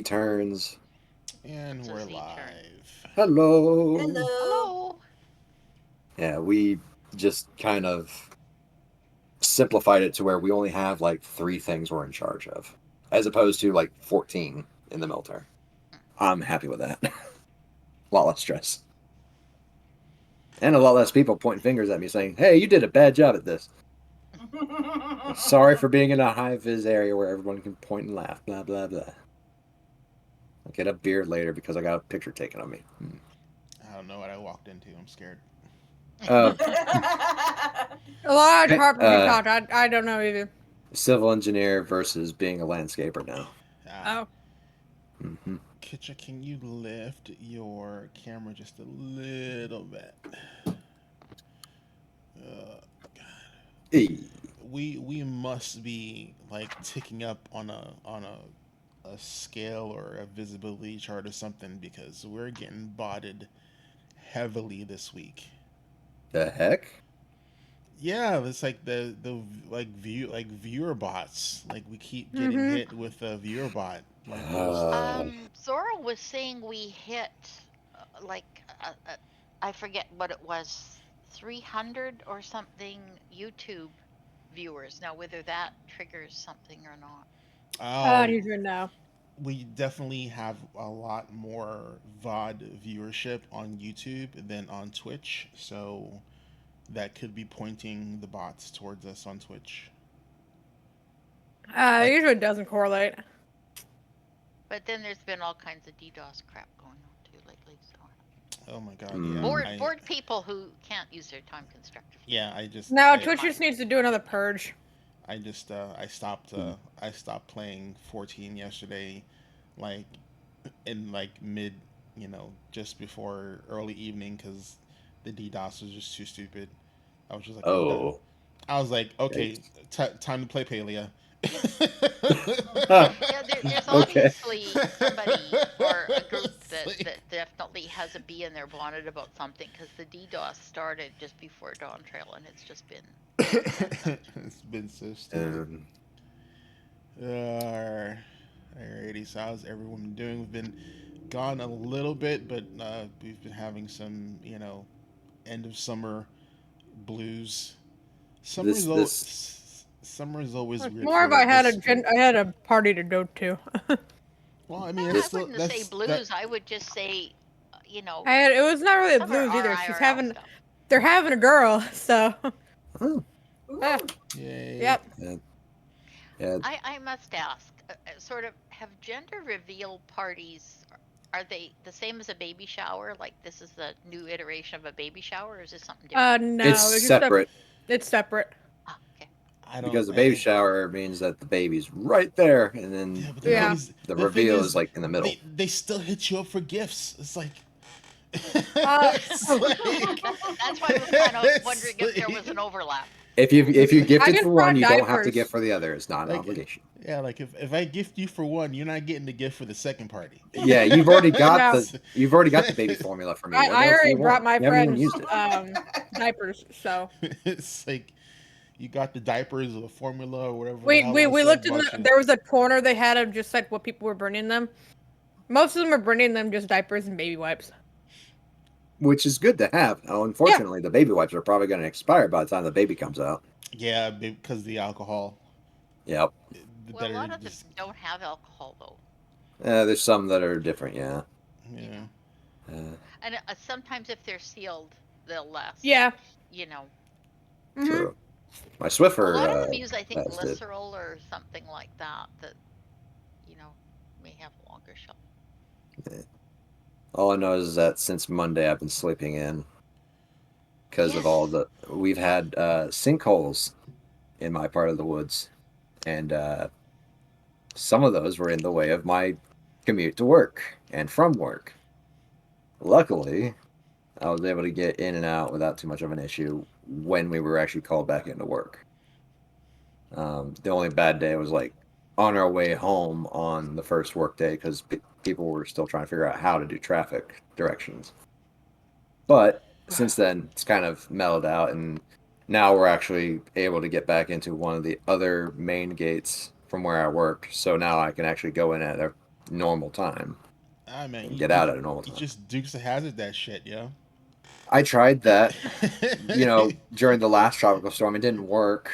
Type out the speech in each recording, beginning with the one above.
Turns. And It's a we're Z turn. live. Hello. Hello. Hello. Yeah, we just kind of simplified it to where we only have like 3 things we're in charge of, as opposed to like 14 in the military. I'm happy with that. A lot less stress. And a lot less people pointing fingers at me saying, hey, you did a bad job at this. Sorry for being in a high vis area where everyone can point and laugh. Blah, blah, blah. I'll get a beard later because I got a picture taken of me. I don't know what I walked into. I'm scared. Uh, A large harp to be uh, taught. I don't know either. civil engineer versus being a landscaper now. Ah, Oh. Mm-hmm. Kitcha, can you lift your camera just a little bit? Hey. We must be like ticking up on a scale or a visibility chart or something because we're getting botted heavily this week. The heck? Yeah, it's like the like viewer bots. Like we keep getting Mm-hmm. hit with a viewer bot. Like there's Uh, Zora was saying we hit like I forget what it was, 300 or something YouTube viewers. Now, whether that triggers something or not. I oh don't even know. we definitely have a lot more VOD viewership on YouTube than on Twitch, so that could be pointing the bots towards us on Twitch. Like, Usually it doesn't correlate. But then there's been all kinds of DDoS crap going on too lately. So oh my god, yeah, mm, bored people who can't use their time constructively. yeah, I just, No, I, Twitch just needs to do another purge. I just, I stopped playing 14 yesterday, like, in like mid, just before early evening, because the DDoS was just too stupid. I was just like, I'm done. oh. I was like, okay, Yikes. time to play Palia. Yeah, there's Okay. obviously somebody or a group that definitely has a bee in their bonnet about something because the DDoS started just before Dawn Trail and it's just been nonsense. It's been so stupid. Um, Uh, Alrighty, so how's everyone doing? We've been gone a little bit, but we've been having some, end of summer blues. this this Summer is always It's weird more of for this. I had a party to go to. Well, I mean, I this wouldn't say that. blues. I would just say, you know, It was not really the summer blues either. She's IRL having stuff. they're having a girl, so oh, ah, Yay! yep. yeah, yeah. I must ask, sort of, have gender reveal parties, are they the same as a baby shower? Like this is the new iteration of a baby shower, or is this something different? It's No, separate it's separate. Ah, okay. I don't. because the baby shower means that the baby's right there, and then Yeah, but Yeah. the reveal is like in the middle. they still hit you up for gifts. It's like. Uh, It's like, That's why I was kind of it's wondering if there was like, an overlap. If you I gifted just for one, brought you don't have to diapers. gift for the other. It's not an like obligation. yeah, like if I gift you for one, you're not getting the gift for the second party. Yeah, you've already got No. the baby formula for me. What I else do already you brought want? my You haven't even friends used it. diapers, so It's like you got the diapers or the formula or whatever the we hell we, I we said looked in about you. there was a corner they had of just like what people were bringing them. Most of them are bringing them just diapers and baby wipes. Which is good to have. Now, Yeah. unfortunately, the baby wipes are probably going to expire by the time the baby comes out. Yeah, because the alcohol. Yep. The Well, a better lot of them just don't have alcohol though, There's some that are different, yeah. yeah. yeah. Uh, And sometimes if they're sealed, they'll last. Yeah. You know, Mhm. true. My a Swiffer lot of them use, I think, has did. glycerol or something like that. That you know may have a longer shelf. Yeah. All I know is that since Monday, I've been sleeping in because of all Yes. the. We've had sinkholes in my part of the woods, and some of those were in the way of my commute to work and from work. Luckily, I was able to get in and out without too much of an issue when we were actually called back into work. The only bad day was like on our way home on the first work day because people were still trying to figure out how to do traffic directions. But since then, it's kind of mellowed out, and now we're actually able to get back into one of the other main gates from where I work. So now I can actually go in at normal time Ah man, and get out at a normal you time. just Dukes of Hazard that shit, yo. I tried that, during the last tropical storm. It didn't work.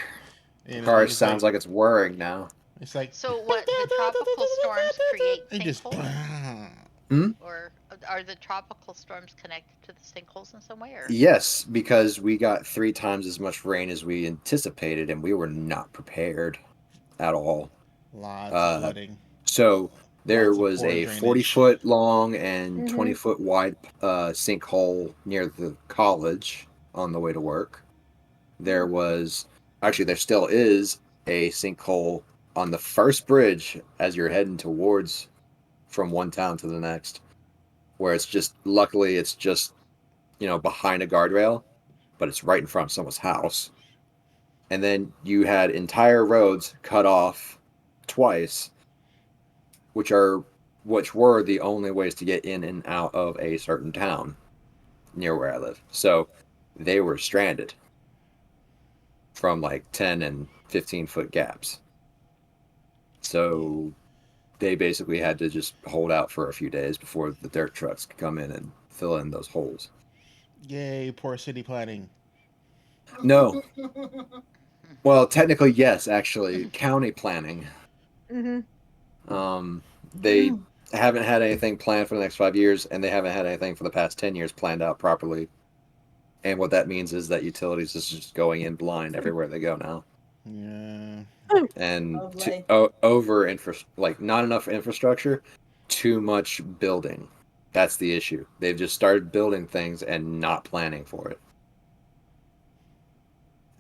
The You know, car sounds like it's whirring now. it's like So what, the tropical storms create and just sinkholes? Hmm? Or are the tropical storms connected to the sinkholes in some way? Or Yes, because we got 3 times as much rain as we anticipated, and we were not prepared at all. lots of Uh, flooding, so there lots of was poor a 40 drainage. foot long and 20 Mhm. foot wide sinkhole near the college on the way to work. There was, actually, there still is a sinkhole on the first bridge as you're heading towards from one town to the next, where luckily, it's just, behind a guardrail, but it's right in front of someone's house. And then you had entire roads cut off twice, which are which were the only ways to get in and out of a certain town near where I live. So they were stranded from like 10 and 15-foot gaps. So they basically had to just hold out for a few days before the dirt trucks could come in and fill in those holes. Yay, poor city planning. No. Well, technically, yes, actually. County planning. Mhm. They haven't had anything planned for the next 5 years, and they haven't had anything for the past 10 years planned out properly. And what that means is that utilities is just going in blind everywhere they go now. Yeah. And Lovely. over like not enough infrastructure, too much building. That's the issue. They've just started building things and not planning for it.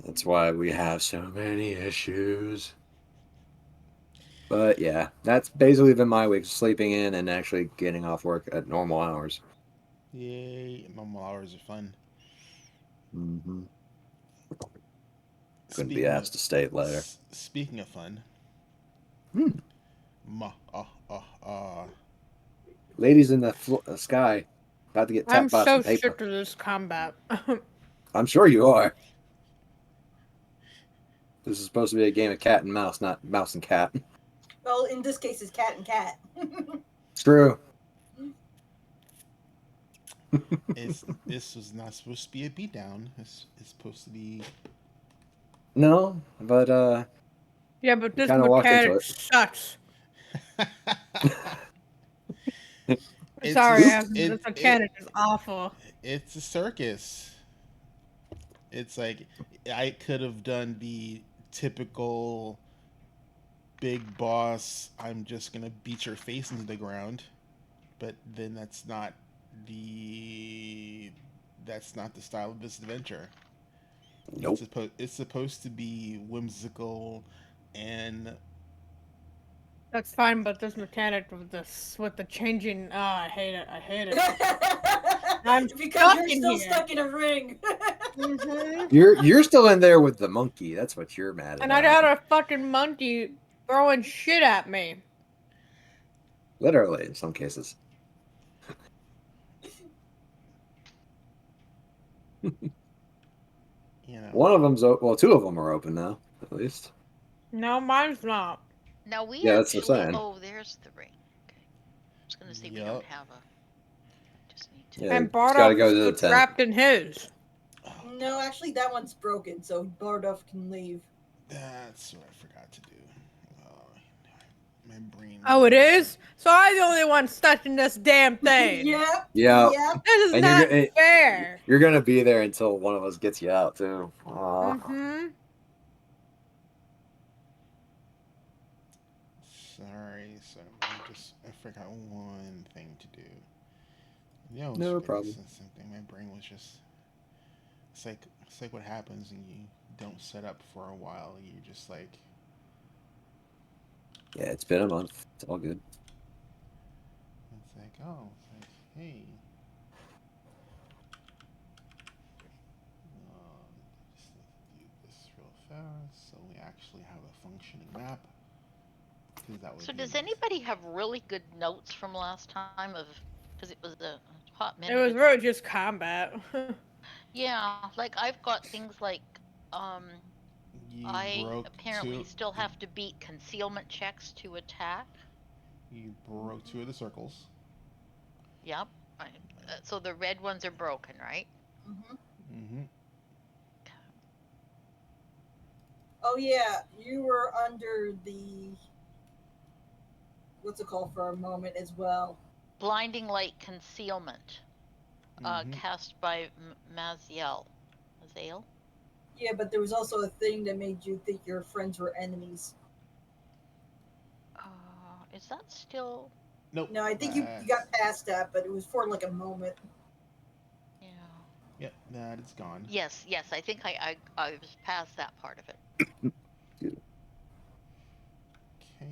That's why we have so many issues. But yeah, that's basically been my week, sleeping in and actually getting off work at normal hours. Yay, normal hours are fun. Mm-hmm. Couldn't be Speaking of asked to stay later. speaking of fun, Hmm. ma Ladies in the sky, about to get I'm tapped by so some paper. sick of this combat. I'm sure you are. This is supposed to be a game of cat and mouse, not mouse and cat. Well, in this case, it's cat and cat. True. it's this was not supposed to be a beatdown. It's supposed to be. No, but Yeah, but you this kind of walked into mechanic it. sucks. it's Sorry, a, this mechanic is awful. it's a circus. It's like I could have done the typical big boss. I'm just gonna beat your face into the ground, but then the that's not the style of this adventure. Nope. It's supposed to be whimsical and That's fine, but this mechanic with the changing, I hate it. I hate it. I'm because stuck you're in still here. stuck in a ring. Mhm. You're still in there with the monkey. That's what you're mad And I about. got a fucking monkey throwing shit at me. Literally, in some cases. you know. One of them's well, two of them are open now, at least. No, mine's not. now we Yeah, that's what I'm actually. saying. Oh, there's the ring. Okay. I was gonna say we don't Yup. have a. Just need to. Yeah, And just gotta go Bardolph's to the still tent. trapped in his. No, actually, that one's broken, so Bardolph can leave. That's what I forgot to do. Oh, my brain. Oh, it is? So I'm the only one stuck in this damn thing. Yep. Yeah. Yep. This is And not fair. you're gonna be there until one of us gets you out too. Aw. Mm-hmm. Sorry, so I forgot one thing to do. Yeah, No problem. Something. My brain was just. It's like what happens when you don't set up for a while. You just like Yeah, it's been a month. It's all good. it's like oh, it's like hey. Just do this real fast so we actually have a functioning map. Because that would So be does anybody have really good notes from last time of? Because it was a hot It minute was ago. really just combat. Yeah, like I've got things like um you I broke apparently two. still have to beat concealment checks to attack. You broke 2 of the circles. Yep. So the red ones are broken, right? Hmm. Mm-hmm. Oh yeah, you were under the what's it called for a moment as well. Blinding light concealment, Mm-hmm. cast by Maziel. Maziel? Yeah, but there was also a thing that made you think your friends were enemies. Is that still? Nope. No, I think you That's got past that, but it was for like a moment. Yeah. yep. That is gone. Yes, yes. I think I was past that part of it. Okay.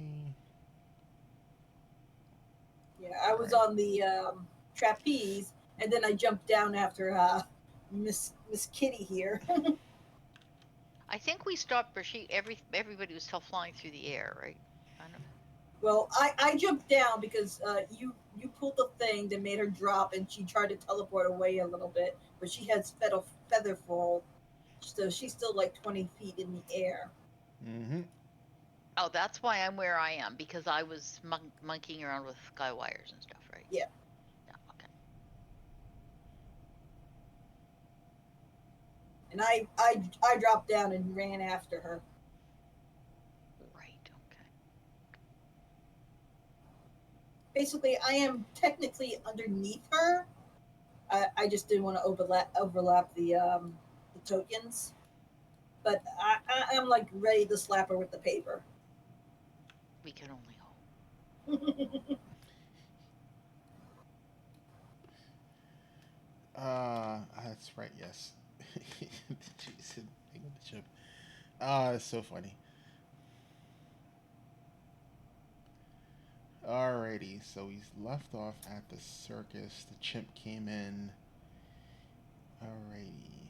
Yeah, I All was right. on the trapeze, and then I jumped down after Miss Kitty here. I think we stopped where everybody was still flying through the air, right? I don't. Well, I jumped down because you pulled the thing that made her drop, and she tried to teleport away a little bit, but she has feather fall, so she's still like 20 feet in the air. Mm-hmm. Oh, that's why I'm where I am because I was monkeying around with sky wires and stuff, right? Yeah, Yeah. Okay. and I dropped down and ran after her. Right. Okay. Basically, I am technically underneath her. I just didn't want to overlap the tokens, but I'm like ready to slap her with the paper. We can only hope. That's right. Yes. Jeez, hang with the chip. It's so funny. Alrighty, so he's left off at the circus. The chimp came in. Alrighty.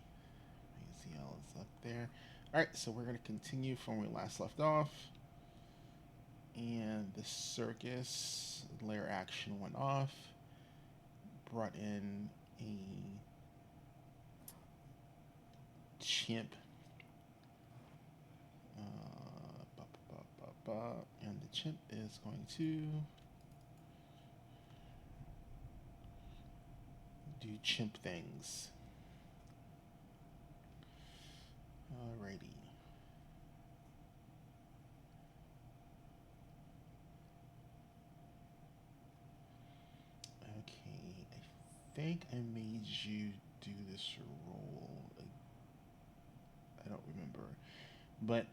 ACL is up there. Alright, so we're going to continue from where we last left off. And the circus layer action went off. Brought in a chimp. And the chimp is going to do chimp things. Alrighty. Okay, I think I made you do this roll. I don't remember. But,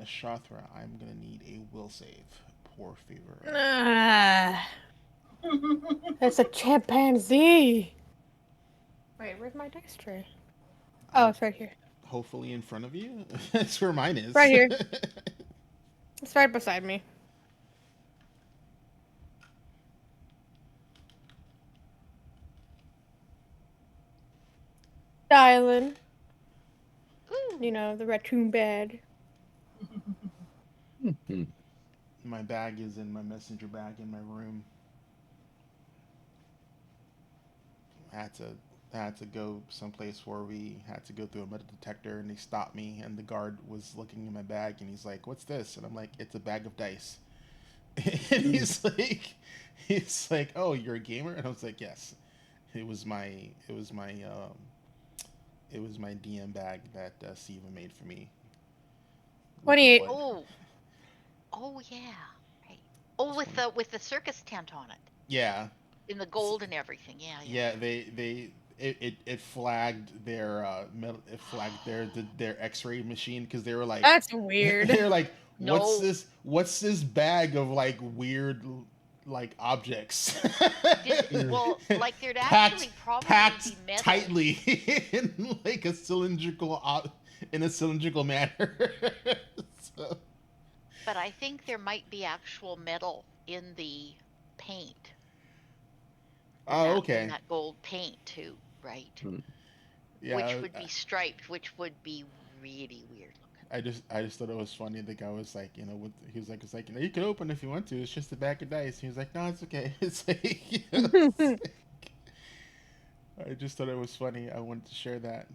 Shathra, I'm gonna need a will save. Poor favor. Ah, it's a chimpanzee. Wait, where's my dice tray? Oh, I'm it's right here. hopefully in front of you. That's where mine is. Right here. It's right beside me. Dylan. Ooh. You know, the raccoon bed. My bag is in my messenger bag in my room. I had to I had to go someplace where we had to go through a metal detector, and they stopped me, and the guard was looking in my bag, and he's like, "What's this?" And I'm like, "It's a bag of dice." And he's like, "Oh, you're a gamer?" And I was like, "Yes." It was my it was my it was my DM bag that Siva made for me. With the 28. blood. Oh. Oh yeah. Right. Oh, Just one. with the circus tent on it, Yeah, in the gold and everything. Yeah, yeah, yeah. yeah. It flagged their it flagged their X-ray machine because they were like That's weird. they're like, No. what's this bag of like weird like objects Well, like there'd packed actually probably packed be metal, tightly in like a in a cylindrical manner. So, but I think there might be actual metal in the paint, oh, in okay. that gold paint too, right? Yeah, Which would be striped, which would be really weird looking. I just thought it was funny. The guy was like, he was like, you can open if you want to. It's just a bag of dice. He was like, no, it's okay. It's like, I just thought it was funny. I wanted to share that.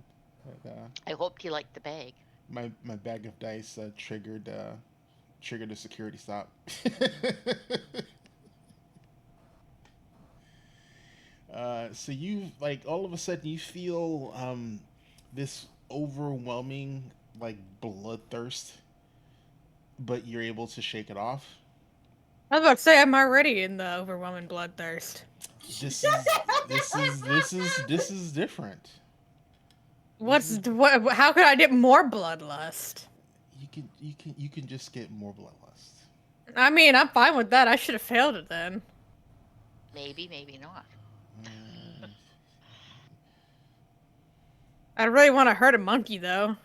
But, I hoped you liked the bag. my bag of dice triggered a security stop. So you like all of a sudden you feel this overwhelming like bloodthirst, but you're able to shake it off. I was about to say I'm already in the overwhelming bloodthirst. This is different. This What's is what? How could I get more bloodlust? you can just get more bloodlust. I mean, I'm fine with that. I should have failed it then. Maybe, maybe not. Uh, I really want to hurt a monkey though.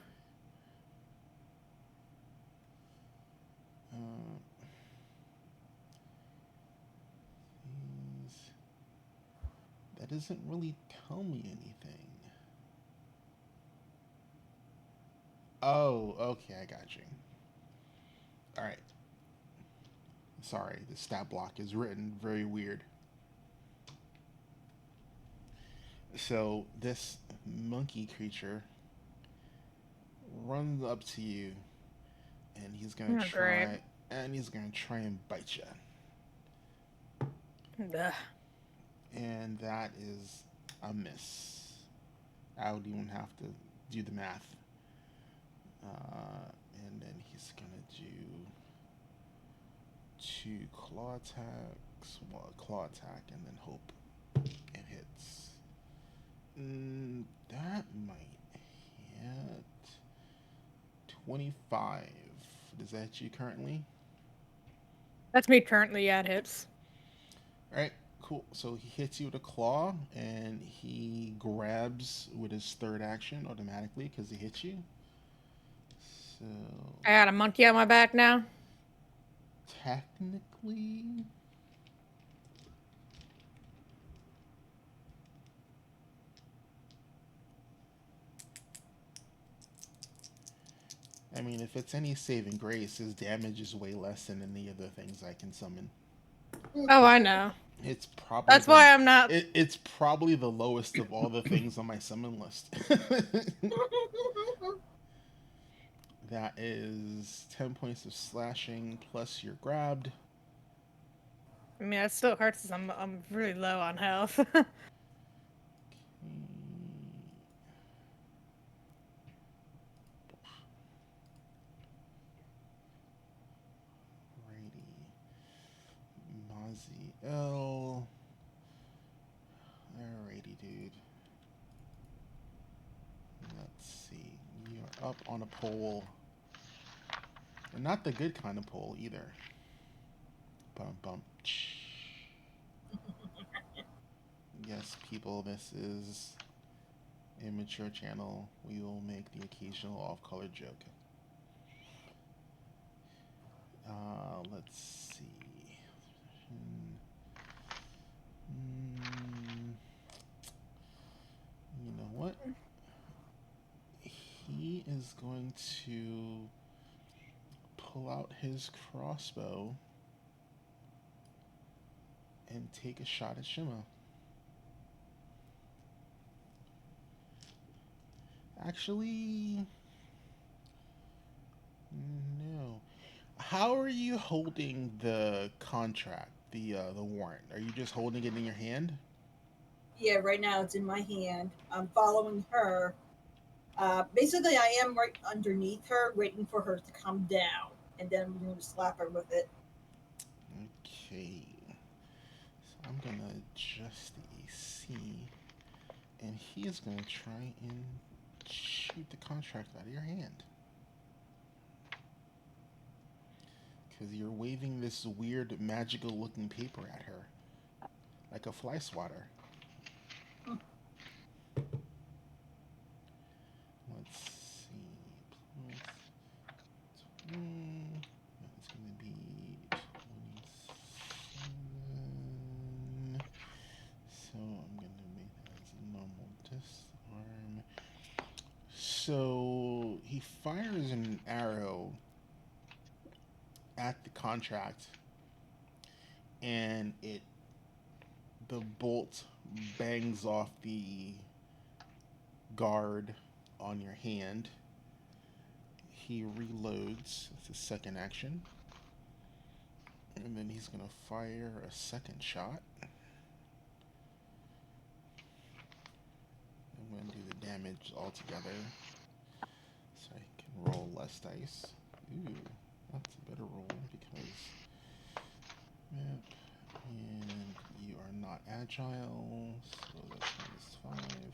uh, these- that doesn't really tell me anything. Oh, okay, I got you. All right. Sorry, the stat block is written very weird. So this monkey creature runs up to you, and he's gonna Oh, great. try and bite you. Ugh. And that is a miss. I would even have to do the math. And then he's gonna do two claw attacks, well, a claw attack, and then hope it hits. That might hit 25. Does that hit you currently? That's me currently. Yeah, it hits. All right, cool. So he hits you with a claw, and he grabs with his third action automatically because he hits you. So I got a monkey on my back now. technically, I mean, if it's any saving grace, his damage is way less than any of the things I can summon. Oh, I know. It's probably That's why I'm not. it's probably the lowest of all the things on my summon list. That is 10 points of slashing plus you're grabbed. I mean, it still hurts. 'Cause I'm really low on health. Alrighty. Mozzie L. Alrighty, dude. Let's see. You're up on a pole. And not the good kind of pole either. Bum bum. Yes, people, this is a mature channel. We will make the occasional off-color joke. Let's see. You know what? He is going to pull out his crossbow and take a shot at Shima. Actually, no. How are you holding the contract, the warrant? Are you just holding it in your hand? Yeah, right now it's in my hand. I'm following her. Basically, I am right underneath her, waiting for her to come down, and then I'm going to slap her with it. Okay. So I'm gonna adjust the AC, and he is gonna try and shoot the contract out of your hand. Because you're waving this weird magical looking paper at her. Like a fly swatter. Let's see. Plus 20. That's going to be 27. So I'm going to make that as a normal disarm. So he fires an arrow at the contract, and the bolt bangs off the guard on your hand. He reloads. It's his second action. And then he's going to fire a second shot. damage altogether. So I can roll less dice. Ooh, that's a better roll because map and you are not agile, so that's -5.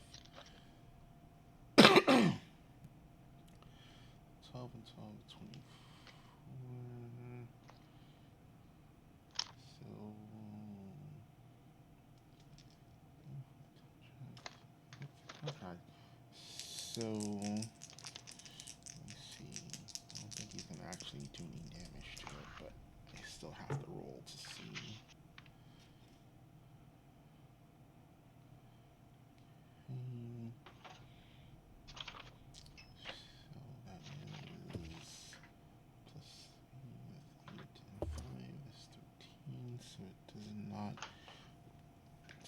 12 and 12, 24. So, okay. So, let me see. I don't think he's going to actually do any damage to it, but I still have to roll to see. Hmm. So that is plus 3 with 8 and 5 is 13, so it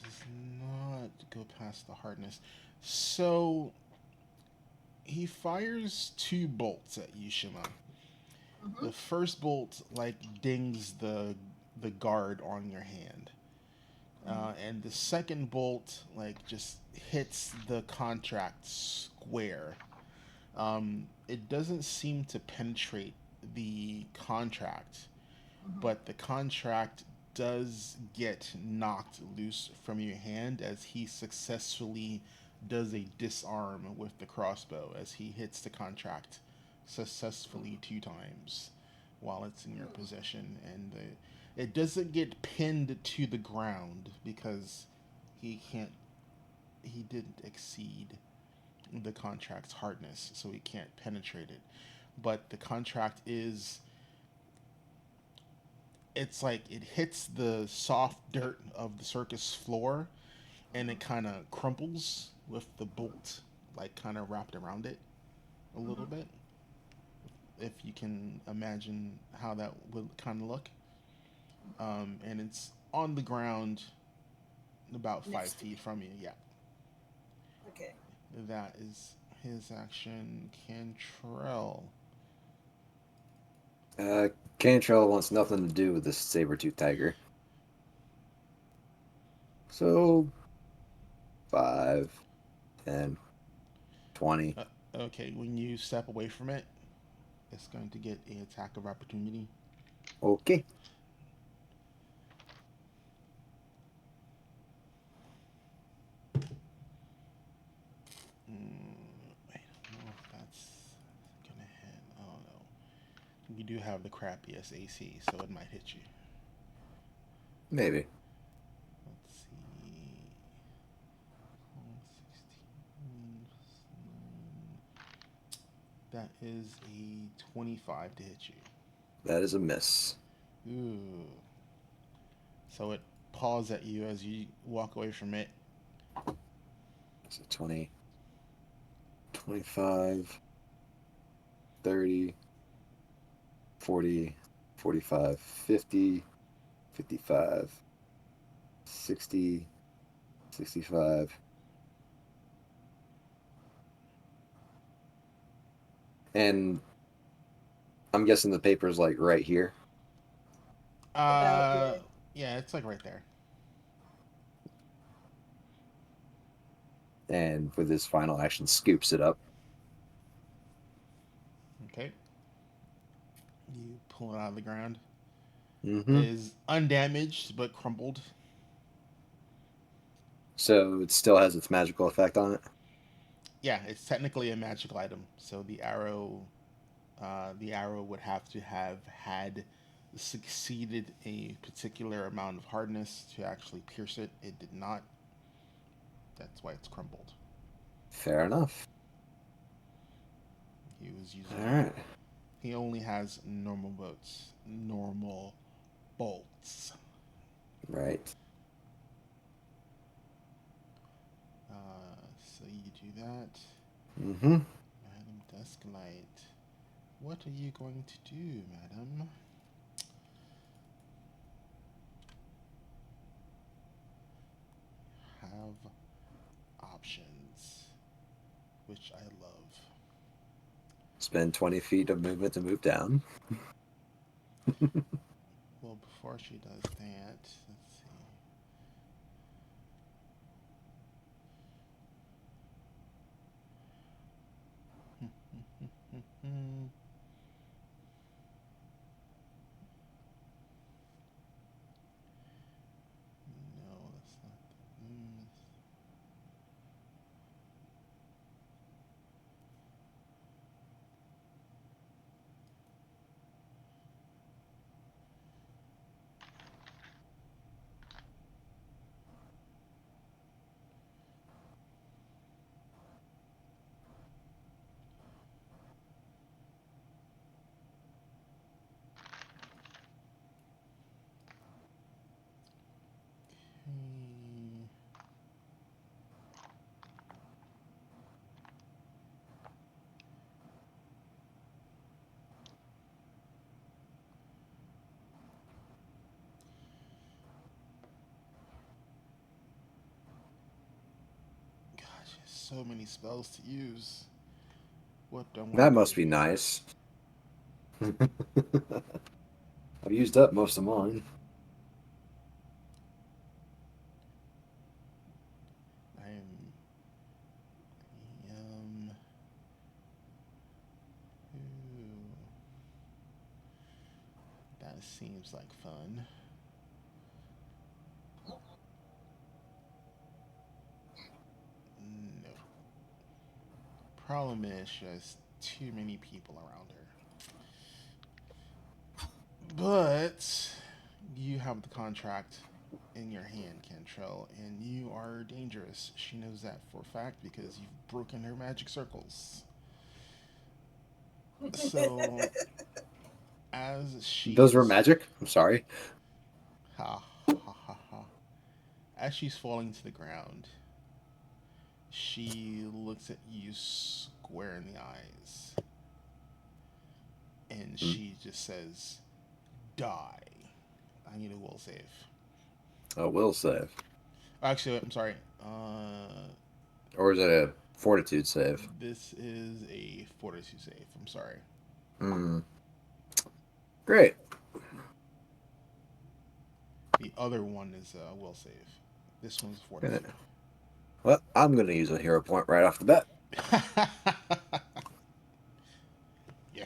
does not go past the hardness. So he fires 2 bolts at you, Shima. Mm-hmm. The first bolt like dings the guard on your hand, and the second bolt like just hits the contract square. It doesn't seem to penetrate the contract, Mm-hmm. but the contract does get knocked loose from your hand as he successfully does a disarm with the crossbow as he hits the contract successfully 2 times while it's in your possession, and it doesn't get pinned to the ground because he didn't exceed the contract's hardness, so he can't penetrate it. But the contract is, it's like it hits the soft dirt of the circus floor and it kind of crumples with the bolt like kind of wrapped around it a little Mm-hmm. bit, if you can imagine how that would kind of look. And it's on the ground about five Next to feet me. from you. Yeah, Okay. that is his action. Cantrell. Cantrell wants nothing to do with this saber-tooth tiger. So 5, 10, 20. Okay, when you step away from it, it's going to get an attack of opportunity. Okay. I don't know if that's gonna hit. Oh no. You do have the crappiest AC, so it might hit you. Maybe. Let's see. 16 9. That is a 25 to hit That is a miss. you. Ooh. So it paws at you as you walk away from it. So 20, 25, 30, 40, 45, 50, 55, 60, 65. And I'm guessing the paper's like right here. About Uh, yeah, it's like right there. And with his final action, scoops it up. Okay. You pull it out of the ground. It Mm-hmm. is undamaged but crumpled. So it still has its magical effect on it. Yeah, it's technically a magical item. So the arrow would have to have had succeeded a particular amount of hardness to actually pierce it. It did not. That's why it's crumpled. Fair enough. He was All using. right. He only has normal bolts. Normal bolts. Right. So you do that. Mm-hmm. Madam Dusklight. What are you going to do, madam? Have options, which I love. Spend 20 feet of movement to move down. Well, before she does that, let's see. so many spells to use. What do I want That to must do? be nice. I've used up most of mine. I am. Um. Ooh, that seems like fun. No. Problem is, she has too many people around her. But you have the contract in your hand, Cantrell, and you are dangerous. She knows that for a fact because you've broken her magic circles. So, as Those were she's magic? I'm sorry. ha ha ha ha, as she's falling to the ground, she looks at you square in the eyes, and Hmm. she just says, "Die." I need a will save. Oh, will save. Actually, I'm sorry. Uh, Or is it a fortitude save? this is a fortitude save. I'm sorry. Hmm. Great. The other one is a will save. This one's Gonna- fortitude. Well, I'm going to use a hero point right off the bat. Yeah.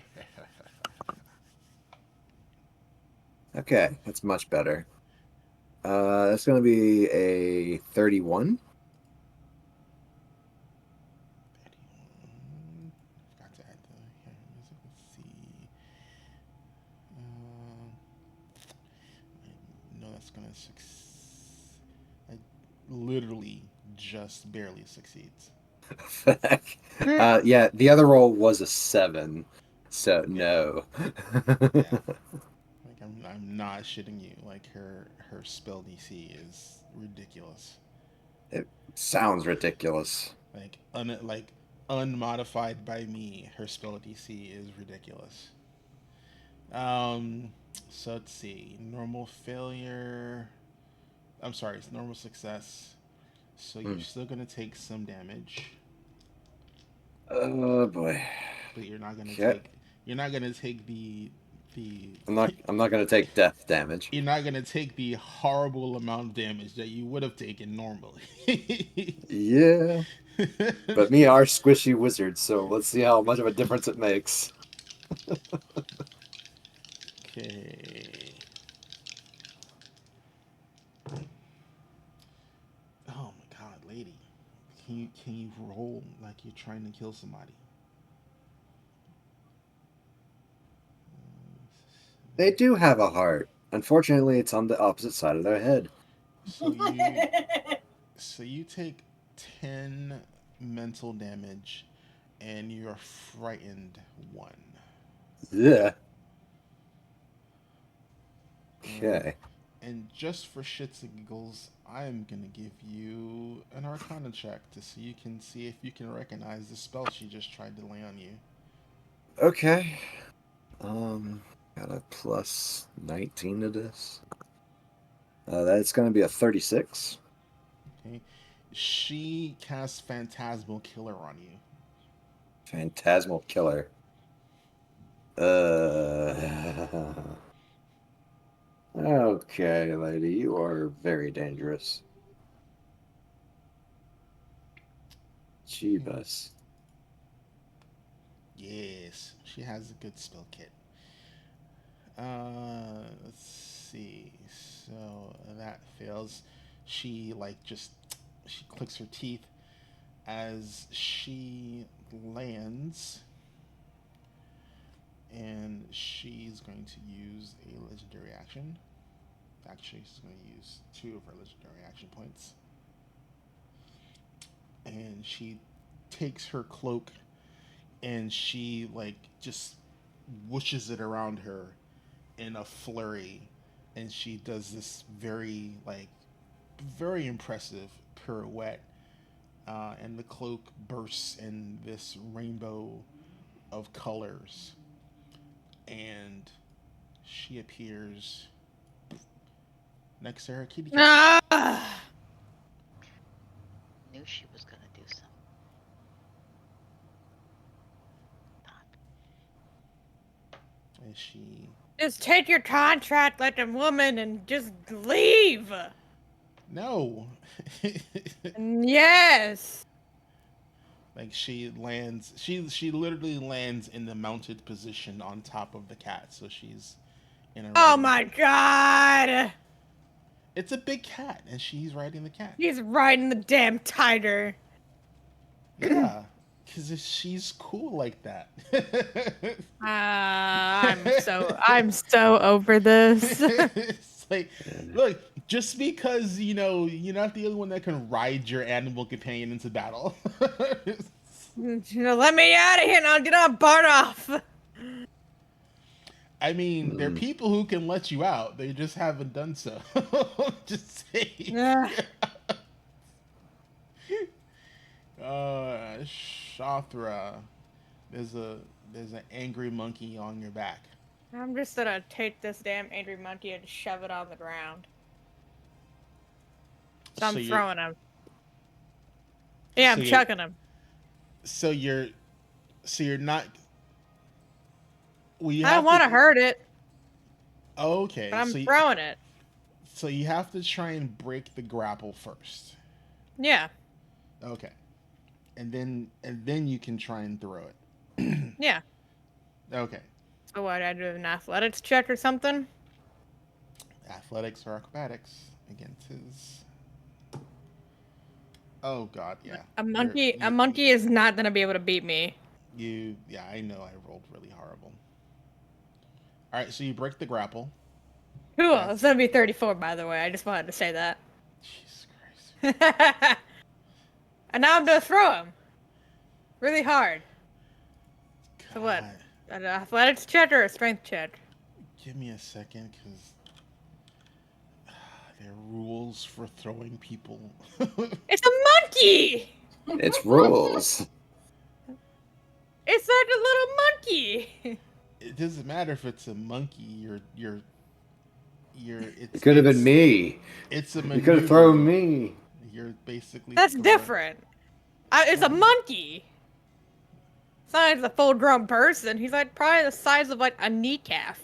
Okay, that's much better. That's going to be a 31. Forgot to add the here. Let's see. Um, no, that's gonna succeed. I literally just barely succeeds. Yeah, the other roll was a 7. So, Yeah, no. yeah. Like I'm not shitting you. Like her spell DC is ridiculous. It sounds ridiculous. Like unmodified by me, her spell DC is ridiculous. Um, so let's see. Normal failure. I'm sorry, it's normal success. So you're Hmm. still gonna take some damage, Oh boy. but Okay. you're not gonna take the I'm not gonna take death damage. you're not gonna take the horrible amount of damage that you would have taken normally. Yeah. But me are squishy wizards, so let's see how much of a difference it makes. Okay. Oh my god, lady. Can you roll like you're trying to kill somebody? They do have a heart. Unfortunately, it's on the opposite side of their head. So you take 10 mental damage and you're frightened 1. Yeah. And Okay. and just for shits and giggles, I am gonna give you an Arcana check to see you can see if you can recognize the spell she just tried to lay on you. Okay. Um, got a plus 19 to this. That's going to be a 36. Okay, she casts Phantasmal Killer on you. Phantasmal killer. Uh, okay, lady, you are very dangerous. Okay. Jeebus. Yes, she has a good spell kit. Let's see. So that fails. She she clicks her teeth as she lands, and she's going to use a legendary action. Actually, she's going to use 2 of her legendary action points, and she takes her cloak and she just whooshes it around her in a flurry, and she does this very impressive pirouette, and the cloak bursts in this rainbow of colors, and she appears next to her kitty cat. Ah! Knew she was gonna do something. Is she? Just take your contract like a woman and just leave. No. Yes. Like she lands. She literally lands in the mounted position on top of the cat. So she's in a Oh riding. my god. It's a big cat, and she's riding the cat. He's riding the damn tiger. Yeah, because she's cool like that. I'm so over this. It's like, look, just because you're not the only one that can ride your animal companion into battle. Let me out of here and I'll get on Bart off. I mean, there are people who can let you out. They just haven't done so. Just saying. Shothra, there's an angry monkey on your back. I'm just gonna take this damn angry monkey and shove it on the ground. So I'm throwing him. Yeah, I'm chucking him. So you're not. Well, I don't want to hurt it. Okay, but I'm throwing it. So you have to try and break the grapple first. Yeah. Okay. And then you can try and throw it. Yeah. Okay. So what, I do an athletics check or something? Athletics or acrobatics against his. Oh god, yeah. A monkey is not gonna be able to beat me. Yeah, I know I rolled really horrible. Alright, so you break the grapple. Cool. It's gonna be 34, by the way. I just wanted to say that. Jesus Christ. And now I'm gonna throw him. Really hard. God. So what? An athletics check or a strength check? Give me a second, because there are rules for throwing people. It's a monkey! It's rules. It's like a little monkey. It doesn't matter if it's a monkey. It could have been me. It's a maneuver. You could have thrown me. You're basically. That's different. It's a monkey. It's not like a full-grown person. He's like probably the size of like a kneecap,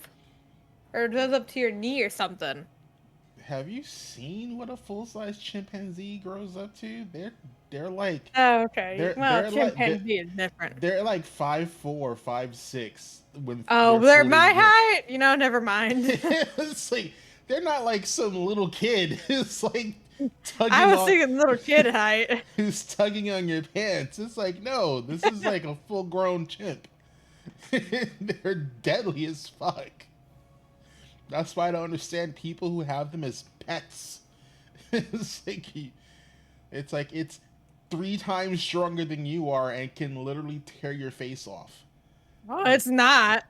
or it goes up to your knee or something. Have you seen what a full-size chimpanzee grows up to? They're like. Oh, okay. Well, chimpanzee is different. They're like 5'4", 5'6". They're my height. Never mind. It's like they're not like some little kid who's like tugging. I was thinking little kid height. Who's tugging on your pants? It's like, no, this is like a full-grown chimp. They're deadly as fuck. That's why I don't understand people who have them as pets. It's like it's 3 times stronger than you are and can literally tear your face off. Oh, it's not.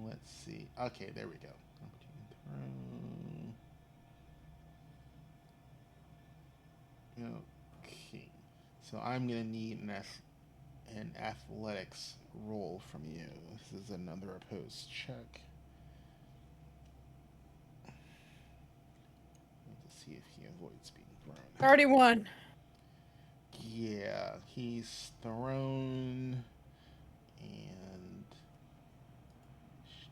Let's see. Okay, there we go. Okay. So I'm going to need an athletics roll from you. This is another opposed check. Let's see if he avoids being thrown. 31. Yeah, he's thrown. And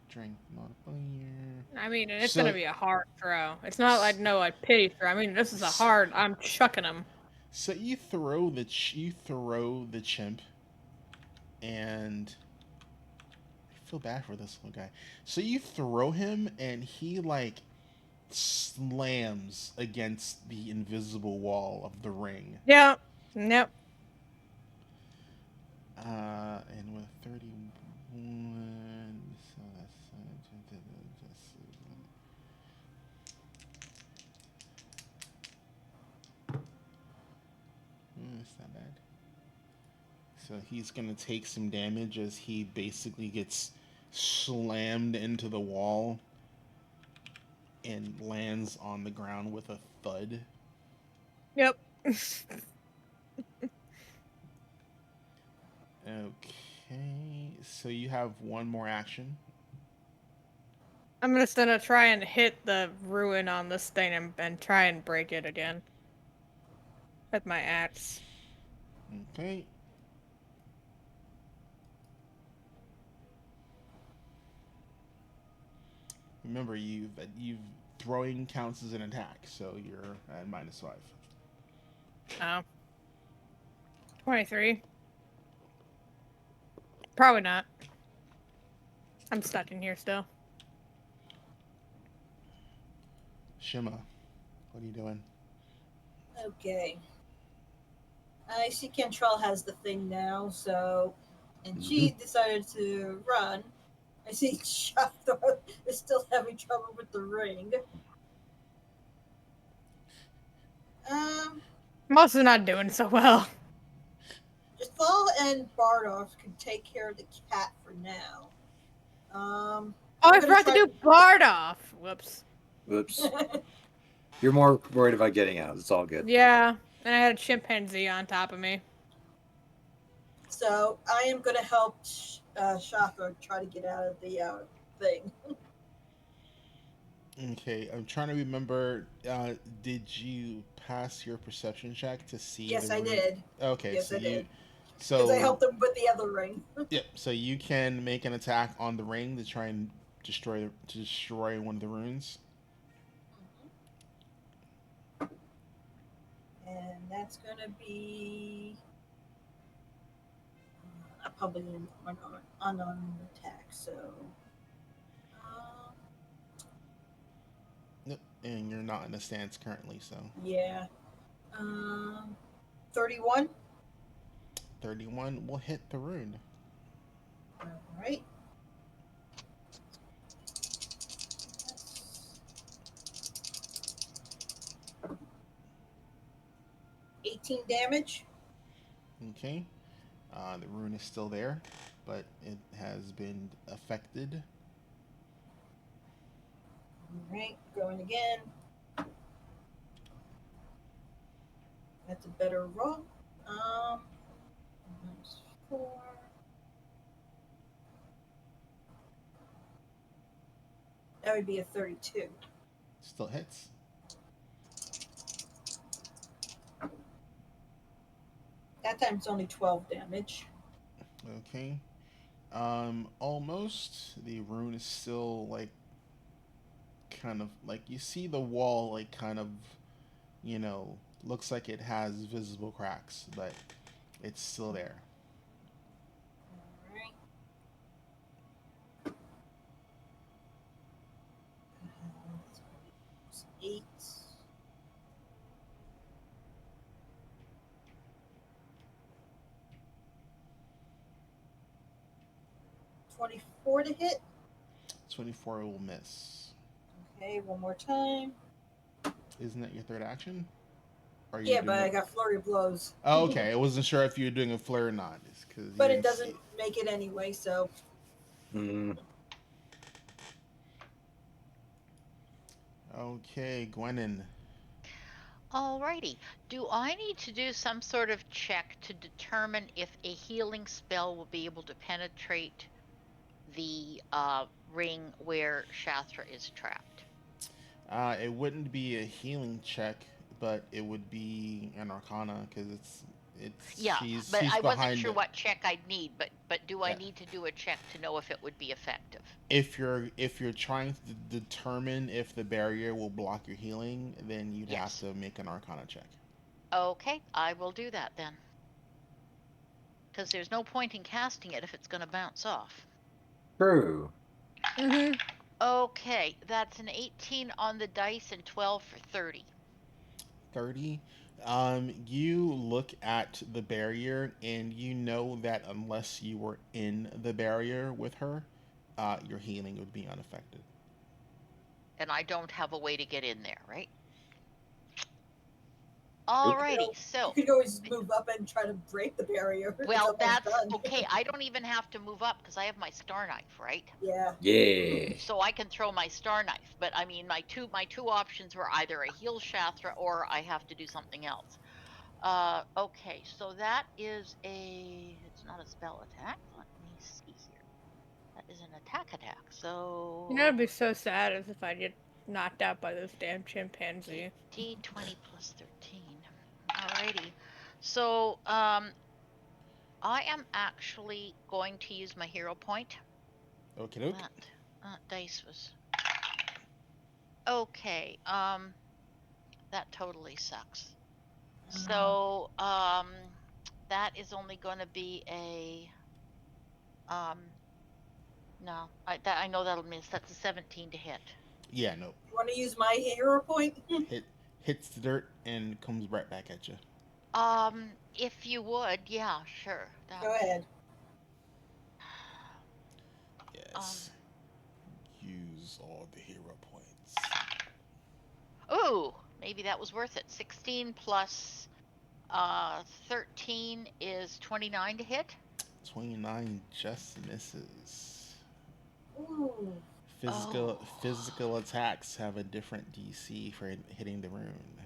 strength modifier. I mean, it's gonna be a hard throw. It's not like no pity throw. I mean, this is a hard. I'm chucking him. So you throw the chimp, and I feel bad for this little guy. So you throw him, and he like slams against the invisible wall of the ring. Yeah. Nope. And with 31, so that's it's not bad. So he's gonna take some damage as he basically gets slammed into the wall and lands on the ground with a thud. Yep. Okay, so you have one more action. I'm just gonna try and hit the ruin on this thing and try and break it again. With my axe. Okay. Remember, you've throwing counts as an attack, so you're at -5. Oh. 23. Probably not. I'm stuck in here still. Shima, what are you doing? Okay. I see Cantrell has the thing now, so. And she decided to run. I see Shafter is still having trouble with the ring. I'm also not doing so well. Jathal and Bardoff can take care of the cat for now. Oh, I forgot to do Bardoff. Whoops. Whoops. You're more worried about getting out. It's all good. Yeah, and I had a chimpanzee on top of me. So I am going to help Shafter try to get out of the thing. Okay, I'm trying to remember. Did you pass your perception check to see? Yes, the I room? did. Okay, Yes, so I you, did. so Because I helped him with the other ring. yep. So you can make an attack on the ring to try and destroy one of the runes. And that's going to be probably an unarmed attack. So, Yep. And you're not in a stance currently, so yeah. 31. 31 will hit the rune. All right. 18 damage. Okay. The rune is still there, but it has been affected. All right, going again. That's a better roll. Minus 4. That would be a 32. Still hits. That time it's only 12 damage. Okay. Almost. The rune is still like kind of like you see the wall like kind of, looks like it has visible cracks, but it's still there. All right. 8. 24 to hit. 24 will miss. Okay, one more time. Isn't that your third action? Yeah, but I got flurry of blows. Oh, okay. I wasn't sure if you were doing a flare or not. But it doesn't make it anyway, so. Okay, Gwenin. Alrighty. Do I need to do some sort of check to determine if a healing spell will be able to penetrate the ring where Shastra is trapped? It wouldn't be a healing check, but it would be an Arcana because it's Yeah, she's but I wasn't behind sure it. what check I'd need. But do I Yeah. need to do a check to know if it would be effective? If you're trying to determine if the barrier will block your healing, then you'd have Yes. to make an Arcana check. Okay, I will do that then. Because there's no point in casting it if it's going to bounce off. True. Okay, that's an 18 on the dice and 12 for 30. 30. You look at the barrier and you know that unless you were in the barrier with her, your healing would be unaffected. And I don't have a way to get in there, right? Alrighty, so. You could always move up and try to break the barrier. Well, that's okay. I don't even have to move up because I have my star knife, right? Yeah. Yeah. So I can throw my star knife. But I mean, my two options were either a heal Shastra or I have to do something else. Okay, so that is it's not a spell attack. Let me see here. That is an attack. So. You know, it'd be so sad as if I get knocked out by this damn chimpanzee. D20 plus 13. Alrighty. So, I am actually going to use my hero point. Okay, doke. That dice was Okay. That totally sucks. Uh, So, that is only going to be a um. No, I know that'll miss. That's a 17 to hit. Yeah, no. you want to use my hero point? Hit hits the dirt and comes right back at you. If you would, yeah, sure. That. Go ahead. Um. Yes. Use all the hero points. Ooh, maybe that was worth it. 16 plus 13 is 29 to hit. 29 just misses. Ooh. Oh. Physical attacks have a different DC for hitting the rune.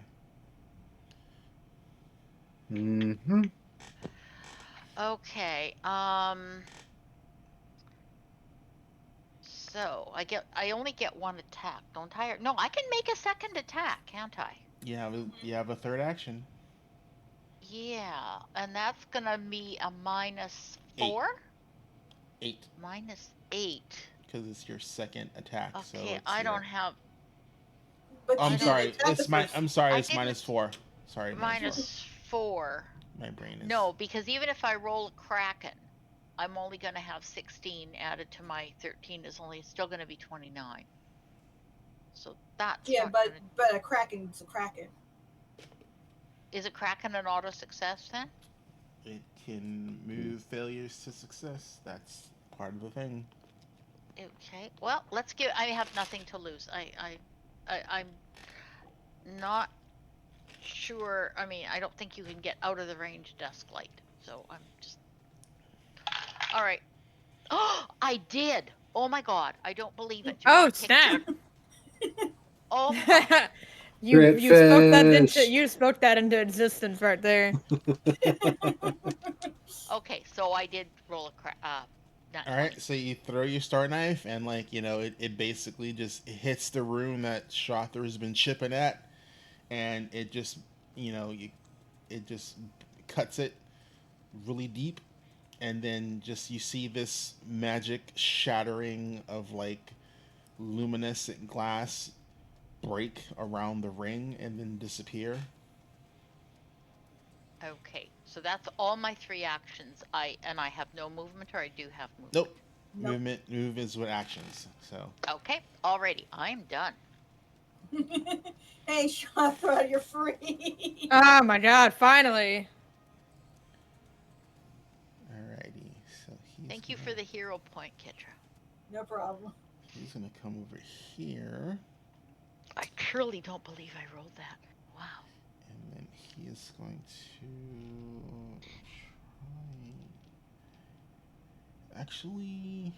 Mm-hmm. Okay. So I only get one attack, don't I? No, I can make a second attack, can't I? You have a third action. Yeah, and that's gonna be a minus Eight. 4? 8. Minus 8. Because it's your second attack, so Okay, it's your. But you I I'm don't, didn't sorry. attack the I'm person. sorry. I It's didn't, -4. Sorry, -4. minus 4. My brain is. No, because even if I roll a Kraken, I'm only gonna have 16 added to my 13 is only still gonna be 29. So that's Yeah, not but gonna, a Kraken's a Kraken. is a Kraken an auto success then? It can move failures to success. That's part of the thing. Okay. Well, let's give. I have nothing to lose. I'm not sure. I mean, I don't think you can get out of the range desk light. So I'm just. All right. Oh, I did. Oh my God. I don't believe it. Do you Oh want to take? snap! Oh my God. Crit You spoke that into fish. existence right there. Okay. So I did roll a nat All 20. right, so you throw your star knife, and it basically just hits the rune that Shother's been chipping at, and it just you know you it just cuts it really deep, and then just you see this magic shattering of like luminescent glass break around the ring and then disappear. Okay. So that's all my 3 actions. I have no movement, or I do have movement. Nope. Nope. Move is with actions. So Okay. Alrighty. I'm done. Hey, Shafra, you're free. Oh my god! Finally. alrighty, so Thank you for the hero point, Kitra. No problem. he's gonna come over here, I truly don't believe I rolled that. Wow. and then he is going to try. Actually,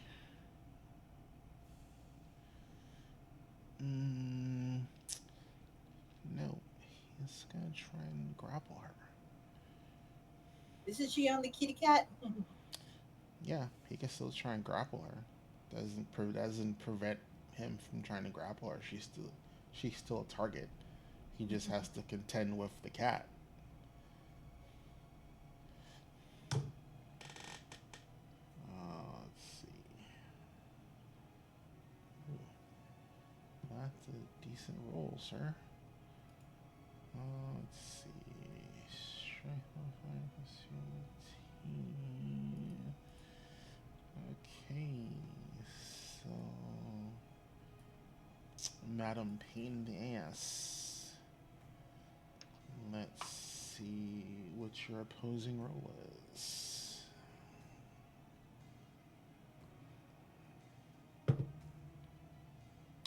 no, he's gonna try and grapple her. Isn't she on the kitty cat? Yeah, he can still try and grapple her. Doesn't prevent him from trying to grapple her. She's still a target. He just has to contend with the cat. Let's see. Ooh, that's a decent roll, sir. Let's see. Strength modifier plus your Okay, so Madam Pain in the Ass. Let's see what your opposing roll is.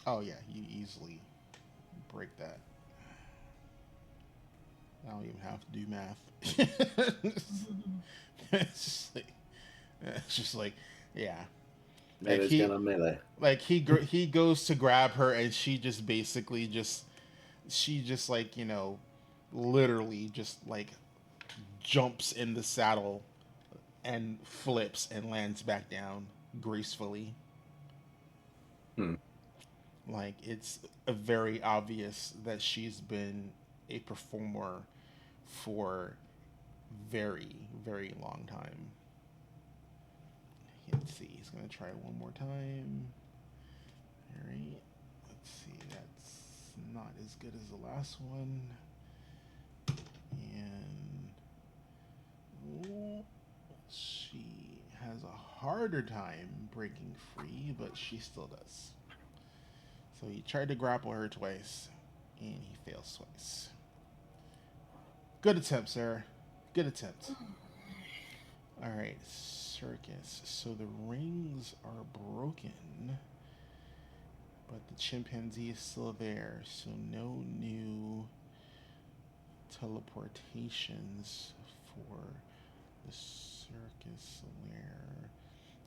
Oh yeah, you easily break that. I don't even have to do math. it's just like, yeah. Like Melee's gonna melee. like he goes to grab her, and she just basically like literally just like jumps in the saddle and flips and lands back down gracefully. Hmm. Like it's very obvious that she's been a performer for very very long time. Let's see, he's gonna try one more time. All right, let's see, that's not as good as the last one. And she has a harder time breaking free, but she still does. So he tried to grapple her twice, and he fails twice. Good attempt, sir. Good attempt. Alright, circus. So the rings are broken, but the chimpanzee is still there, so no new teleportations for the circus lair,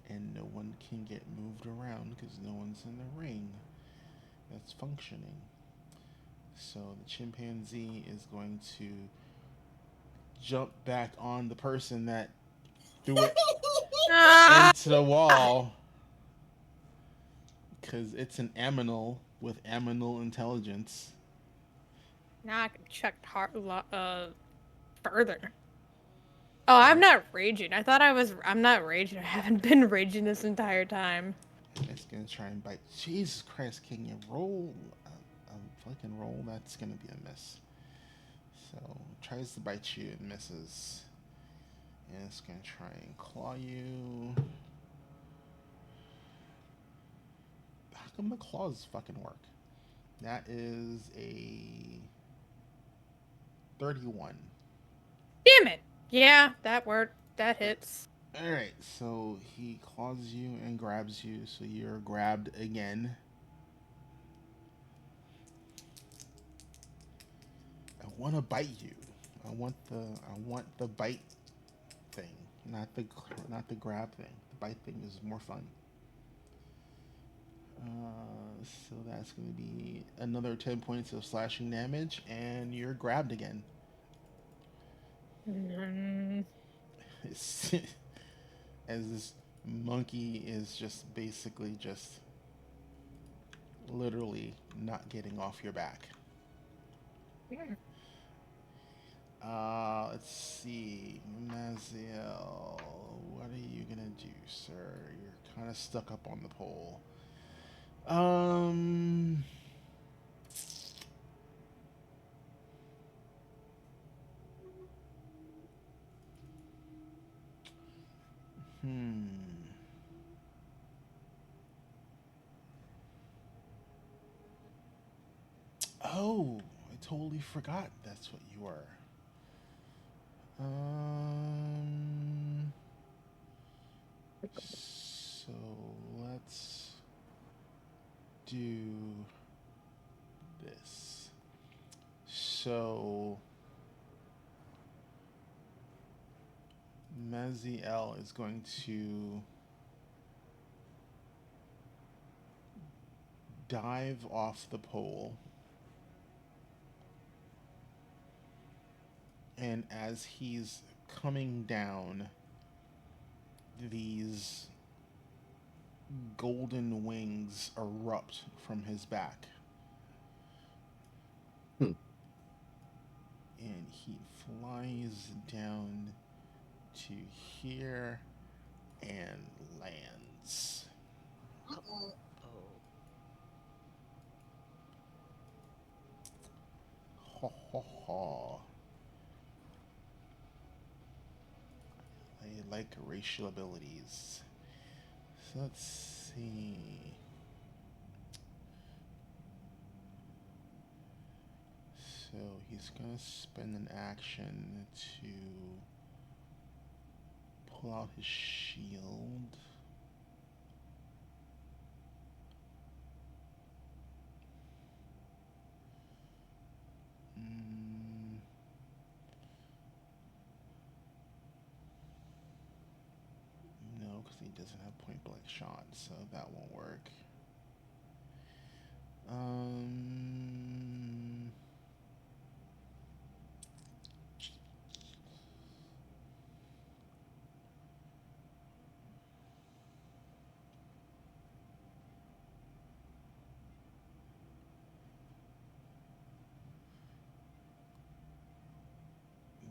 and no one can get moved around because no one's in the ring that's functioning. So the chimpanzee is going to jump back on the person that threw it Ah! into the wall because it's an aminal with aminal intelligence. Now I can check further. Oh, I'm not raging. I thought I was. I'm not raging. I haven't been raging this entire time. And it's gonna try and bite. Jesus Christ, can you roll a fucking roll? That's gonna be a miss. So tries to bite you and misses. And it's gonna try and claw you. How come the claws fucking work? That is a 31. Damn it! Yeah, that worked. That hits. Alright, so he claws you and grabs you, so you're grabbed again. I wanna bite you. I want the bite thing, not the grab thing. The bite thing is more fun. So that's going to be another 10 points of slashing damage, and you're grabbed again. As this monkey is just basically just literally not getting off your back. Let's see. Maziel, what are you going to do, sir? You're kind of stuck up on the pole. Oh, I totally forgot that's what you are. So let's do this. So Maziel is going to dive off the pole, and as he's coming down, these golden wings erupt from his back. And he flies down to here and lands. Uh-oh. Ho ho ho. I like racial abilities. So let's see. So he's gonna spend an action to pull out his shield. No, because he doesn't have point blank shot, so that won't work.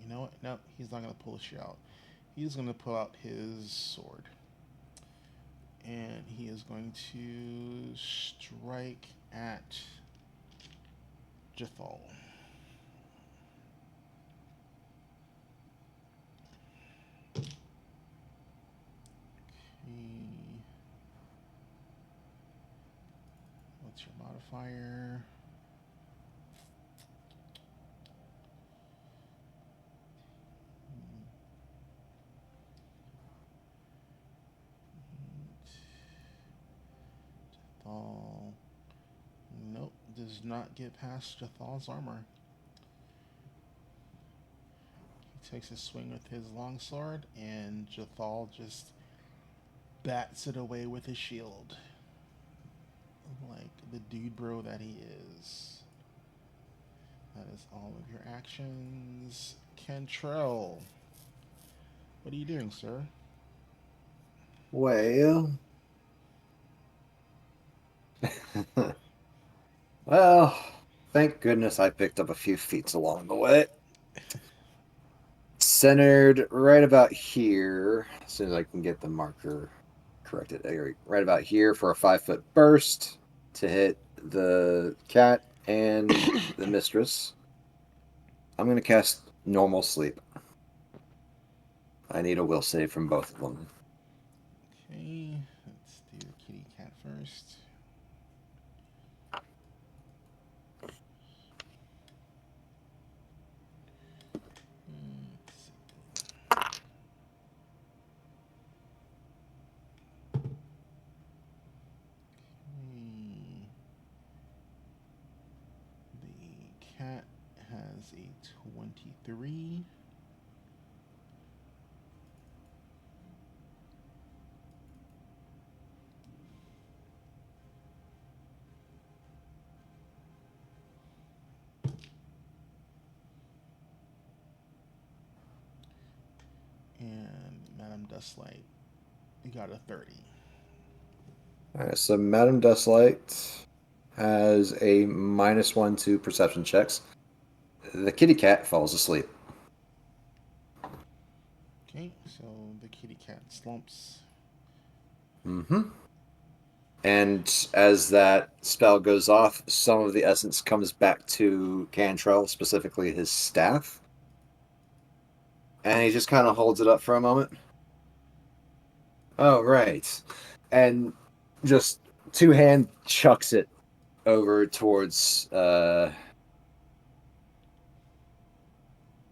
You know what? No, he's not going to pull a shield out. He's going to pull out his sword. And he is going to strike at Jethal. What's your modifier? Jethal. Nope, does not get past Jethal's armor. He takes a swing with his longsword, and Jethal just bats it away with his shield. Like the dude bro that he is. That is all of your actions. Cantrell, what are you doing, sir? Well, well, thank goodness I picked up a few feats along the way. Centered right about here, as soon as I can get the marker corrected. Right about here for a 5-foot burst to hit the cat and the mistress. I'm going to cast Normal Sleep. I need a will save from both of them. Okay, let's do the kitty cat first. Let's see. The cat has a 23. And Madame Dustlight, you got a 30. Alright, so Madame Dustlight has a -1 to perception checks. The kitty cat falls asleep. Okay, so the kitty cat slumps. Mm-hmm. And as that spell goes off, some of the essence comes back to Cantrell, specifically his staff. And he just kind of holds it up for a moment. Oh, right. And just two-hand chucks it over towards,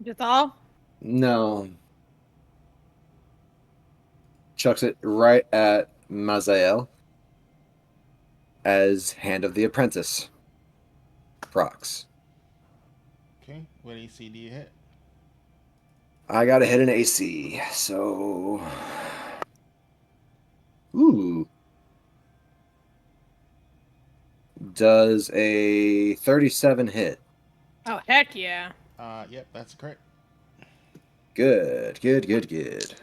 Jethal? no. Chucks it right at Mazael as Hand of the Apprentice procs. Okay, what AC do you hit? I gotta hit an AC, so... Ooh. Does a 37 hit? Oh, heck yeah. Yep, that's correct. Good, good, good, good.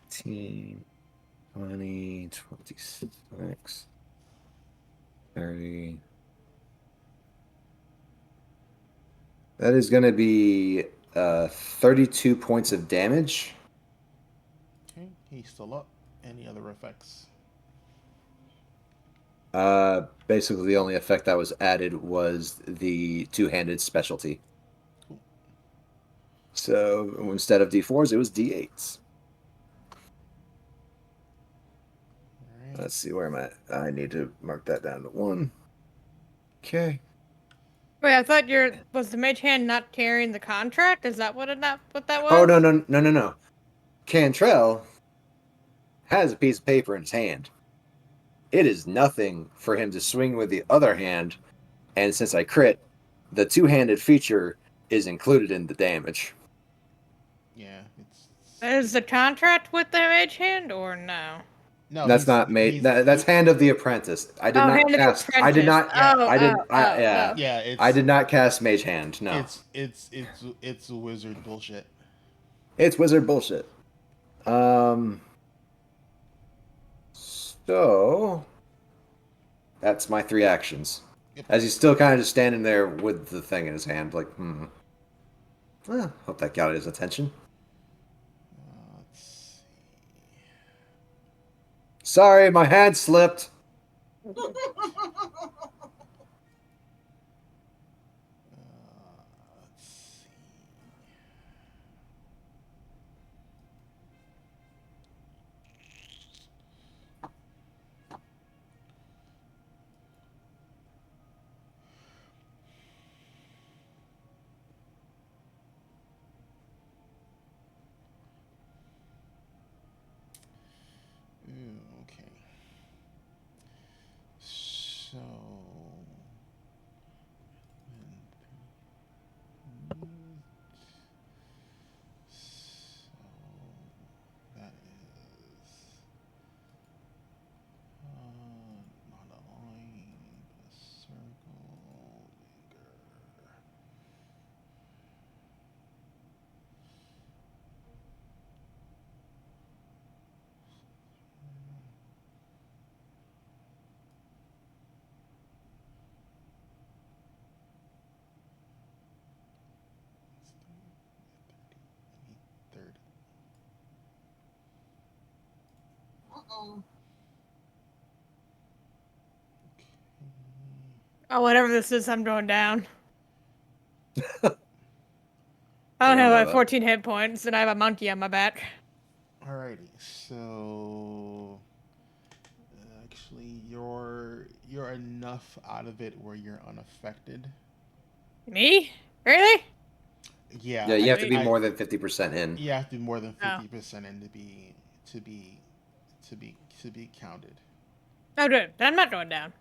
$15, $20, $26, $30. That is going to be 32 points of damage. Okay, he's still up. Any other effects? Basically, the only effect that was added was the two-handed specialty. Cool. So instead of D4s, it was D8s. Alright. Let's see where I'm at. I need to mark that down to 1. Okay. Wait, I thought was the mage hand not carrying the contract? Is that what that was? Oh, no. Cantrell has a piece of paper in his hand. It is nothing for him to swing with the other hand, and since I crit, the two-handed feature is included in the damage. Yeah, it's... Is the contract with the mage hand or no? No, That's not made. That's Hand of the Apprentice. I did not Hand of the cast. I did not. Apprentice. I did. Yeah, I did not cast Mage Hand. No, it's wizard bullshit. it's wizard bullshit. So that's my 3 actions. Yep. As he's still kind of just standing there with the thing in his hand, like, Hope that got his attention. Let's see. Sorry, my hand slipped. Let's see. Ooh, okay. So. So that is not a line, but a circle. Linger. Third. Uh-oh. Oh, whatever this is, I'm going down. I I don't have know like that. 14 hit points, and I have a monkey on my back. Alrighty, so actually, you're enough out of it where you're unaffected. Me? Really? Yeah, Yeah, you have to be I more than 50% in. you have to be more than Oh. 50% in to be to be to be counted. Oh, good. Then I'm not going down.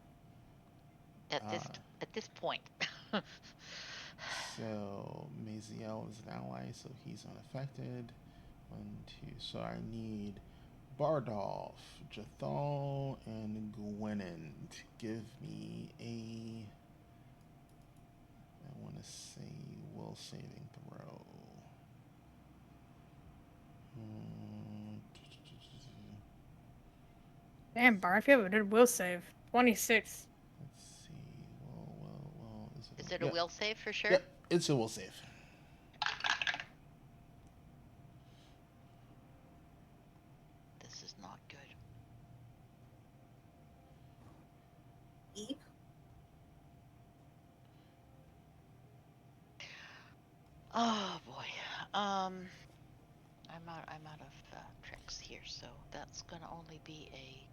At this Uh, at this point. So Maziel is an ally, so he's unaffected. 1, 2. So I need Bardolph, Jathal, and Gwenin to give me a. I want to say will saving throw. Hmm. Damn, Barf, you have a good will save. 26. Let's see. Well. Is it a Yep. will save for sure? Yep. It's a will save. This is not good. Eep. Oh boy. I'm out of tricks here, so that's gonna only be a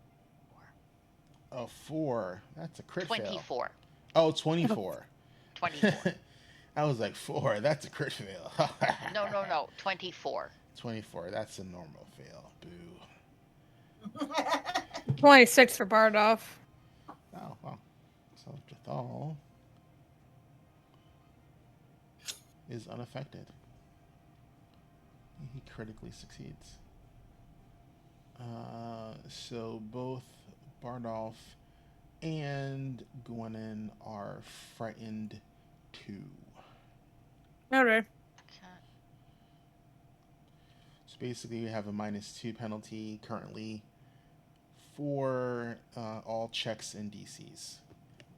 A 4. That's a crit fail. 24. Oh, 24. 24. I was like 4. That's a crit fail. No. 24. 24. That's a normal fail. Boo. 26 for Bardolph. Oh, well. So Jathal is unaffected. He critically succeeds. So both Bardolph and Gwenin are frightened too. Okay. Okay. So basically, you have a -2 penalty currently for all checks and DCs.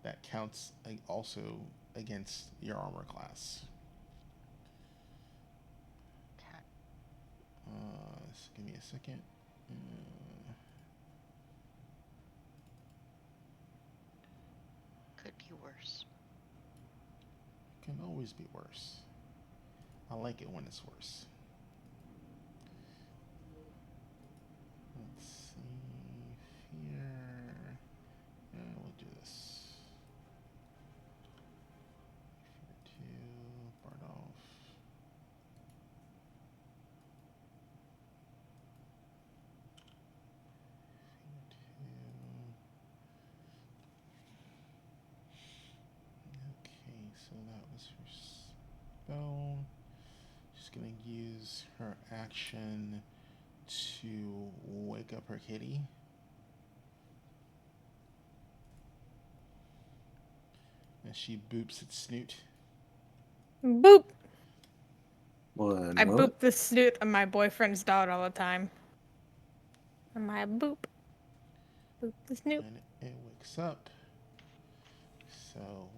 That counts also against your armor class. Okay. So give me a second. Could be worse. Can always be worse. I like it when it's worse. Let's see here. We'll do this. Fear 2, Bardolph. Okay, so that was her spell. She's gonna use her action to wake up her kitty. And she boops its snoot. Boop. One I moment. boop the snoot of my boyfriend's dog all the time. And my boop. Boop the snoot. And it wakes up. So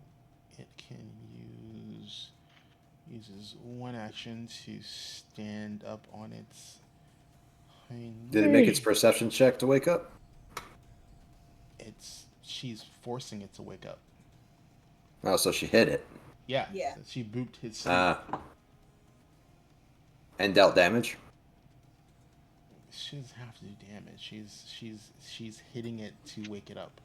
it can use Uses one action to stand up on its hind. Did it make its perception check to wake up? She's forcing it to wake up. Oh, so she hit it. Yeah. Yeah. She booped his sleep. And dealt damage. She doesn't have to do damage. She's hitting it to wake it up.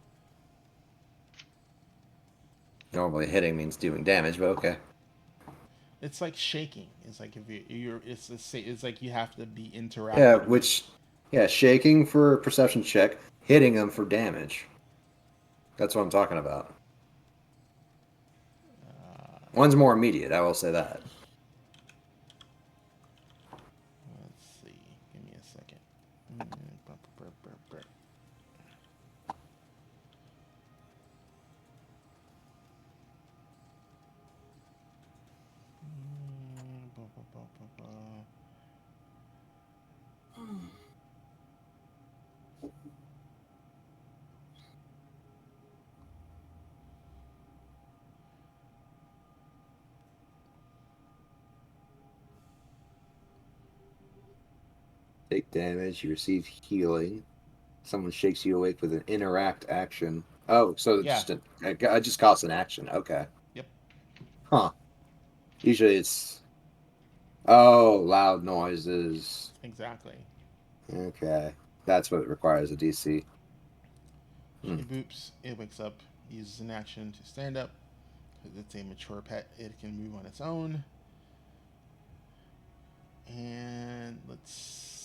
Normally hitting means doing damage, but okay. It's like shaking. It's like if it's like you have to be interacting. Shaking for perception check, hitting them for damage. That's what I'm talking about. One's more immediate, I will say that. Let's see. Give me a second. Take damage, you receive healing. Someone shakes you awake with an interact action. Oh, so Yeah. I just cost an action. Okay. Yep. Huh. Usually it's loud noises. Exactly. Okay. That's what requires a DC. She boops. It wakes up. Uses an action to stand up. Because it's a mature pet, it can move on its own. And let's see.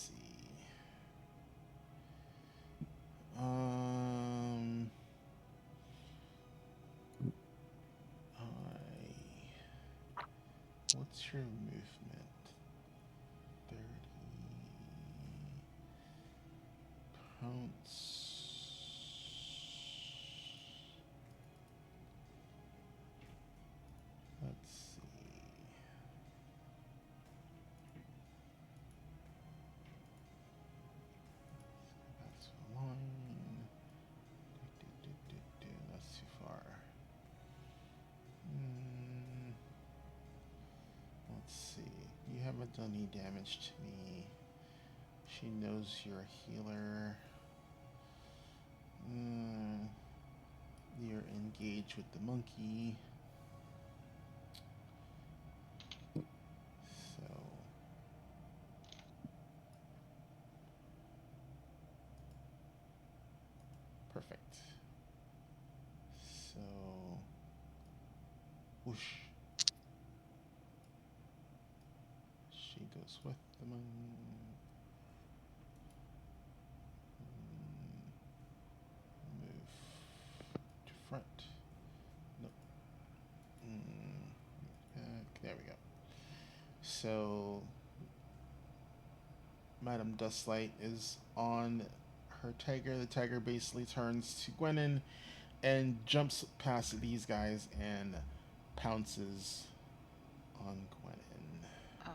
What's your movement? 30 pounce. Let's see. That's a line. That's too far. Let's see. You haven't done any damage to me. She knows you're a healer. You're engaged with the monkey. So perfect. So whoosh. She goes with the monkey. Move to front. Nope. There we go. So Madame Dustlight is on her tiger. The tiger basically turns to Gwennon and jumps past these guys and pounces on Gwennon. Oh,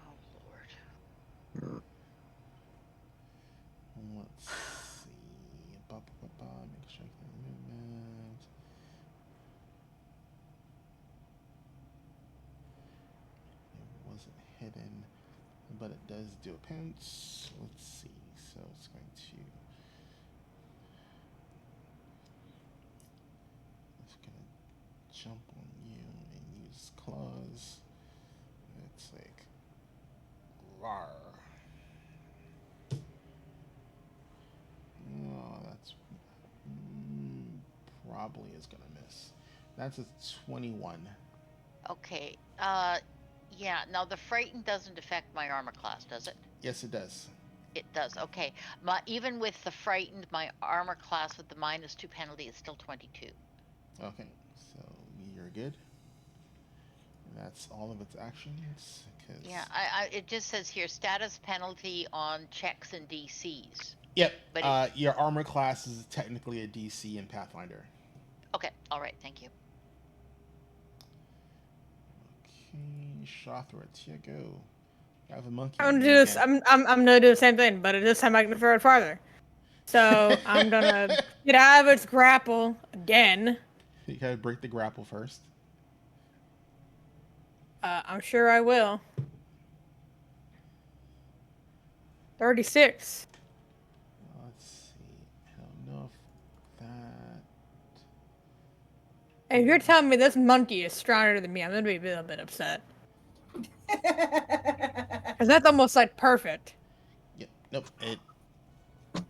Lord. Let's see. Make sure I can movement. It wasn't hidden, but it does do a pounce. Let's see. So it's going to. It's going to jump on you and use claws. It's like. Rawr. Oh, that's probably is gonna miss. That's a 21. Okay. Yeah. Now the frightened doesn't affect my armor class, does it? Yes, it does. It does. Okay. Even with the frightened, my armor class with the -2 penalty is still 22. Okay, so you're good. That's all of its actions. Yeah. It just says here status penalty on checks and DCs. Yep. But your armor class is technically a DC in Pathfinder. Okay. All right. Thank you. Okay, Shothra, Tiago. I have a monkey. I'm gonna do this. I'm gonna do the same thing, but this time I can throw it farther. So I'm gonna get out of its grapple again. You gotta break the grapple first. I'm sure I will. 36. Let's see. I don't know if that. If you're telling me this monkey is stronger than me, I'm gonna be a little bit upset. Because that's almost like perfect. Yep. Nope. It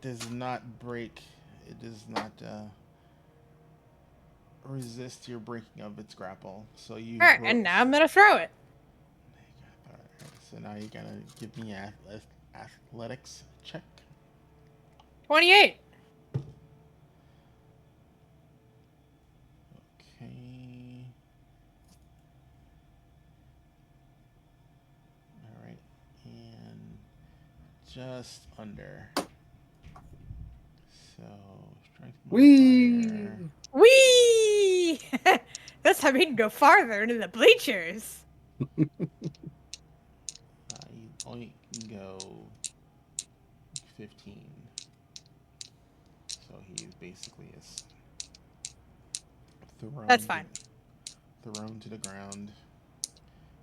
does not break. It does not resist your breaking of its grapple. So you. Alright, and now I'm gonna throw it. Alright, so now you're gonna give me an athletics check. 28. Okay. All right, and just under. So strength Whee! modifier. Whee! That's how we can go farther into the bleachers. You only can go 15. So he basically is thrown. That's fine. Thrown to the ground.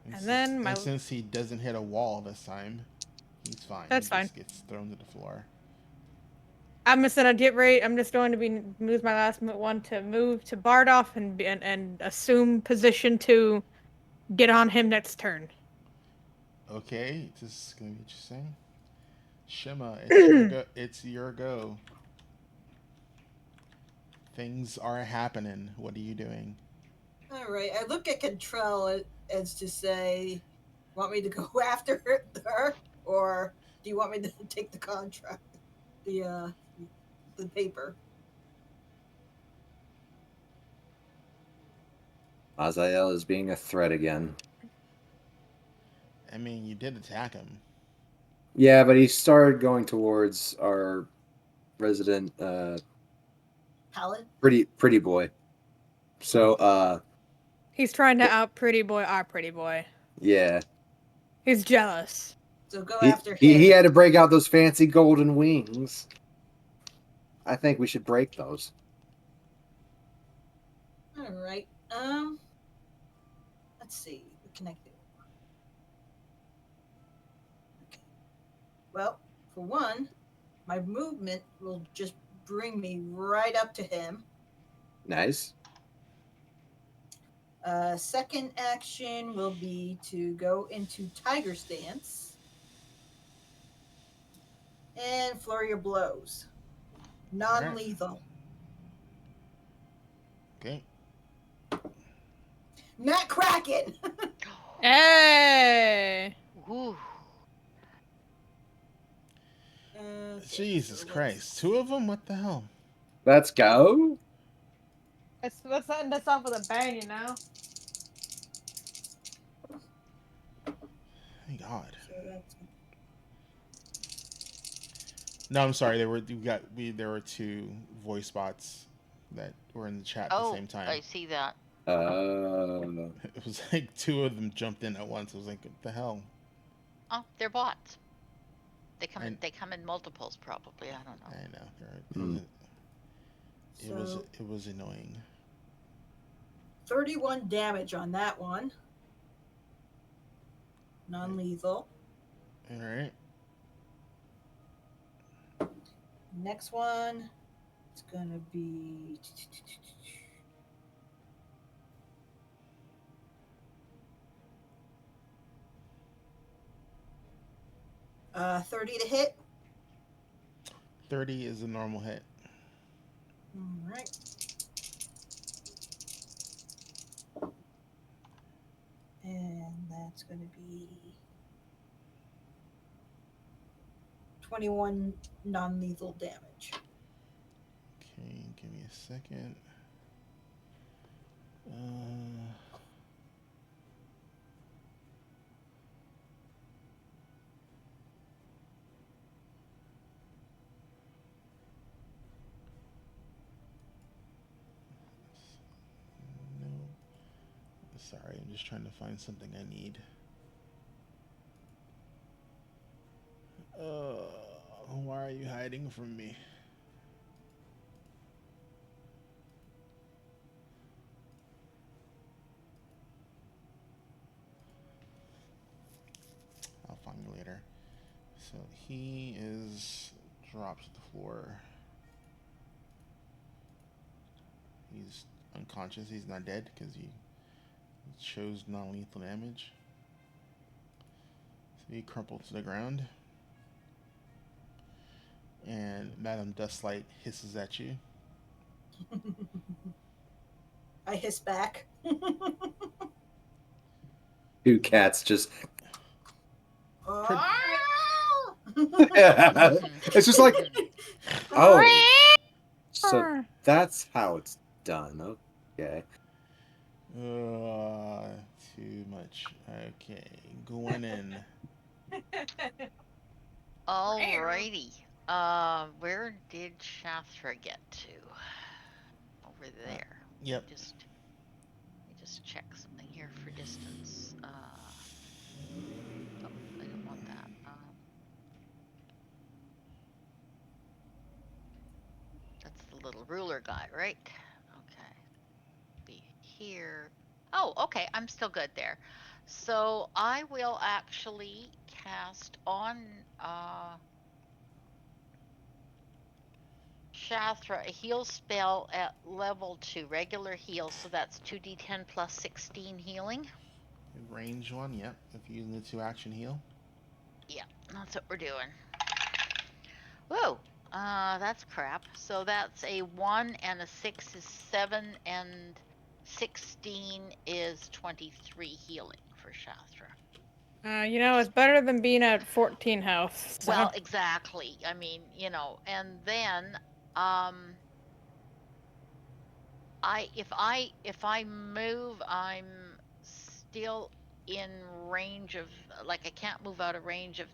And then my. And since he doesn't hit a wall this time, he's fine. That's he fine. just gets thrown to the floor. I'm just gonna get ready. I'm just going to move my last one to move to Bardoff and assume position to get on him next turn. Okay, this is gonna be interesting. Shima, it's your go. It's your go. Things are happening. What are you doing? All right. I look at Contrell as to say, want me to go after her, or do you want me to take the contract, the paper? Azael is being a threat again. I mean, you did attack him. Yeah, but he started going towards our resident Paladin? pretty boy. So He's trying to out pretty boy our pretty boy. yeah. He's jealous. So go He, after him. he had to break out those fancy golden wings. I think we should break those. All right. Let's see. We're connected. Okay. Well, for one, my movement will just bring me right up to him. Nice. Second action will be to go into Tiger Stance and Flurry of Blows. Non-lethal. Okay. Not Kraken! Hey! Ooh. Jesus Christ. 2 of them? What the hell? Let's go. Let's end this off with a bang, you know? Thank God. So that's... No, I'm sorry. There were 2 voice bots that were in the chat at the same time. I see that. It was like 2 of them jumped in at once. I was like, what the hell? Oh, they're bots. They come in multiples, probably. I don't know. I know. It was annoying. 31 damage on that one. Non-lethal. All right. Next one, it's gonna be 30 to hit. 30 is a normal hit. All right. And that's gonna be 21 non-lethal damage. Okay, give me a second. No. Sorry, I'm just trying to find something I need. Why are you hiding from me? So he is dropped to the floor. He's unconscious. He's not dead because he chose non-lethal damage. So he crumpled to the ground. And Madame Dustlight hisses at you. I hiss back. Two cats just. Oh. It's just like, oh, so that's how it's done. Okay. Too much. Okay, going in. Alrighty. Where did Shathra get to? Over there. Yep. Let me just check something here for distance. Oh, I don't want that. That's the little ruler guy, right? Okay. Be here. Oh, okay. I'm still good there. So I will actually cast on Shathra a heal spell at level 2, regular heal, so that's 2d10 plus 16 healing. Range one, yep. If you use the 2-action heal. Yeah, that's what we're doing. Whoa, that's crap. So that's a 1 and a 6 is 7, and 16 is 23 healing for Shathra. It's better than being at 14 health. So. Well, exactly. I mean, and then if I move, I'm still in range of, like, I can't move out of range of.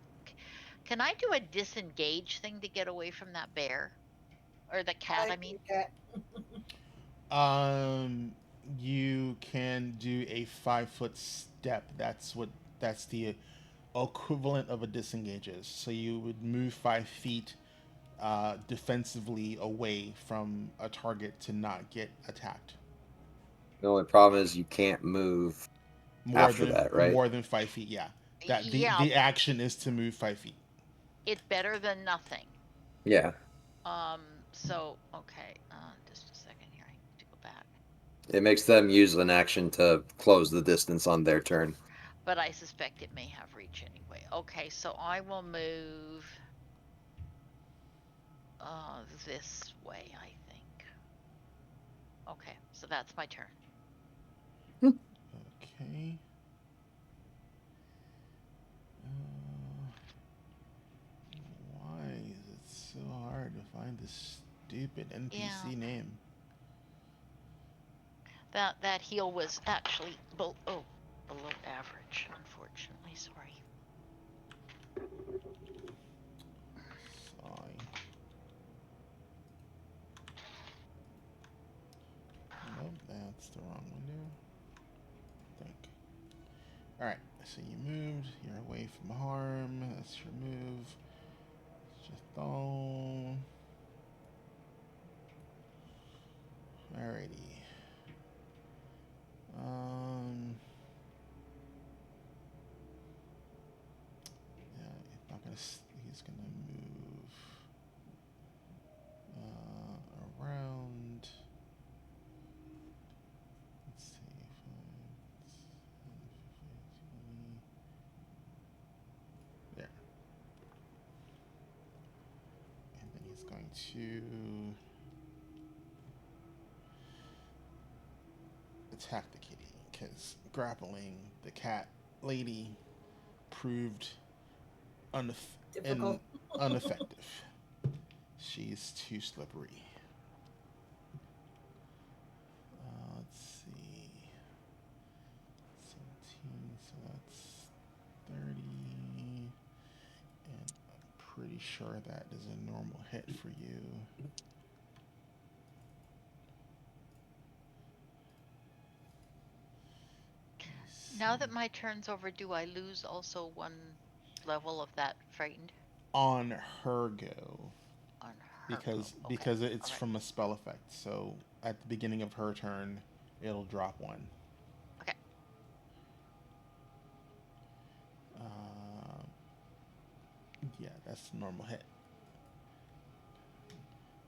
Can I do a disengage thing to get away from that bear or the cat? I mean, Cat. You can do a 5-foot step. That's the equivalent of a disengage is. So you would move 5 feet defensively away from a target to not get attacked. The only problem is you can't move after that, right? More than 5 feet, yeah. That yeah, the action is to move 5 feet. it better than nothing. Yeah. So okay, just a second here. I need to go back. It makes them use an action to close the distance on their turn. But I suspect it may have reach anyway. Okay, so I will move this way, I think. Okay, so that's my turn. Okay. Why is it so hard to find this stupid NPC name? That heal was actually below average, unfortunately. Sorry. Nope, that's the wrong window. I think. Alright, so you moved, you're away from harm, that's your move. Just all. Alrighty. Yeah, he's gonna move around. Let's see, 5, 10, 15, 20. There. And then he's going to attack the kitty, because grappling the cat lady proved ineffective. She's too slippery. Let's see. 17, so that's 30. And I'm pretty sure that is a normal hit for you. Now that my turn's over, do I lose also 1 level of that frightened? On her go. On her because go. Okay. because it's from a spell effect. So at the beginning of her turn, it'll drop 1. Okay. Yeah, that's the normal hit.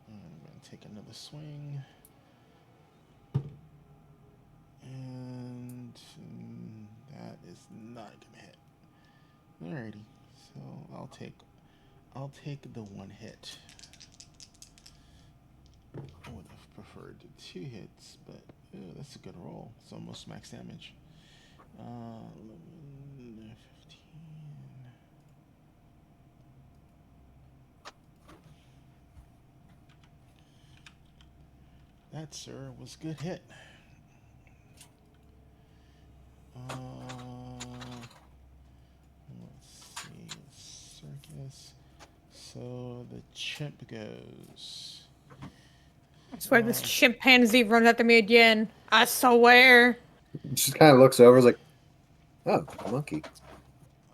And I'm going to take another swing. And that is not going to hit. Alrighty. So I'll take the one hit. I would have preferred 2 hits, but that's a good roll. It's almost max damage. 11, 15. That, sir, was a good hit. Let's see. Circus. So the chimp goes. I swear this chimpanzee runs after me again. I swear. She kind of looks over, is like, oh, a monkey.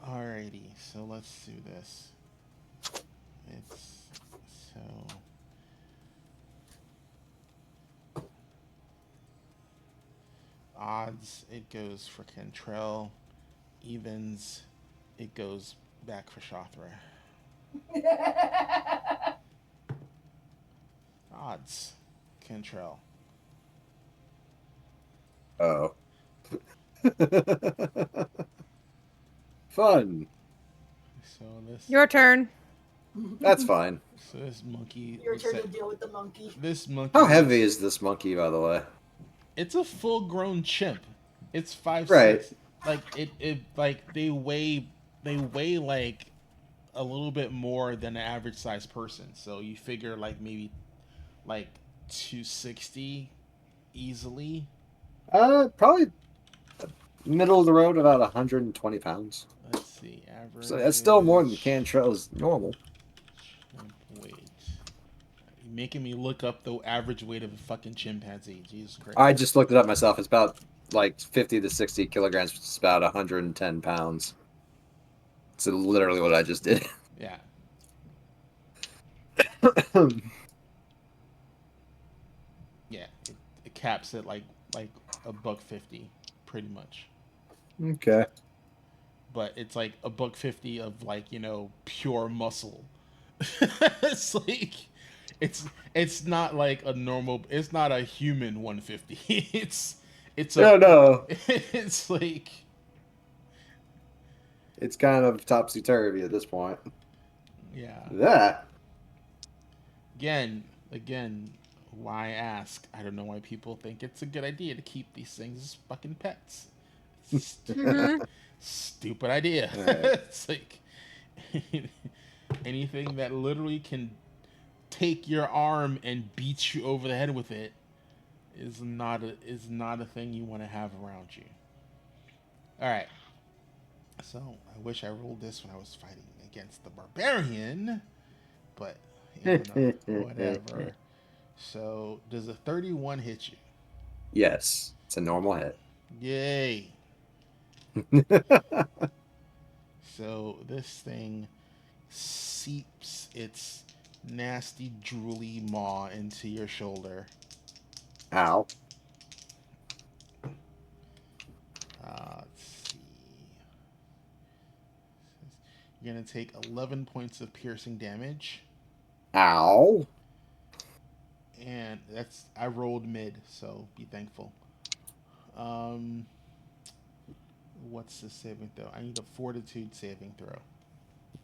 Alrighty, so let's do this. It's so. Odds, it goes for Cantrell. Evens, it goes back for Shothra. Odds, Cantrell. Oh. Fun. So this. Your turn. That's fine. So this monkey. Your turn to deal with the monkey. This monkey. How heavy is this monkey, by the way? It's a full-grown chimp. It's 5'6". Right. Like it like they weigh like a little bit more than an average sized person. So you figure like maybe like 260 easily. Probably middle of the road, about 120 pounds. Let's see, average. So that's still more than Cantrell's normal. Chimp weight. You're making me look up the average weight of a fucking chimpanzee. Jesus Christ. I just looked it up myself. It's about like 50 to 60 kilograms, which is about 110 pounds. So literally what I just did. Yeah. Yeah. It caps at like $150, pretty much. Okay. But it's like $150 of like, pure muscle. It's like it's not like a normal, it's not a human 150. It's a No. it's like It's kind of topsy-turvy at this point. yeah. That. Again, why ask? I don't know why people think it's a good idea to keep these things as fucking pets. Stupid idea. Right. It's like anything that literally can take your arm and beat you over the head with it is not a thing you want to have around you. All right. So I wish I rolled this when I was fighting against the barbarian, but whatever. So does a 31 hit you? Yes, it's a normal hit. Yay. So this thing seeps its nasty drooly maw into your shoulder. Ow. Let's see. You're going to take 11 points of piercing damage. Ow. And I rolled mid, so be thankful. What's the saving throw? I need a fortitude saving throw.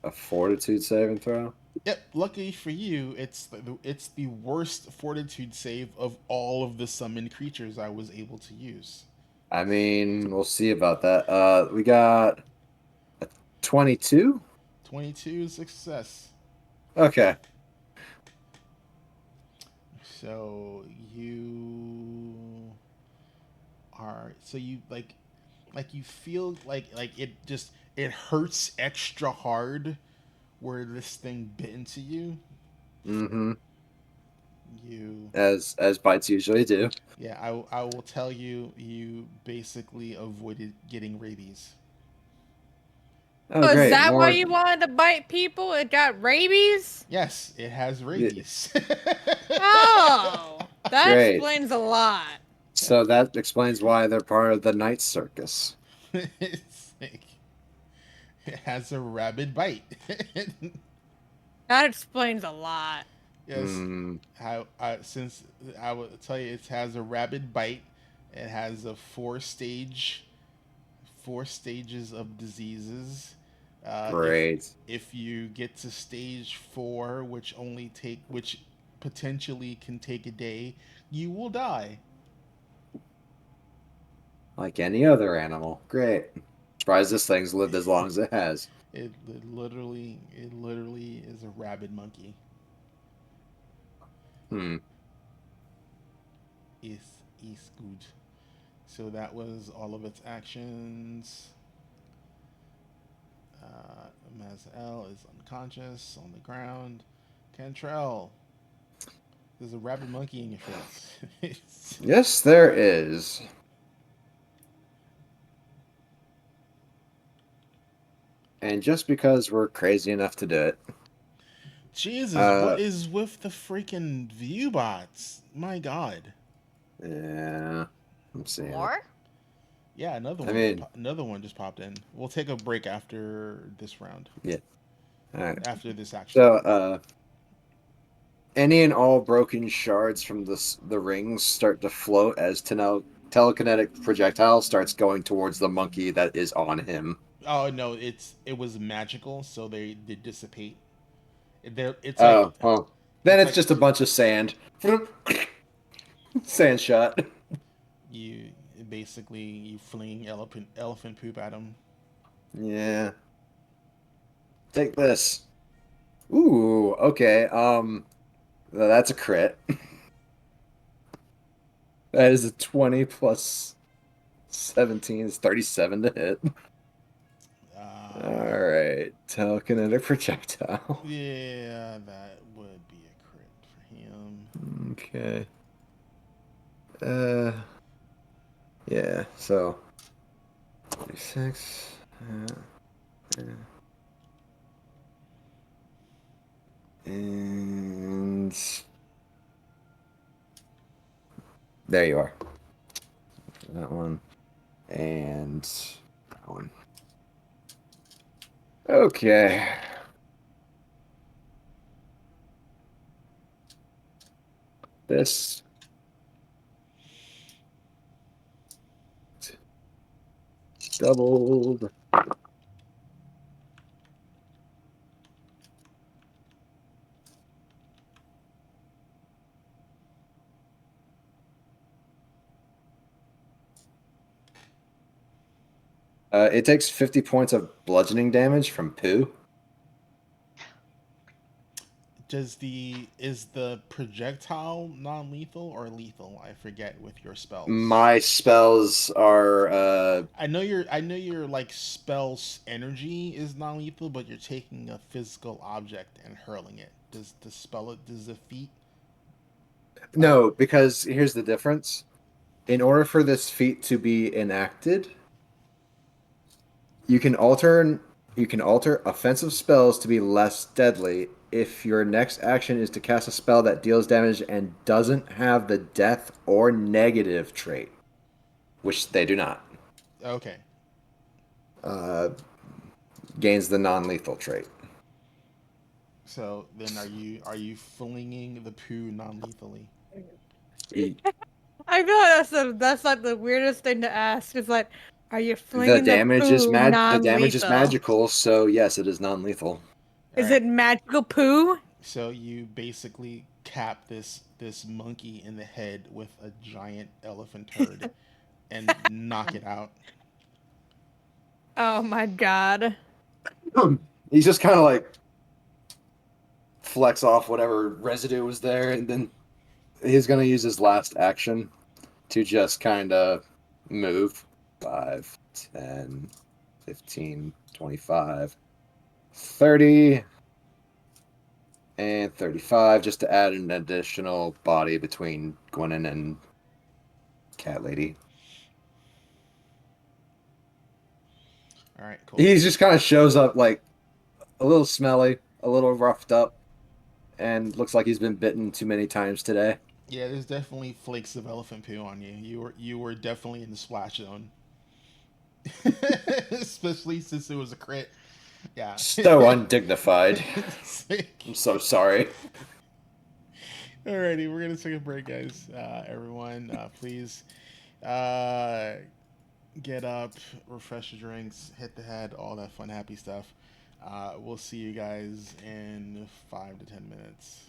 A fortitude saving throw? Yep, luckily for you, it's the worst fortitude save of all of the summoned creatures I was able to use. I mean, we'll see about that. We got a 22? 22 success. Okay. So you you feel like it hurts extra hard where this thing bit into you. Mm-hmm. You As bites usually do. Yeah, I will tell you, you basically avoided getting rabies. Oh, So great. is that More... why you wanted to bite people? It got rabies? Yes, it has rabies. Oh, that Great. explains a lot. So that explains why they're part of the night circus. It's like, it has a rabid bite. That explains a lot. Yes, Hmm. how since I would tell you, it has a rabid bite. It has a four stages of diseases. If Great. you get to stage 4, which potentially can take a day, you will die. Like any other animal. Great. Surprised this thing's lived as long as it has. It literally is a rabid monkey. Hmm. Is good. So that was all of its actions. Mazel is unconscious on the ground. Cantrell, there's a rabid monkey in your face. Yes, there is. And just because we're crazy enough to do it, Jesus, what uh, is with the freaking view bots? My God. yeah, I'm seeing it. More? Yeah, I mean, another one just popped in. We'll take a break after this round. yeah. All right. After this action. So, any and all broken shards from the rings start to float as telekinetic projectile starts going towards the monkey that is on him. Oh no, it was magical, so they dissipate. It's like Oh, well, then it's it's like just a bunch of sand. Sand shot. you basically you fling elephant poop at them. Yeah. Take this. Ooh, okay. That's a crit. That is a 20 plus 17 is 37 to hit. Uh, All right. Telekinetic projectile. yeah, that would be a crit for him. Okay. Uh, yeah, so 36. Uh, and there you are. That one. And that one. Okay. This doubled. It takes 50 points of bludgeoning damage from poo. Is the projectile non-lethal or lethal? I forget with your spells. My spells are I know your like spell's energy is non-lethal, but you're taking a physical object and hurling it. Does the feat no, because here's the difference. In order for this feat to be enacted, you can alter offensive spells to be less deadly if your next action is to cast a spell that deals damage and doesn't have the death or negative trait, which they do not. okay. Uh, gains the non-lethal trait. So then are you flinging the poo non-lethally? E- I feel like that's like the weirdest thing to ask. Is like, are you The flinging the damage is poo the damage is non-lethal? magical, so yes, it is non-lethal. All Is right. it magical poo? So you basically cap this monkey in the head with a giant elephant turd and knock it out. Oh my god. He's just kind of like flex off whatever residue was there, and then he's gonna use his last action to just kind of move 5, 10, 15, 25, 30, and 35 just to add an additional body between Gwennon and Cat Lady. All right, cool. He just kind of shows up like a little smelly, a little roughed up, and looks like he's been bitten too many times today. Yeah, there's definitely flakes of elephant poo on you. You were definitely in the splash zone, especially since it was a crit. Yeah. So undignified. I'm so sorry. Alrighty, we're gonna take a break, guys. Everyone, please uh, get up, refresh your drinks, hit the head, all that fun, happy stuff. We'll see you guys in 5 to 10 minutes.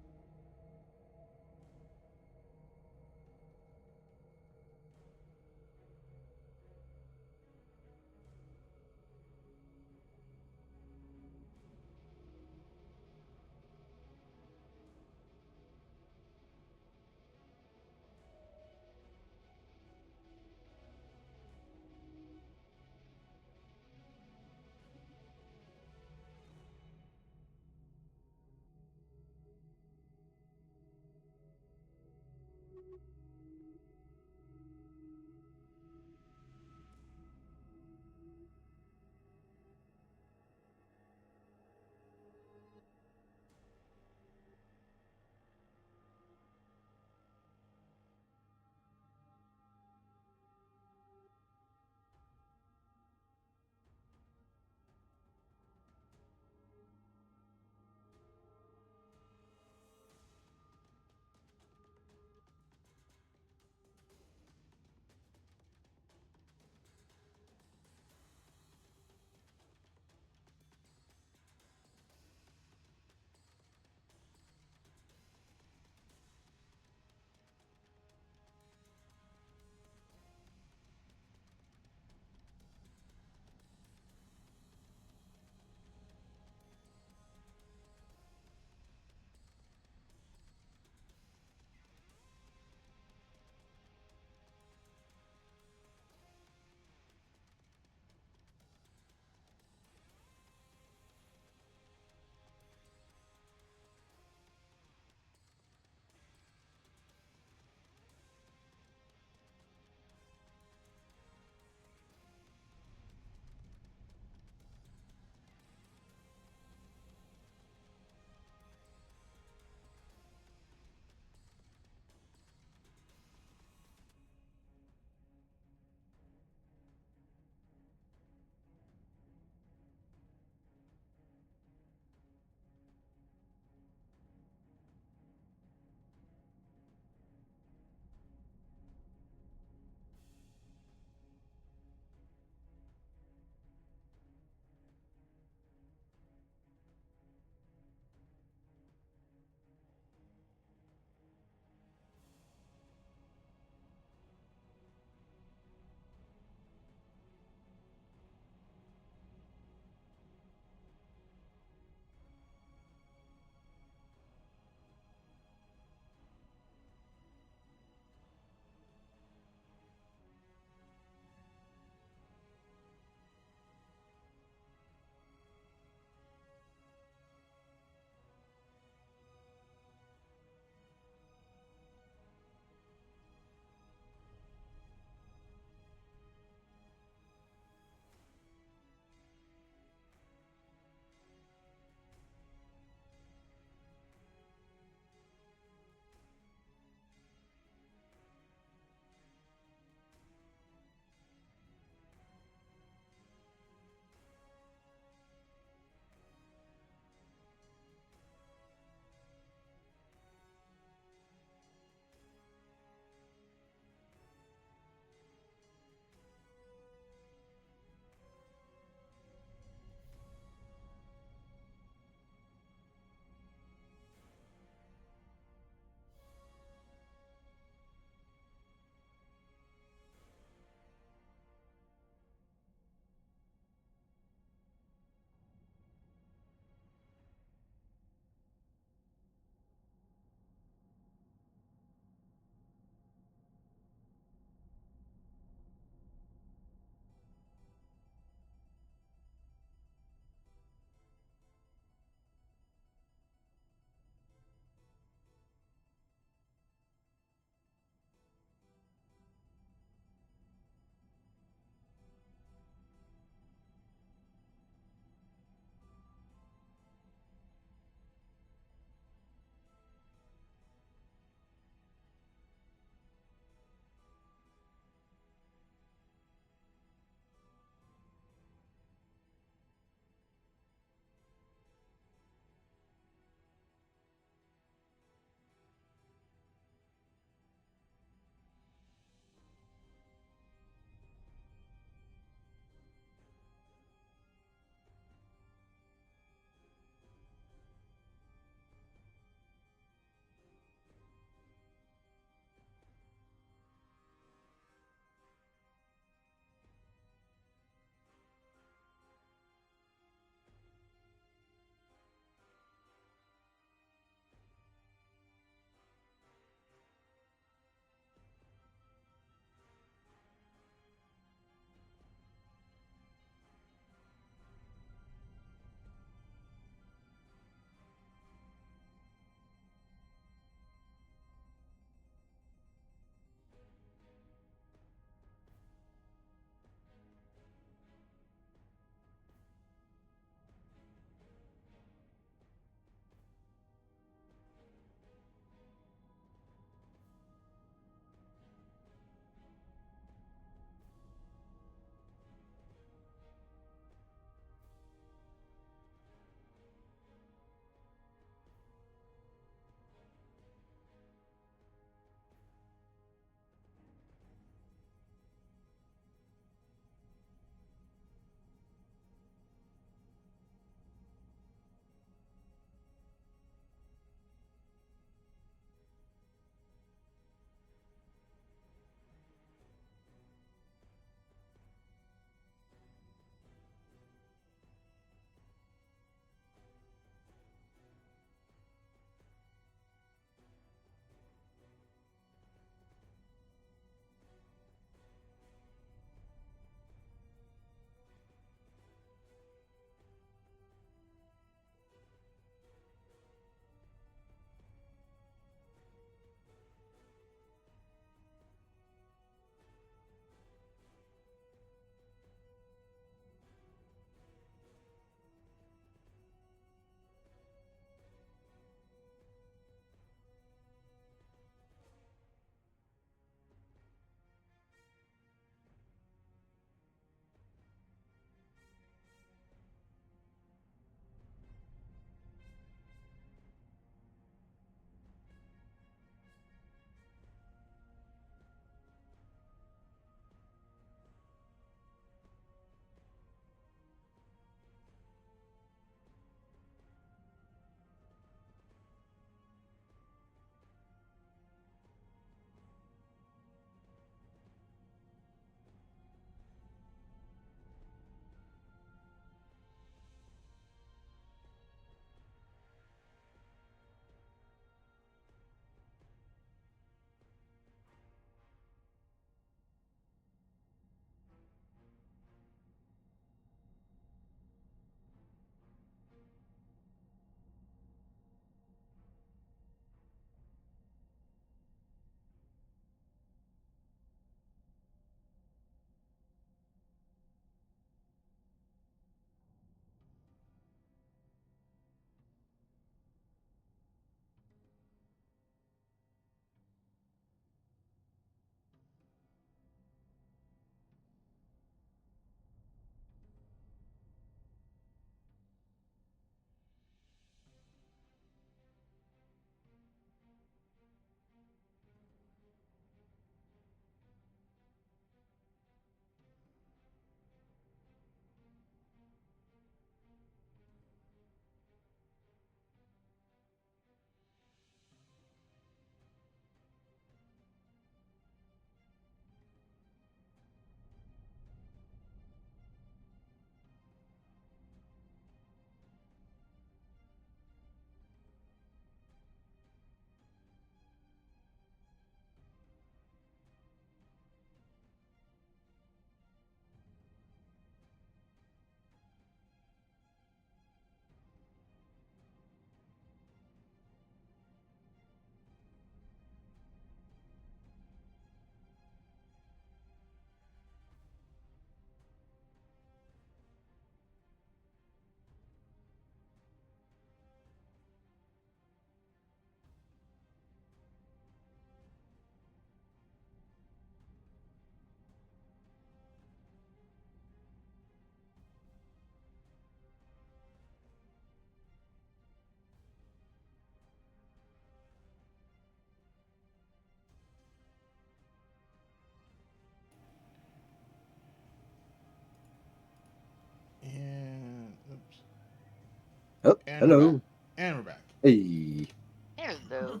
Oh, And we're back. hello. And we're back. Hey. Hello.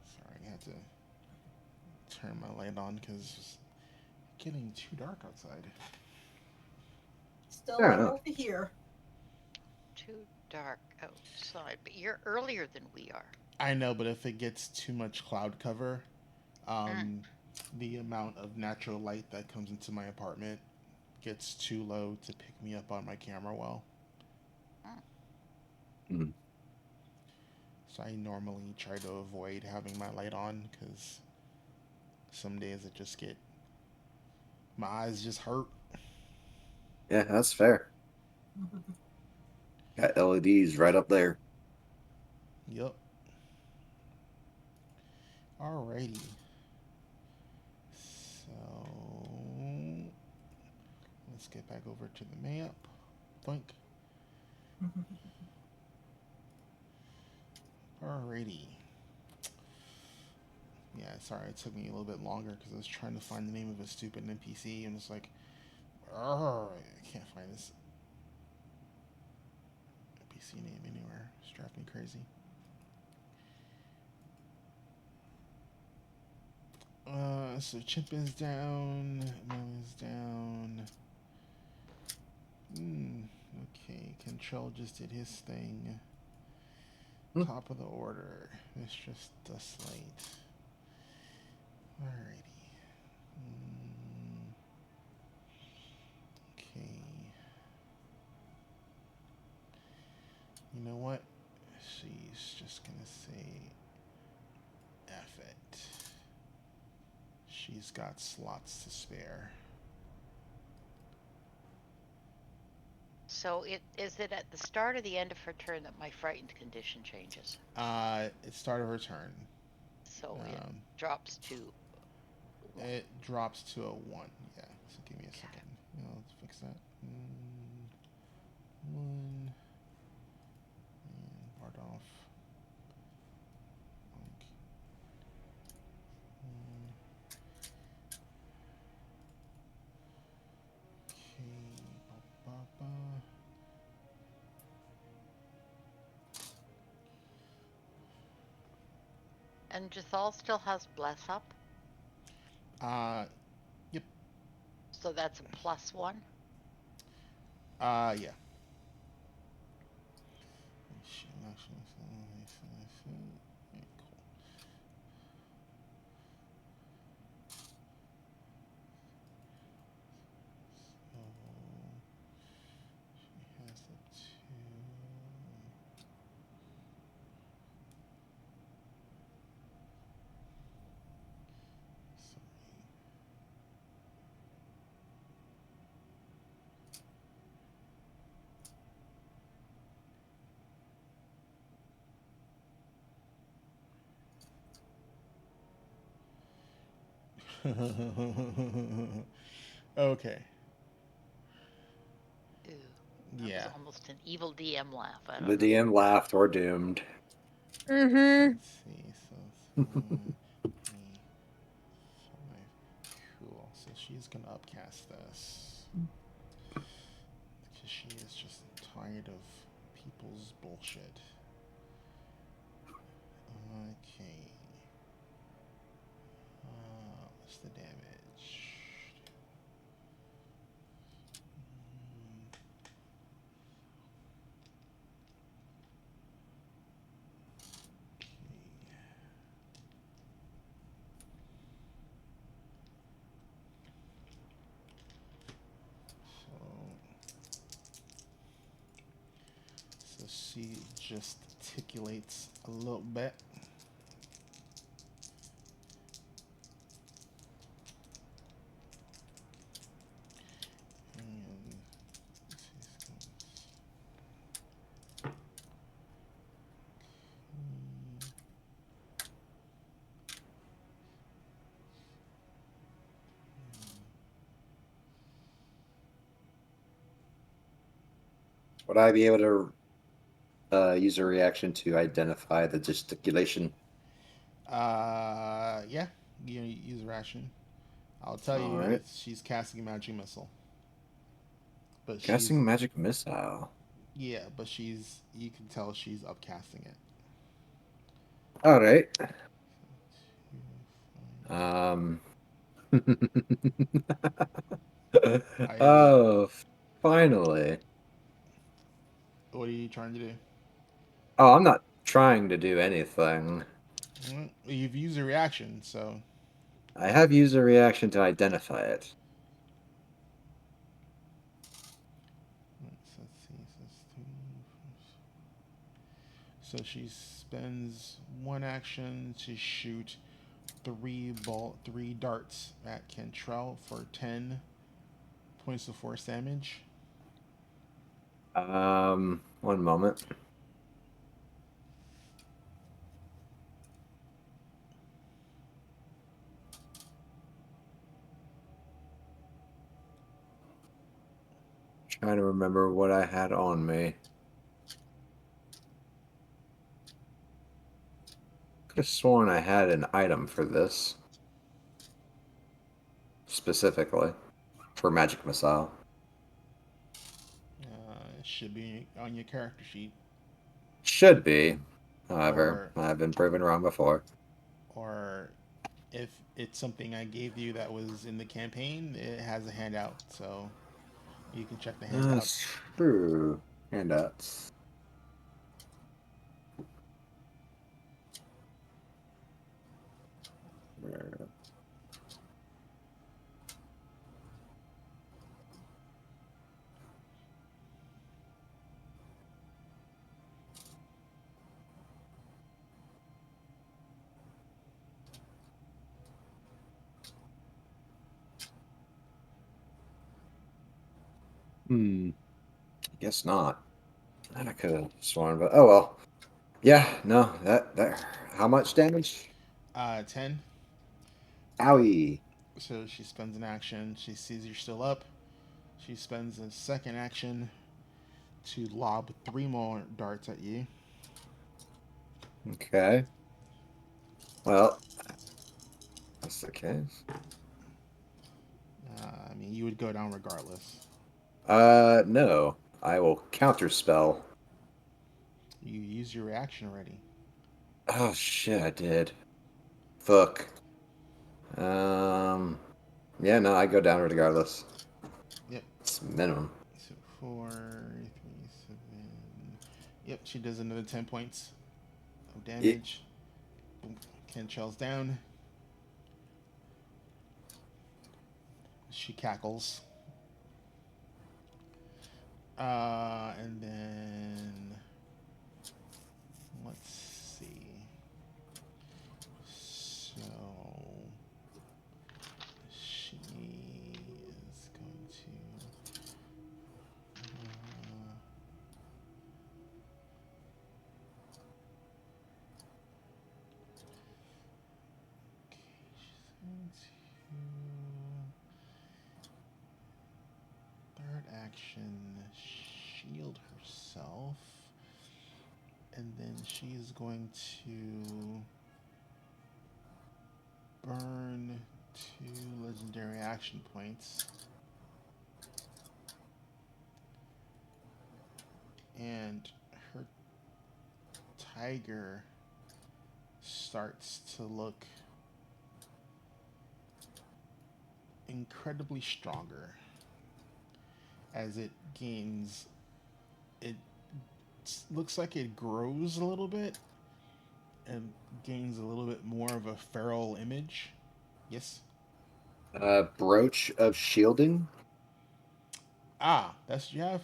Sorry, I had to turn my light on because it's getting too dark outside. Still Fair light enough. over here. Too dark outside, but you're earlier than we are. I know, but if it gets too much cloud cover, Mm. um, the amount of natural light that comes into my apartment gets too low to pick me up on my camera well. Mm. Mm. So I normally try to avoid having my light on because some days it just get my eyes just hurt. Yeah, that's fair. Got LEDs right up there. Yup. Alrighty. So let's get back over to the map. Boink. Alrighty. Yeah, sorry, it took me a little bit longer because I was trying to find the name of a stupid NPC and it's like, I can't find this NPC name anywhere. It's driving me crazy. So Chimp is down, Mo is down. Okay, Control just did his thing. Hmm. Top of the order, Mistress Dustlight. Alrighty. Okay. You know what? She's just gonna say F it. She's got slots to spare. So is it at the start or the end of her turn that my frightened condition changes? It started her turn. So it Um, drops to one. it drops to a 1. Yeah, so give me a Okay. second. Let's fix that. 1. And part off. Like, 1. Okay. Ba, ba, And Jethal still has bless up, ba. Yep. so that's a +1. Yeah. Okay, cool. So she has the 2. Sorry. Okay. Ooh, that was Yeah. almost an evil DM laugh. I The don't know. DM laughed or doomed. Mm-hmm. Let's see. So 3, 5. Cool. So she's gonna upcast this because she is just tired of people's bullshit. Okay. What's the damage? Okay. So she just gesticulates a little bit. And Would I be able to use a reaction to identify the gesticulation? yeah, you use ration. I'll tell All you, right. she's casting a magic missile. But Casting magic missile. but you can tell she's upcasting it. All right. Um. I Oh, finally. What are you trying to do? Oh, I'm not trying to do anything. Well, you've used a reaction, so I have used a reaction to identify it. let's see. So she spends one action to shoot three darts at Cantrell for 10 points of force damage. 1 moment. Trying to remember what I had on me. Could have sworn I had an item for this. Specifically. For magic missile. It should be on your character sheet, Should be. However, or I've been proven wrong before. or if it's something I gave you that was in the campaign, it has a handout, so you can check the handout. That's true. Handouts. I guess not. I could have sworn, but oh well. Yeah, no, that. How much damage? 10. Owie. So she spends an action. She sees you're still up. She spends a second action to lob 3 more darts at you. Okay. Well, that's the case. I mean, you would go down regardless. No. I will counterspell. You used your reaction already. Oh shit, I did. Fuck. Um. Yeah, no, I go down regardless. Yep. It's minimum. So 4, 3, 7. Yep, she does another 10 points of damage. Boom. Cantrell's down. She cackles. And then let's see. So she is going to. Third action, shield herself. And then she is going to burn 2 legendary action points. And her tiger starts to look incredibly stronger as it gains. It looks like it grows a little bit and gains a little bit more of a feral image. Yes. Brooch of shielding. That's what you have.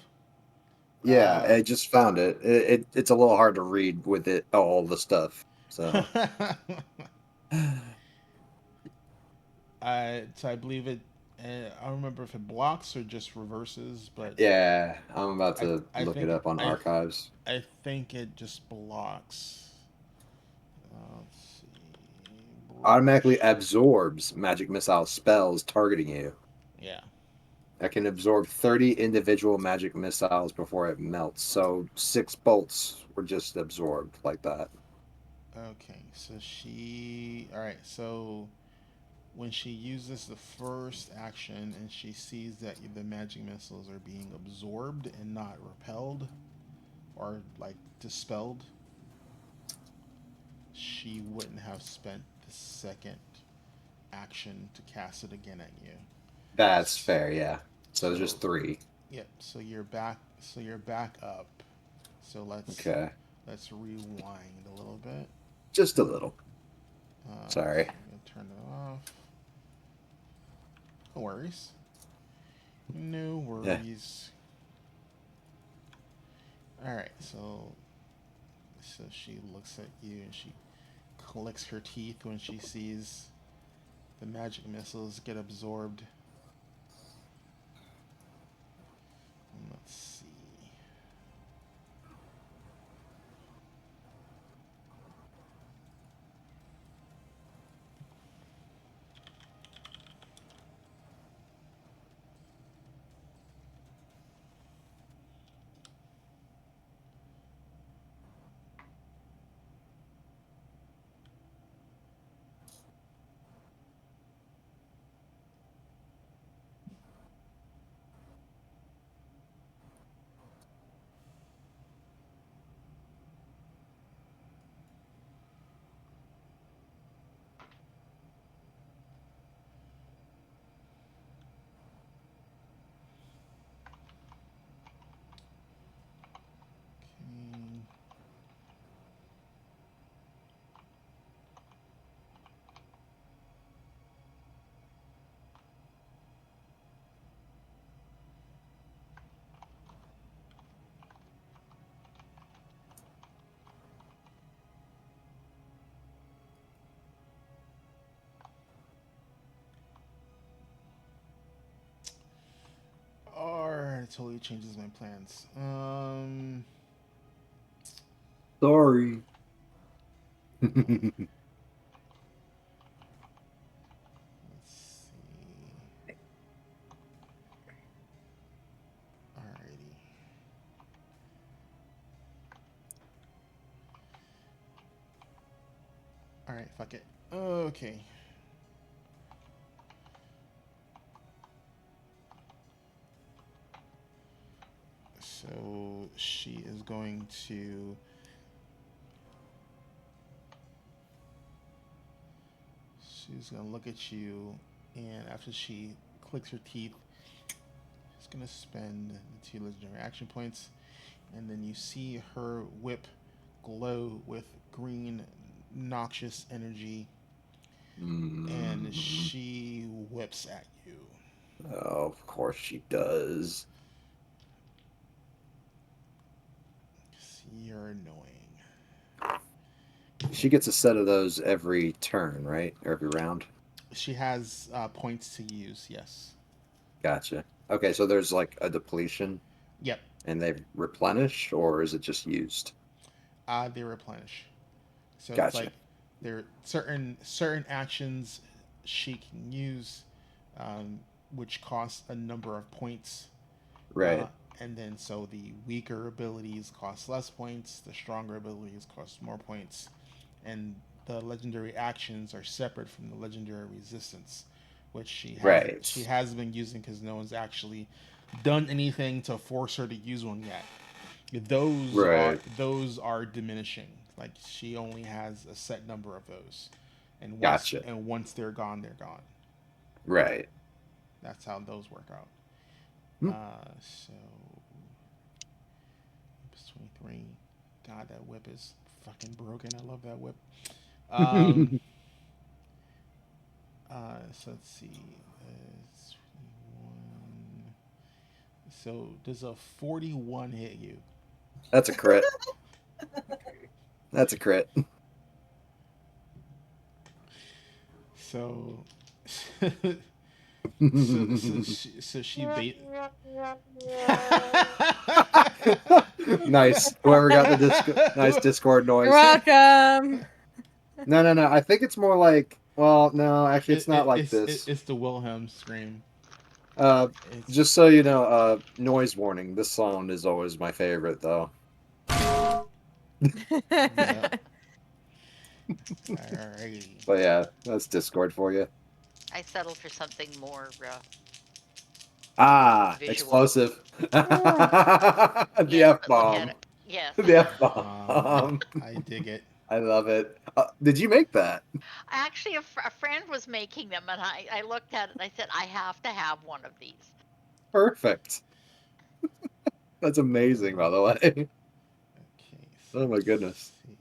Yeah, I just found it. It's a little hard to read with it all the stuff. So. I believe it. I don't remember if it blocks or just reverses, but Yeah, I'm about I to I look it think up on I archives. I think it just blocks. Let's see. Automatically absorbs magic missile spells targeting you. Yeah. I can absorb 30 individual magic missiles before it melts. So 6 bolts were just absorbed like that. Okay. So she. All right. So When she uses the first action and she sees that the magic missiles are being absorbed and not repelled or like dispelled, she wouldn't have spent the second action to cast it again at you. That's fair, yeah. So there's So, just 3. yep. So you're back. So you're back up. So Okay. let's rewind a little bit. Just a little. So Sorry. I'm gonna turn it off. No worries. No Yeah. worries. All right. So she looks at you and she clicks her teeth when she sees the magic missiles get absorbed. Let's see. Okay. Alright, it totally changes my plans. Sorry. Let's see. Alrighty. Alright, fuck it. Okay. So she is going to. She's gonna look at you, and after she clicks her teeth, she's gonna spend the 2 legendary action points, and then you see her whip glow with green, noxious energy, and she whips at you. Oh, of course she does. You're annoying. She gets a set of those every turn, right? Or every round? She has points to use, yes. Gotcha. Okay, so there's like a depletion Yep, and they replenish, or is it just used? they replenish. So it's Gotcha. like there are certain actions she can use, which cost a number of points. Right. And then so the weaker abilities cost less points, the stronger abilities cost more points, and the legendary actions are separate from the legendary resistance, which Right. she has been using because no one's actually done anything to force her to use one yet. Right. Those are diminishing. Like she only has a set number of those, and Gotcha. once they're gone, they're gone. Right. That's how those work out. Hmm. So it's 23. God, that whip is fucking broken. I love that whip. So let's see. 21. So does a 41 hit you? That's a crit. That's a crit. So, so she bait. Nice. Whoever got the nice Discord noise. You're welcome. No. I think it's more like. Well, no, actually, it's not like this. It's the Wilhelm scream. Just so you know, noise warning. This song is always my favorite, though. Yeah. Alrighty. But yeah, that's Discord for you. I settled for something more visual. Explosive. The Yes, F but look at bomb. it. Yes. The F bomb. I dig it. I love it. Did you make that? Actually, a friend was making them, and I looked at it and I said, I have to have one of these. Perfect. That's amazing, by the way. Okay. So Oh my let's goodness. see.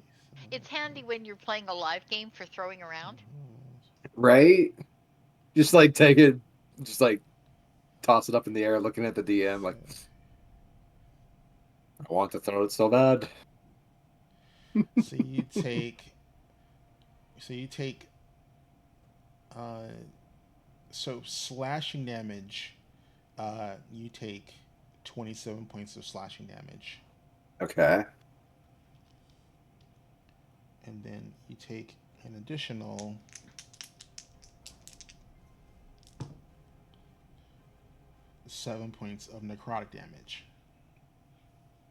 It's handy when you're playing a live game for throwing around. Right? Just like take it, just like toss it up in the air, looking at the DM, like, I want to throw it so bad. So you take. So you take. Uh, so slashing damage. You take 27 points of slashing damage, Okay. and then you take an additional 7 points of necrotic damage.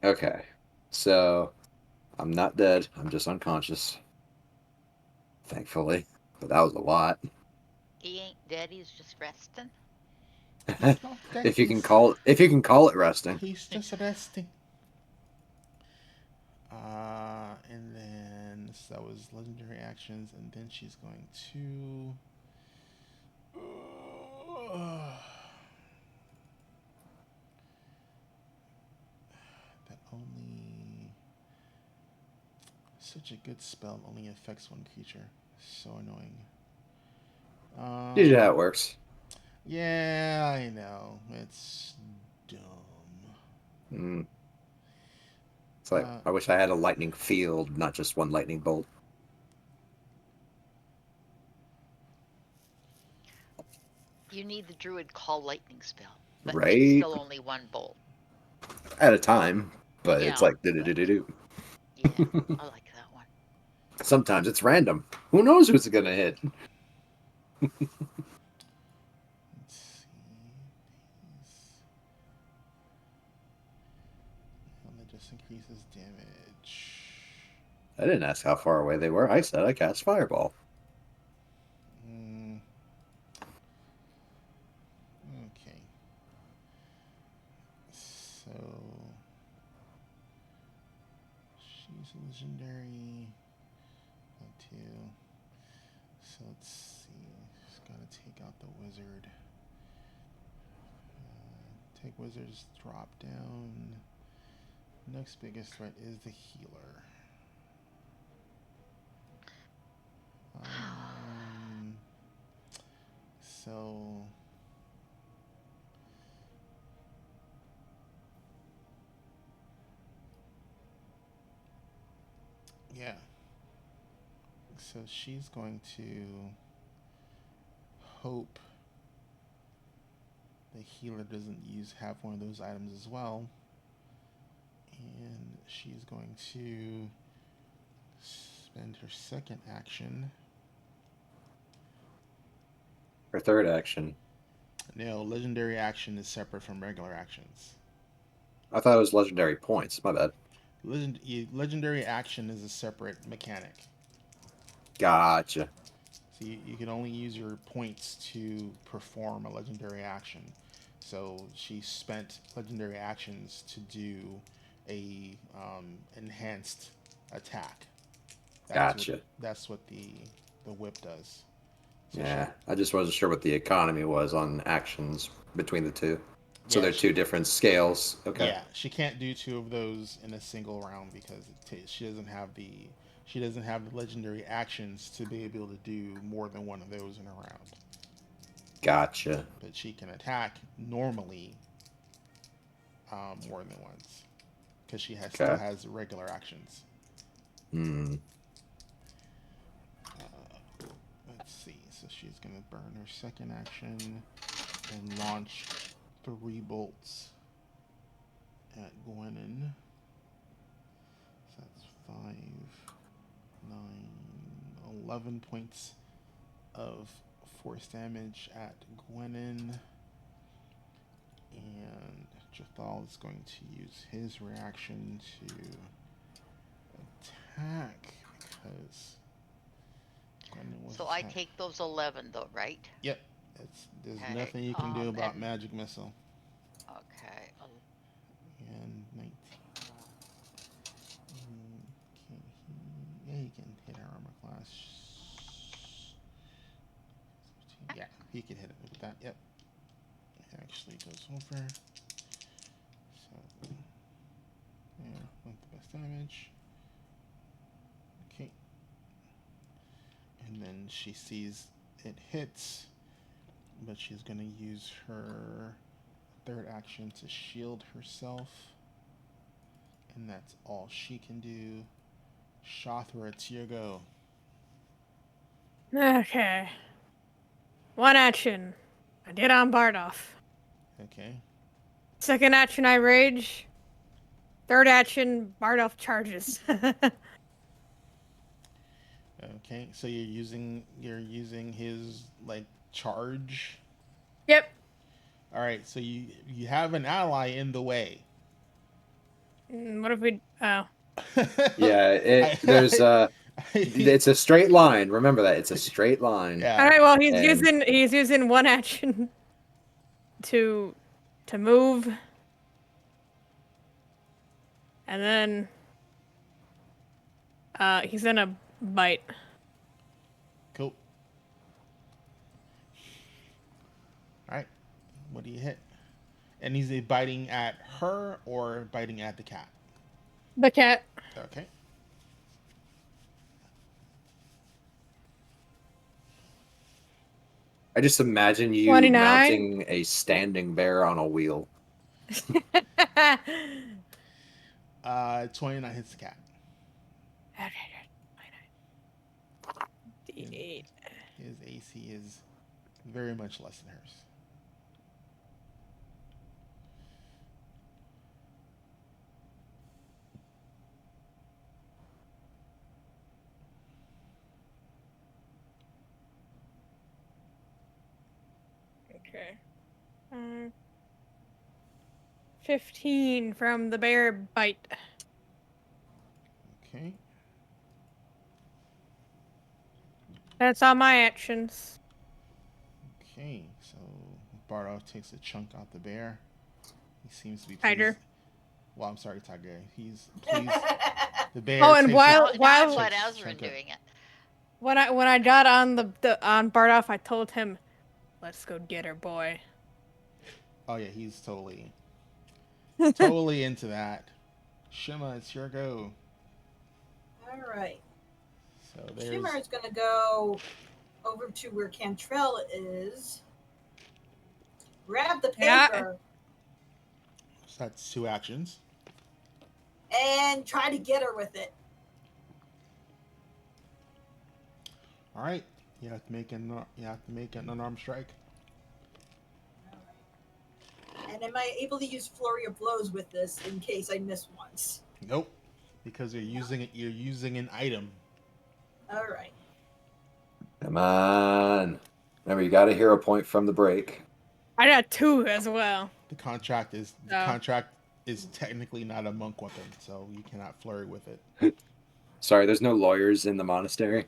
Okay. So I'm not dead. I'm just unconscious. Thankfully. But that was a lot. He ain't dead, he's just resting. He's not dead. If you can call it resting. He's just resting. And then so that was legendary actions, and then she's going to. That only. Such a good spell only affects one creature. So annoying. Usually how it works. Yeah, I know. It's dumb. Mm. It's like, I wish I had a lightning field, not just one lightning bolt. You need the druid call lightning spell, but it's Right? still only one bolt. At a time. But it's Yeah. like, do-do-do-do-do. Yeah, I like that one. Sometimes it's random. Who knows who's going to hit? Let's see. And that just increases damage. I didn't ask how far away they were. I said I cast Fireball. Okay. So she's legendary. That too. So let's see. Just gotta take out the wizard. Take wizard's drop down. Next biggest threat is the healer. So yeah. So she's going to hope the healer doesn't have one of those items as well. And she's going to spend her second action. Her third action. No, legendary action is separate from regular actions. I thought it was legendary points. My bad. Legendary action is a separate mechanic. Gotcha. So you can only use your points to perform a legendary action. So she spent legendary actions to do a enhanced attack. Gotcha. That's what the whip does. So Yeah, I just wasn't sure what the economy was on actions between the two. So Yeah, they're two different scales. Okay. Yeah, she can't do two of those in a single round because she doesn't have the legendary actions to be able to do more than one of those in a round. Gotcha. But she can attack normally more than once because she still has regular actions. Hmm. Let's see. So she's gonna burn her second action and launch 3 bolts at Gwenin. So that's 5, 9, 11 points of force damage at Gwenin. And Jathal is going to use his reaction to attack because Gwenin was So I take those 11 though, right? Yep. There's Okay, nothing you can do about and magic missile. okay, And 19. Okay, yeah, he can hit our armor class. Yeah, he can hit it with that. Yep. It actually goes over. So, yeah, with the best damage. Okay. And then she sees it hits, but she's going to use her third action to shield herself. And that's all she can do. Shothra, it's your go. Okay. One action. I did on Bardoff. Okay. Second action, I rage. Third action, Bardoff charges. Okay. So you're using his like charge. Yep. All right. So you have an ally in the way. What if we? Oh. Yeah, it's a straight line. Remember that, it's a straight line. Yeah. All right. Well, he's And- using one action to move, and then he's gonna bite. Cool. All right. What do you hit? And is he biting at her or biting at the cat? The cat. Okay. I just imagine you 29. mounting a standing bear on a wheel. 29 hits the cat. D8. His AC is very much less than hers. Okay. 15 from the bear bite. Okay. That's all my actions. Okay. So Bardoff takes a chunk out the bear. He seems to be pleased. Tiger. Well, I'm sorry, Tiger. He's pleased. The bear. Oh, and takes while- a- now while- let takes a Ezrin chunk doing it. When I got on on Bardoff, I told him, "Let's go get her, boy." Oh yeah, he's totally into that. Shima, it's your go. All right. So there's Shimmer is going to go over to where Cantrell is, grab the Yeah. paper, so that's 2 actions. and try to get her with it. All right, you have to make an unarmed strike. And am I able to use flurry of blows with this in case I miss once? Nope, because you're using it. You're using an item. All right. Come on. Remember, you got a hero point from the break. I got 2 as well. The contract is technically not a monk weapon, so you cannot flurry with it. Sorry, there's no lawyers in the monastery.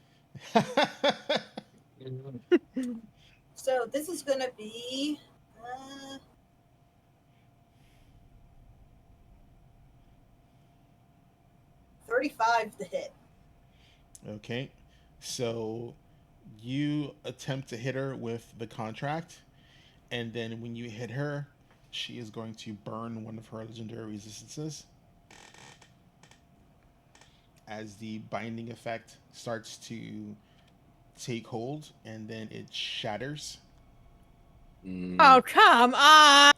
So this is going to be 35 to hit. Okay, so you attempt to hit her with the contract, and then when you hit her, she is going to burn one of her legendary resistances. As the binding effect starts to take hold, and then it shatters. Oh, come on!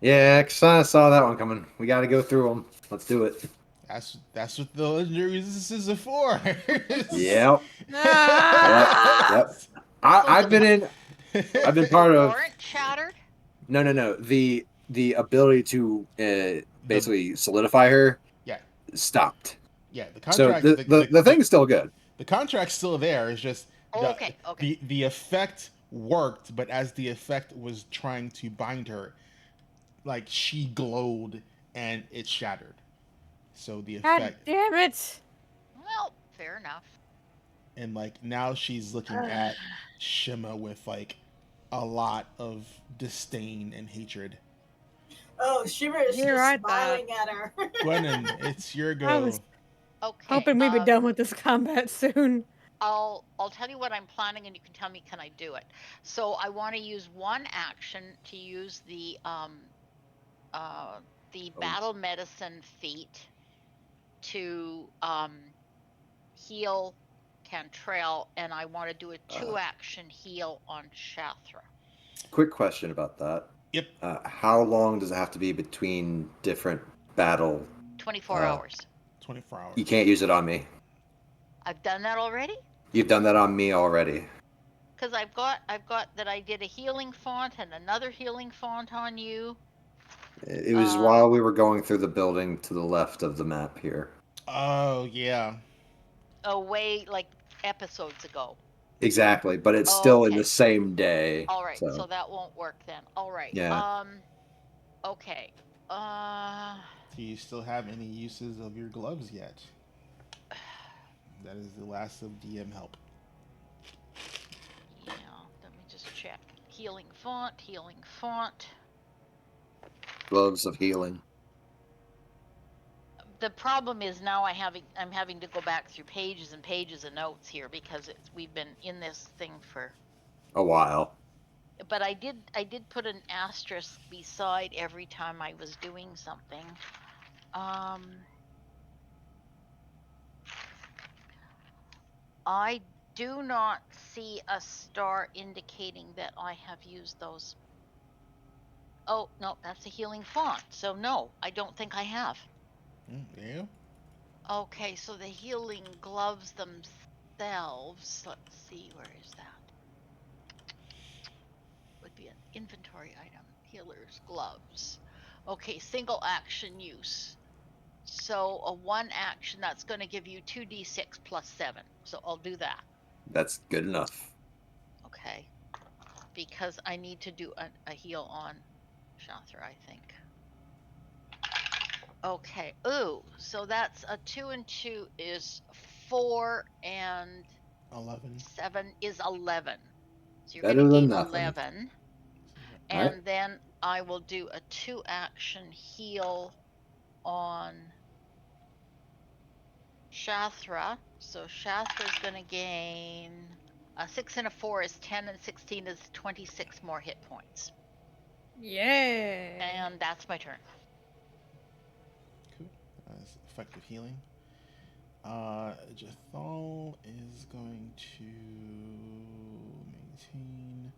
Yeah, I saw that one coming. We got to go through them. Let's do it. That's what the legendary resistances are for. Yep. Ah! Yep. I've been part of. Warrant shattered. No. The ability to basically solidify her. Yeah. Stopped. Yeah, the So contract. the thing's still good. The contract's still there. It's just Okay. the effect worked, but as the effect was trying to bind her, like she glowed and it shattered. So the God effect, damn it! Well, fair enough. and like now she's looking at Shima with like a lot of disdain and hatred. Oh, Shiver is Here just I thought. smiling at her. Gwennon, it's your I was go. Okay. hoping we'd be done with this combat soon. I'll tell you what I'm planning, and you can tell me can I do it. So I want to use one action to use the Oh. battle medicine feat to heal Cantrell, and I want to do a 2-action heal on Shathra. Quick question about that. Yep. How long does it have to be between different battle? 24 hours. 24 hours. You can't use it on me. I've done that already. You've done that on me already. Because I've got that I did a healing font and another healing font on you. It was while we were going through the building to the left of the map here. Oh, yeah. Away like episodes ago. Exactly, but it's still in Okay. the same day. All right, so that won't work then. All right. Yeah. Okay. Do you still have any uses of your gloves yet? That is the last of DM help. Yeah, let me just check. Healing font, healing font. Gloves of healing. The problem is now I'm having to go back through pages and pages of notes here because we've been in this thing for a while. But I did put an asterisk beside every time I was doing something. I do not see a star indicating that I have used those. Oh, no, that's a healing font. So no, I don't think I have. Yeah. Okay, so the healing gloves themselves, let's see, where is that? Would be an inventory item, healer's gloves. Okay, single action use. So a 1 action, that's going to give you 2d6 plus 7. So I'll do that. That's good enough. Okay. Because I need to do a heal on Shathra, I think. Okay. Ooh, so that's a 2 and 2 is 4 and 11. 7 is 11. So you're Better going to than gain nothing. 11. All And right. then I will do a 2-action heal on Shathra. So Shathra's going to gain a 6 and a 4 is 10, and 16 is 26 more hit points. Yeah. And that's my turn. Cool. That's effective healing. Jathal is going to maintain.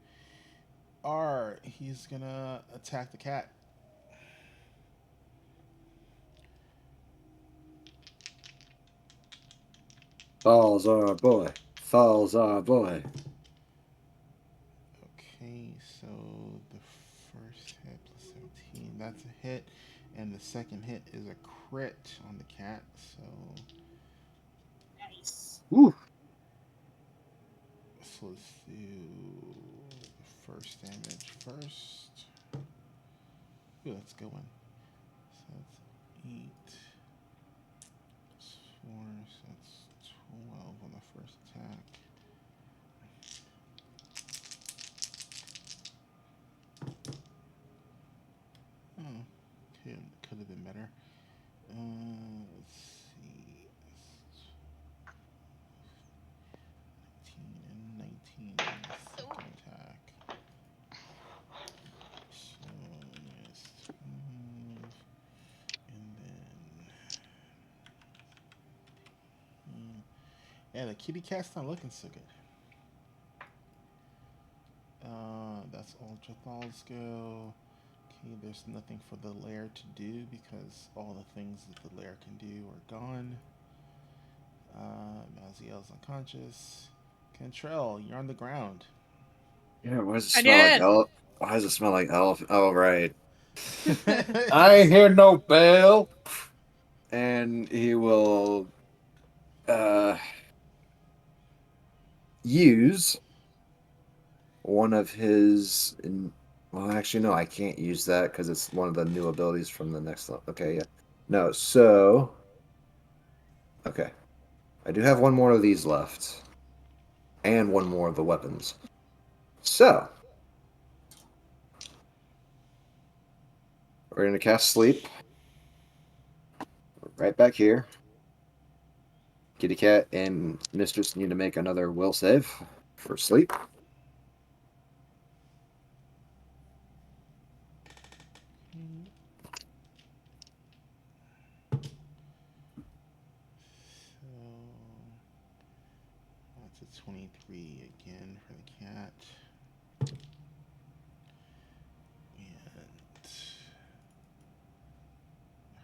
He's gonna attack the cat. Falls our boy. Falls our boy. Okay, so the first hit plus 17, that's a hit. And the second hit is a crit on the cat, so. Nice. Woo. So let's do the first damage first. Ooh, that's a good one. So that's 8 plus 4, so that's 12 on the first attack. Oh, could have been better. Let's see. 19 and 19 on the second attack. So minus 12. And then. Yeah, the kitty cat's not looking so good. That's all Jathal's go. Okay, there's nothing for the lair to do because all the things that the lair can do are gone. Maziel's unconscious. Cantrell, you're on the ground. Yeah, why does it I smell like did. Why does it smell like elephant? Oh, right. I ain't hear no bell. And he will use one of his. Well, actually, no, I can't use that because it's one of the new abilities from the next level. Okay, yeah. No, so. Okay. I do have one more of these left. And one more of the weapons. So, We're gonna cast sleep. Right back here. Kitty cat and mistress need to make another will save for sleep. So that's a 23 again for the cat. And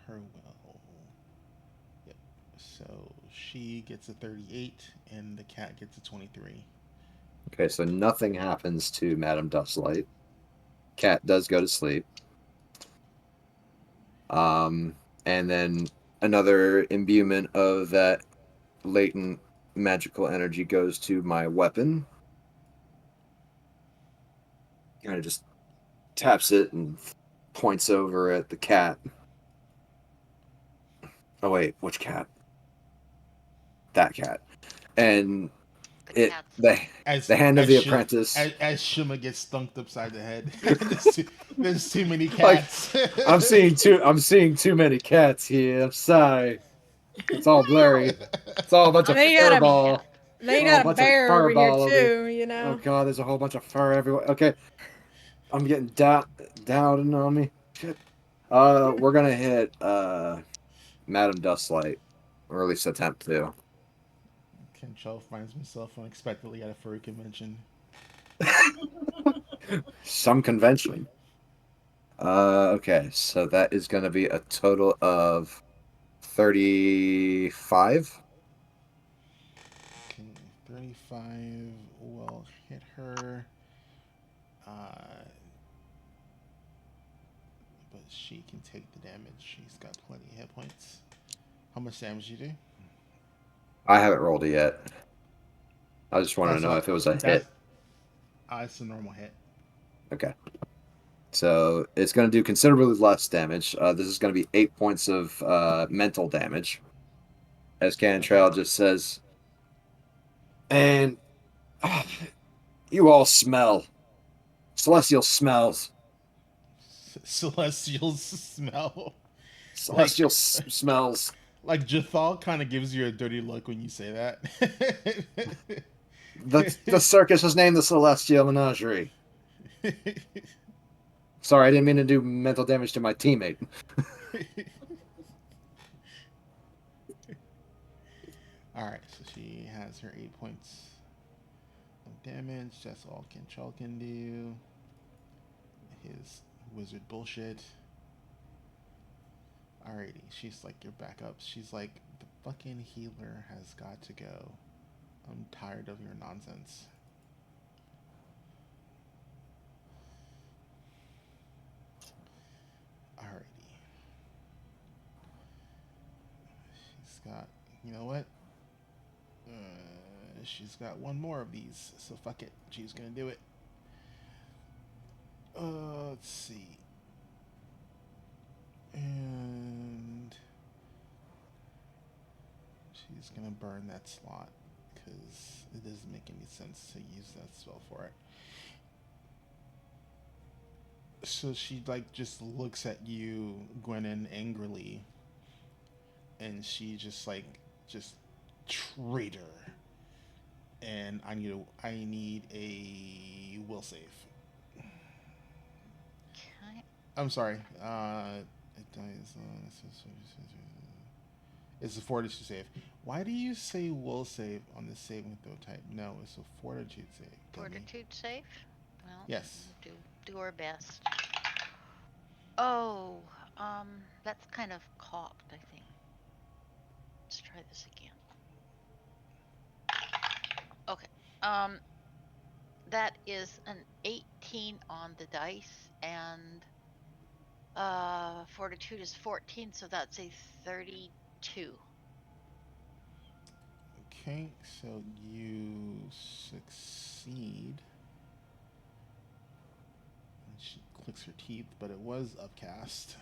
her will. Yep. So she gets a 38 and the cat gets a 23. Okay, so nothing happens to Madame Dustlight. Cat does go to sleep. And then another imbuement of that latent magical energy goes to my weapon. Kind of just taps it and points over at the cat. Oh wait, which cat? That cat. And The it cat's the hand of the Sh- apprentice. as Shima gets thunked upside the head. There's too many Like, cats. I'm seeing too many cats here. I'm sorry. It's all blurry. It's all a bunch of They got a- furball. They Oh, a got a bunch of bear over here furball over here. too, you Oh know. god, there's a whole bunch of fur everywhere. Okay, I'm getting down on me. Shit. We're gonna hit Madam Dustlight, or at least attempt to. Kencho finds himself unexpectedly at a furry convention. Some convention. Okay, so that is gonna be a total of 35. Okay, 35 will hit her. Uh, but she can take the damage. She's got plenty of hit points. How much damage you do? I haven't rolled it yet. I just wanted to That's know all. if it was a That's hit. it's a normal hit. Okay. So it's going to do considerably less damage. This is going to be 8 points of mental damage. As Cantrell Okay. just says, and you all smell. Celestial smells. Celestial smell. like Celestial smells. like Jathal kind of gives you a dirty look when you say that. The circus is named the Celestial Menagerie. Sorry, I didn't mean to do mental damage to my teammate. All right, so she has her 8 points of damage. That's all Kentrell can do. His wizard bullshit. Alrighty, she's like your backup. She's like, the fucking healer has got to go. I'm tired of your nonsense. Alrighty. She's got, you know what? She's got one more of these, so fuck it. She's gonna do it. Let's see. And she's gonna burn that slot because it doesn't make any sense to use that spell for it. So she like just looks at you, Gwennon, angrily, and she just traitor. And I need a will save. okay. I'm sorry. It dies. It's a fortitude save. Why do you say will save on the saving throw type? No, it's a fortitude save. Fortitude save. Well, Yes. do our best. Oh, that's kind of cocked, I think. Let's try this again. Okay. That is an 18 on the dice, and fortitude is 14, so that's a 32. Okay, so you succeed. And she clicks her teeth, but it was upcast.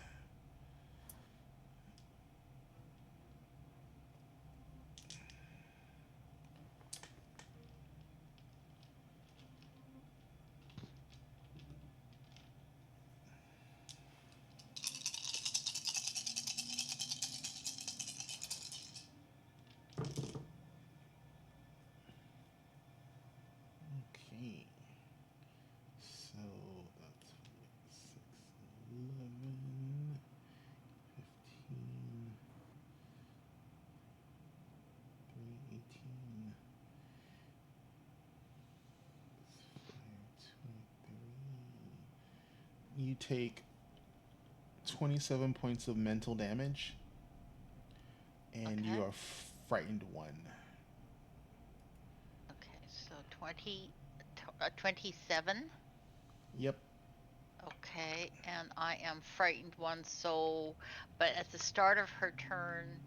You take 27 points of mental damage, and you Okay. are frightened 1. Okay, so 27. Yep. Okay, and I am frightened 1, so, but at the start of her turn,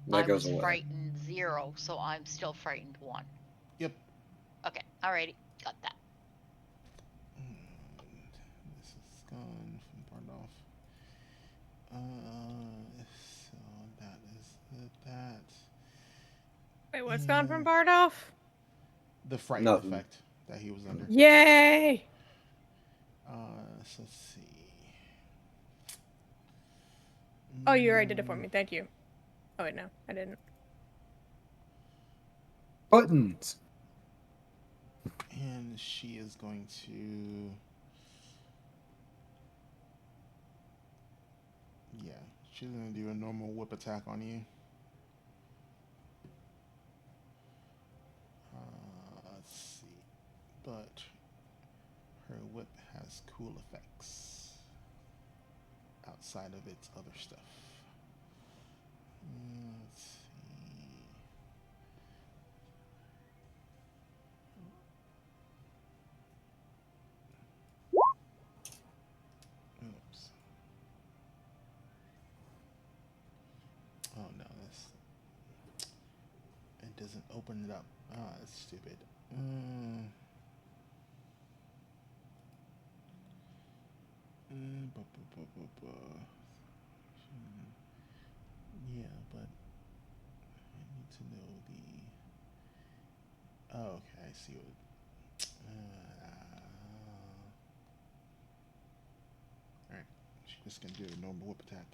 That I goes was away. frightened 0, so I'm still frightened 1. Yep. Okay, alrighty, got that. And this is gone from part off. So that is that. Wait, what's gone from Bardoff? The frightened Nothing. effect that he was under. Yay! So let's see. Oh, you already did it for me. Thank you. Oh wait, no, I didn't. Buttons. And she is going to. Yeah, she's going to do a normal whip attack on you. Let's see. But her whip has cool effects outside of its other stuff. Let's see. Oops. Oh no, this. It doesn't open it up. Ah, that's stupid. Yeah, but I need to know the. Oh, okay, I see what. Alright, she's just gonna do a normal whip attack.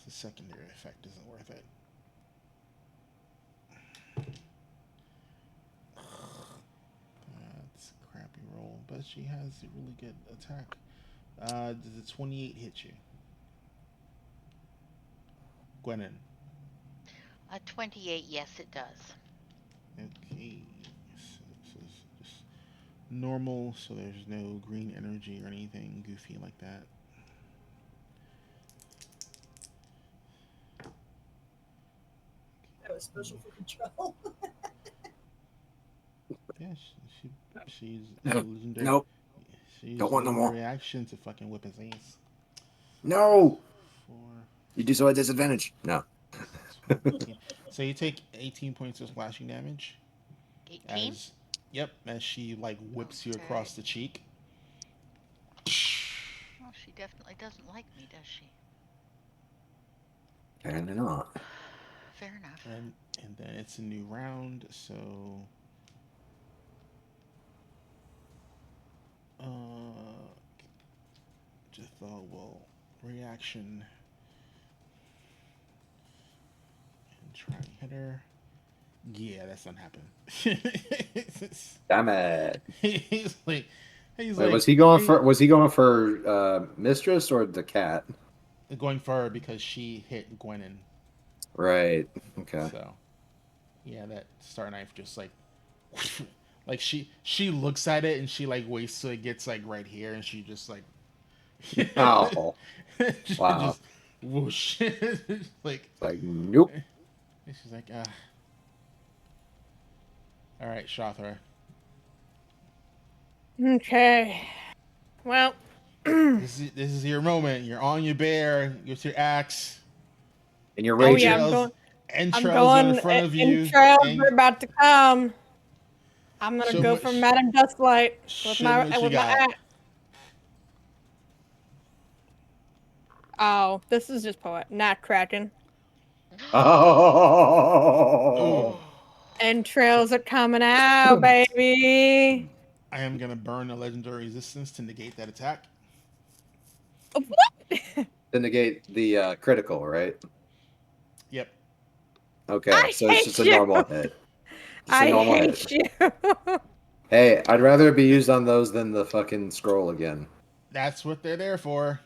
The secondary effect isn't worth it. That's a crappy roll, but she has a really good attack. Does a 28 hit you? Gwennon. 28, yes, it does. Okay. So this is just normal, so there's no green energy or anything goofy like that. That was special for control. Yeah, she's legendary. Nope. She's Don't want no more. reaction to fucking whip his ass. No. 4, You do so at disadvantage. No. 15. So you take 18 points of slashing damage. 18? As she like whips you Okay. across the cheek. Well, she definitely doesn't like me, does she? Apparently not. Fair enough. And then it's a new round, so just thought, well, reaction and try and hit her. Yeah, that's not happening. Damn it. he's Wait, like, was he going for mistress or the cat? going for her because she hit Gwennon. Right. Okay. So yeah, that star knife just like like she looks at it and she like waits till it gets like right here and she just like Oh. she Wow. just whoosh. Like Nope. and she's like all right, Shothra. Okay. Well. This is your moment. You're on your bear. Get your axe. And you're Oh raging. yeah, I'm Entrails are in going. front of you. Entrails And are about to come. I'm gonna Show go me- for Madame Dustlight with show me what you my got. axe. Oh, this is just poet, not Kraken. Oh. Entrails are coming out, baby. I am gonna burn a legendary resistance to negate that attack. What? To negate the critical, right? Yep. Okay, I so it's hate just a you. normal hit. Just a I normal hate hit. you. Hey, I'd rather it be used on those than the fucking scroll again. That's what they're there for.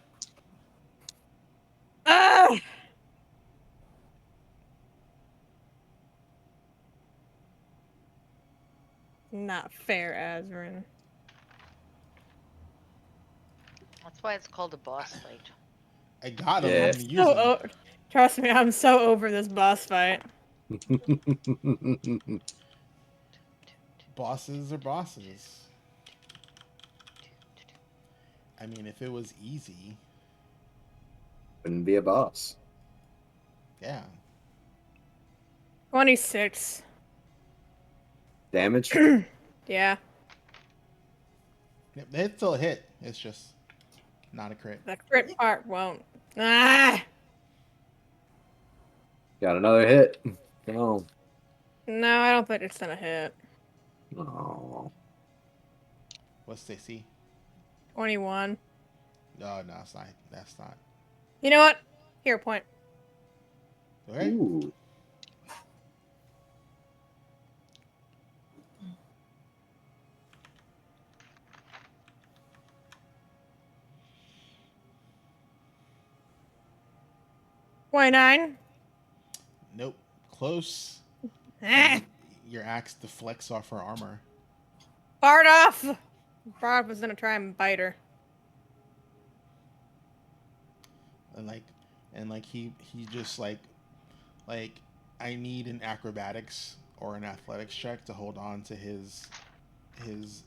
Ah! Not fair, Azrin. That's why it's called a boss fight. I got him. Yeah. I'm gonna use him. Trust me, I'm so over this boss fight. Bosses are bosses. I mean, if it was easy, Wouldn't be a boss. yeah. 26. Damage? Yeah, It's still a hit. It's just not a crit. the crit part won't. Ah! Got another hit. Come on. No, I don't think it's gonna hit. Oh. What's they see? 21. Oh no, it's not. That's not. You know what? Here, point. Okay. Ooh. $29. Nope. Close. Ah! Your axe deflects off her armor. Bardoff! Bardoff was gonna try and bite her. And he just like I need an acrobatics or an athletics check to hold on to his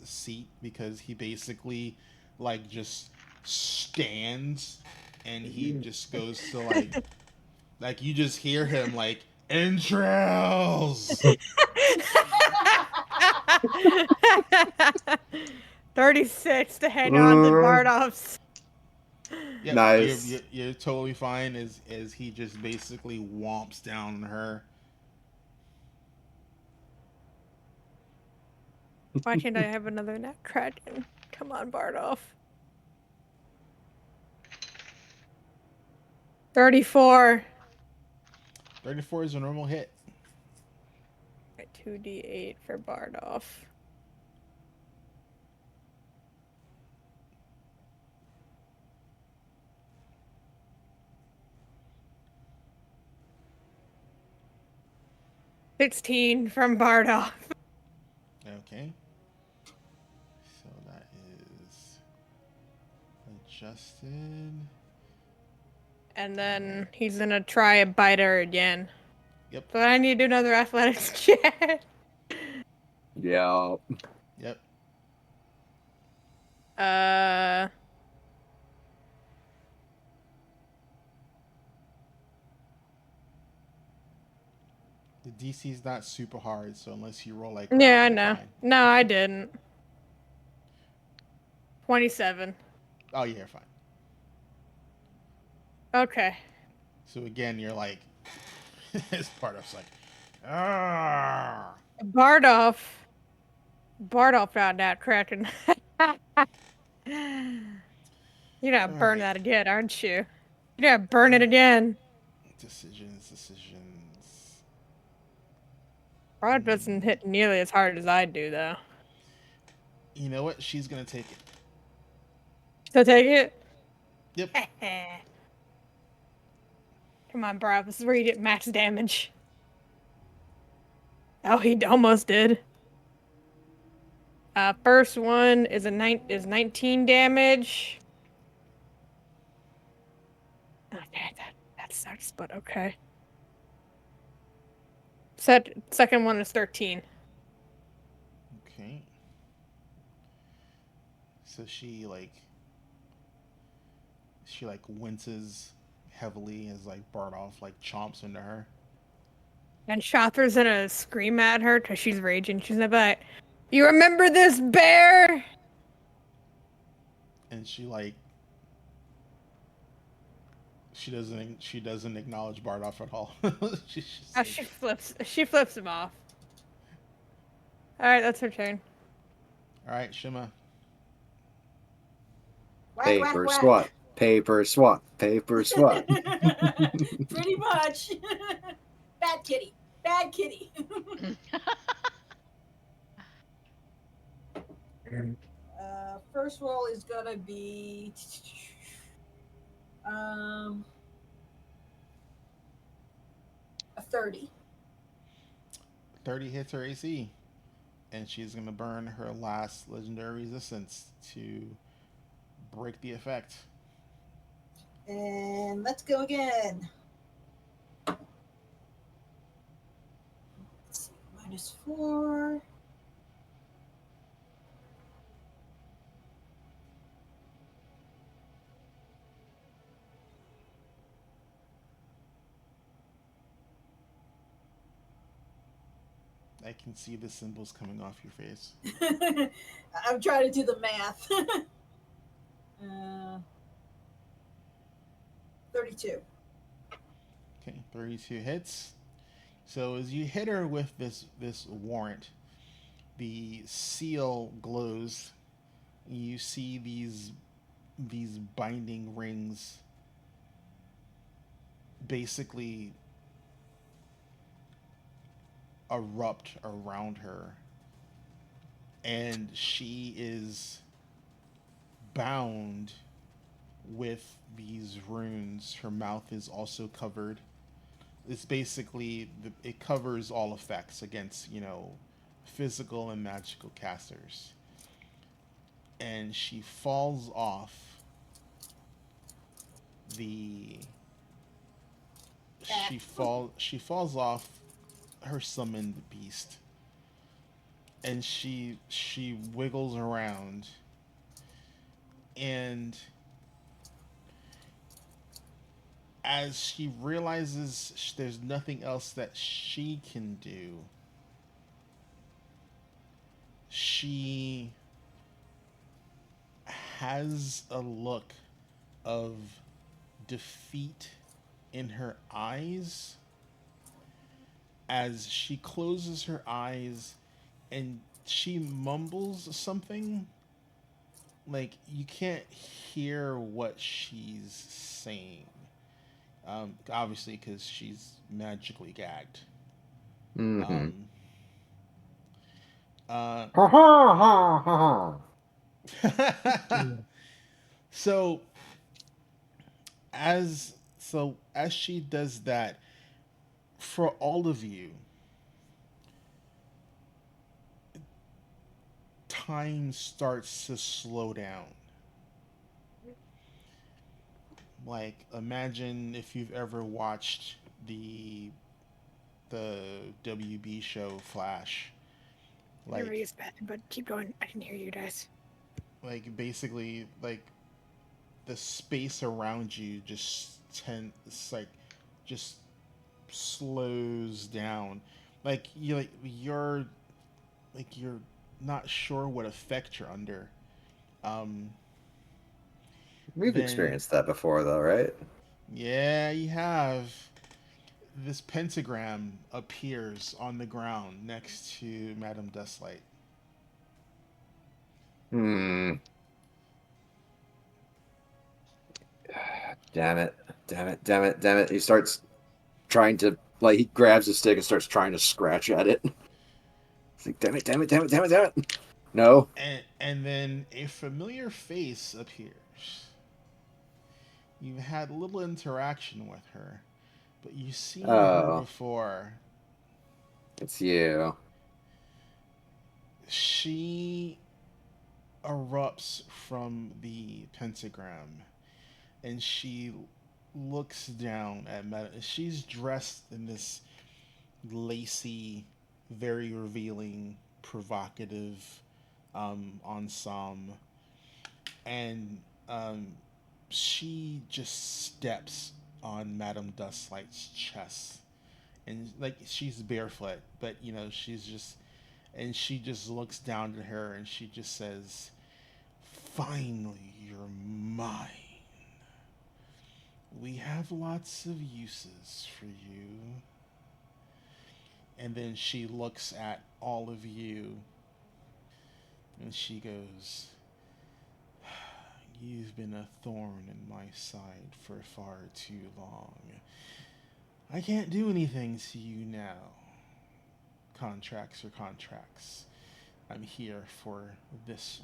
seat, because he basically like just stands and he just goes to like you just hear him like entrails. 36 to hang on to Bardoff's. Yep, Nice. you're totally fine as he just basically whomps down on her. Why can't I have another nat dragon? Come on, Bardoff. 34. 34 is a normal hit. 2d8 for Bardoff. $16 from Bardoff. Okay. So that is adjusted. And then he's gonna try and bite her again. Yep. But I need to do another athletics check. Yeah. Yep. The DC's not super hard, so unless you roll like crap, Yeah, I you're know. fine. No, I didn't. 27. Oh, yeah, you're fine. Okay. So again, you're like, this part of like, ah. Bardoff got that cracking. You're gonna burn that again, aren't you? You're gonna burn it again. Decisions. Bardoff doesn't hit nearly as hard as I do, though. You know what? She's gonna take it. So take it? Yep. Come on, Bardoff. This is where you get max damage. Oh, he almost did. First one is 19 damage. Okay, that sucks, but okay. Second one is 13. Okay. So she winces heavily as like Bardoff like chomps into her. And Shothra's gonna scream at her because she's raging. She's gonna be like, "You remember this bear?" And she doesn't acknowledge Bardoff at all. She's just Oh, like, she flips him off. All right, that's her turn. all right, Shima. Whack, Paper whack, swat. Paper swat. Paper swat. whack. Pretty much. Bad kitty. Bad kitty. First roll is gonna be a 30. 30 hits her AC, and she's gonna burn her last legendary resistance to break the effect. And let's go again. Let's see, -4. I can see the symbols coming off your face. I'm trying to do the math. 32. Okay, 32 hits. So as you hit her with this warrant, the seal glows. You see these binding rings basically erupt around her, and she is bound with these runes. Her mouth is also covered. It's basically it covers all effects against physical and magical casters. And she falls off the she falls off her summoned beast, and she wiggles around, and as she realizes there's nothing else that she can do, she has a look of defeat in her eyes as she closes her eyes and she mumbles something. Like, you can't hear what she's saying. Obviously, because she's magically gagged. Mm-hmm. Um, uh, Ha ha ha ha so as she does that, for all of you, time starts to slow down. Like, imagine if you've ever watched the WB show Flash. Never Like used bad, but keep going. I can hear you guys. like basically like the space around you it's like just slows down. You're not sure what effect you're under. Um We've then experienced that before, though, right? Yeah, you have. This pentagram appears on the ground next to Madame Dustlight. Hmm. Damn it. Damn it. Damn it. Damn it. He starts trying to, like, he grabs a stick and starts trying to scratch at it. It's like, damn it, damn it, damn it, damn it, damn it. No. And then a familiar face appears. You've had little interaction with her, but you've seen her Oh, before. it's you. She erupts from the pentagram, and she looks down at Madame. She's dressed in this lacy, very revealing, provocative ensemble, and she just steps on Madame Dustlight's chest, and like she's barefoot, but she's just, and she just looks down at her, and she just says, "Finally, you're mine. We have lots of uses for you." And then she looks at all of you and she goes, "You've been a thorn in my side for far too long. I can't do anything to you now. Contracts are contracts. I'm here for this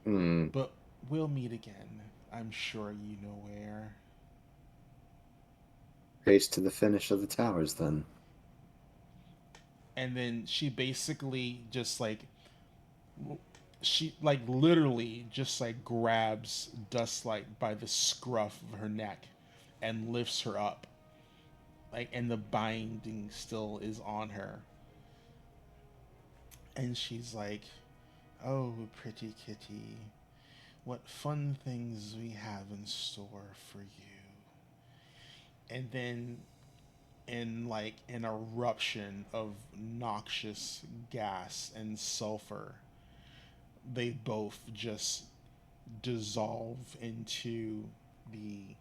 one. Hmm. But we'll meet again. I'm sure you know where." Race to the finish of the towers, then. And then she basically just like she like literally just like grabs Dustlight by the scruff of her neck and lifts her up, like, and the binding still is on her, and she's like, "Oh, pretty kitty, what fun things we have in store for you." And then, in like an eruption of noxious gas and sulfur, they both just dissolve into the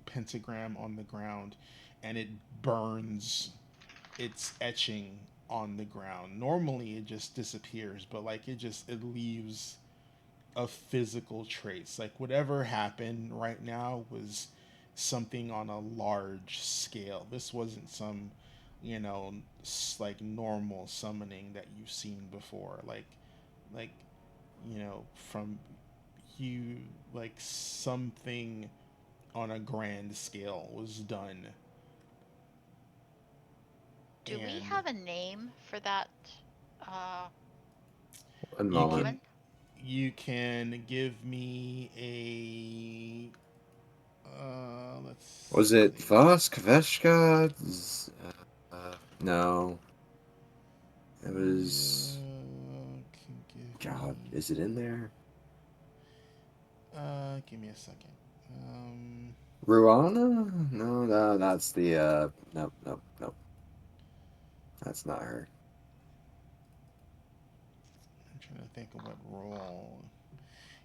pentagram on the ground, and it burns its etching on the ground. Normally it just disappears, but like it leaves a physical trace. Like whatever happened right now was something on a large scale. This wasn't some, you know, like normal summoning that you've seen before. Like you know, from you, like something on a grand scale was done. Do we And have a name for that uh, One you moment. can woman? you can give me let's Was it see. Vosk Veshka? No, it was. Can God, is it in there? give me a second. Ruana? No, no, that's the. Nope, nope, nope. That's not her. I'm trying to think of what role.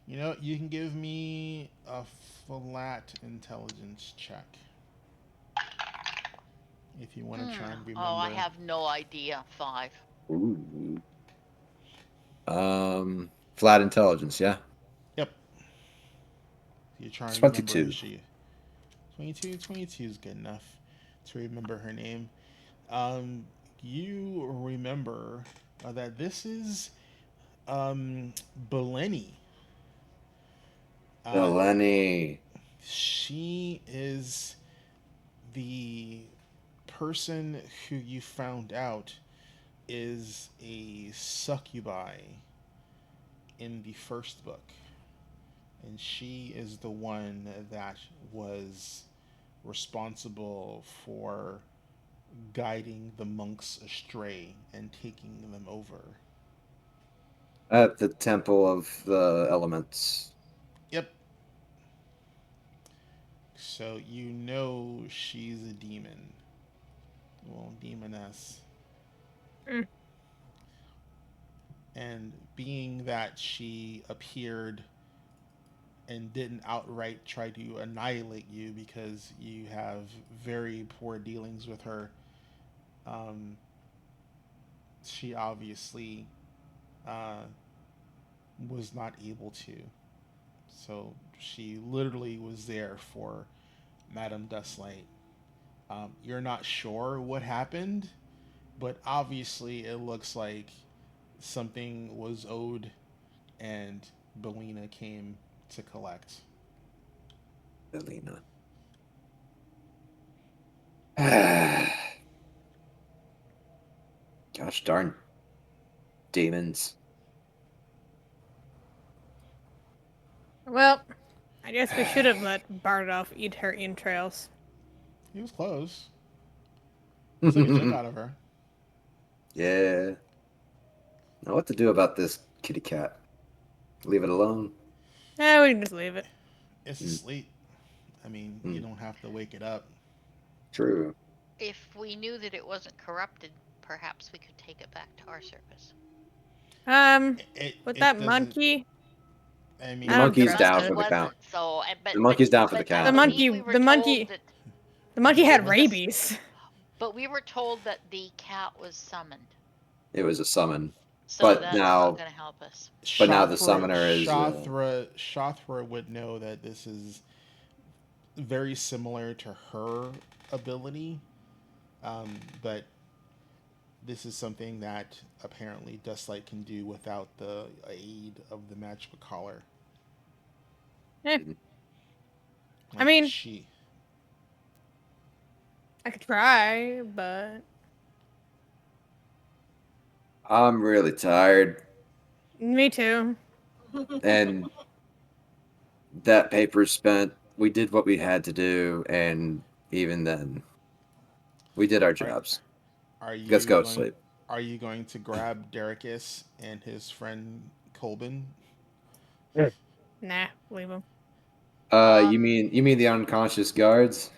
You know, you can give me a flat intelligence check if you want to try and Oh, I remember. have no idea. 5. Ooh. Flat intelligence, yeah. Yep. You're trying to remember who 22. she. 22. 22 is good enough to remember her name. You remember that this is Beleni. Uh, Delaney. she is the person who you found out is a succubi in the first book, and she is the one that was responsible for guiding the monks astray and taking them over. At the Temple of the Elements. Yep. So you know she's a demon. Well, demoness. Mm. And being that she appeared and didn't outright try to annihilate you because you have very poor dealings with her, um, she obviously uh, was not able to. So she literally was there for Madame Dustlight. You're not sure what happened, but obviously it looks like something was owed and Belina came to collect. Delina. Gosh darn demons. Well, I guess we should have let Bardoff eat her entrails. He was close. Took a chunk out of her. Yeah. Now what to do about this kitty cat? Leave it alone? Eh, we can just leave it. It's Mm, asleep. I mean, you mm, don't have to wake it up. true. If we knew that it wasn't corrupted, perhaps we could take it back to our circus. With It that doesn't. monkey, I The I don't mean, The monkey's trust down monkey for it. the count. wasn't so, The monkey's down for the but I The count. believe monkey, we were the told monkey, that the monkey it had was a. rabies. But we were told that the cat was summoned, It was a summon. so But that's not now going to help us. the Shothra, summoner is Shothra would know that this is very similar to her ability, but this is something that apparently Dustlight can do without the aid of the magical collar. Eh, I Like mean, she, I could try, but I'm really tired. Me too. And that paper's spent. We did what we had to do, and even then, we did our Are jobs. are Let's you go to going sleep. are you going to grab Derekus and his friend Colbin? Nah, leave him. You mean the unconscious guards?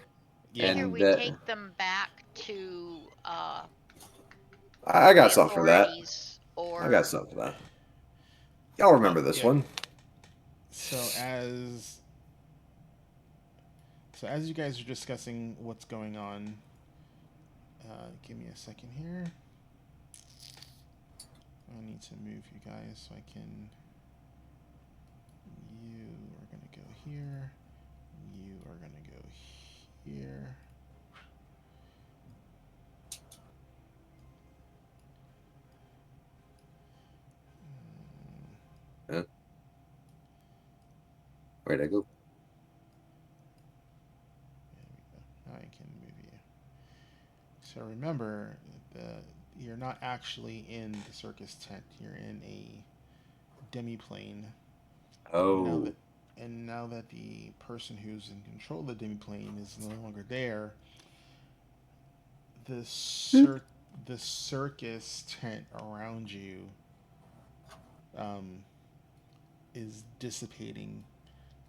Yeah. Figure And we that take them back to I got the something for that. authorities I got or something for that. Y'all remember this Yeah. one? So as you guys are discussing what's going on, give me a second here. I need to move you guys so I can. You are gonna go here. You are gonna go here. Huh? Where'd I go? There we go. Now I can move you. So remember, the you're not actually in the circus tent. You're in a demiplane. And now Oh, that and now that the person who's in control of the demiplane is no longer there, the the circus tent around you um, is dissipating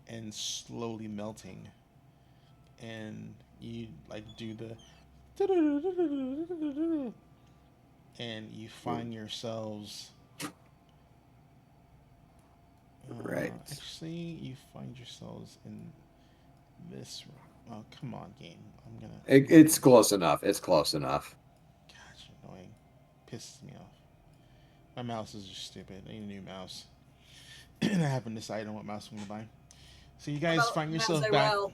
and slowly melting, and you like do the and you find yourselves right. actually you find yourselves in this room. Oh, come on, game. I'm gonna It's close enough. It's close enough. gosh, annoying. Pisses me off. My mouse is just stupid. I need a new mouse. And I haven't decided on what mouse I'm gonna buy. So you How guys about find yourself back. Mazarel?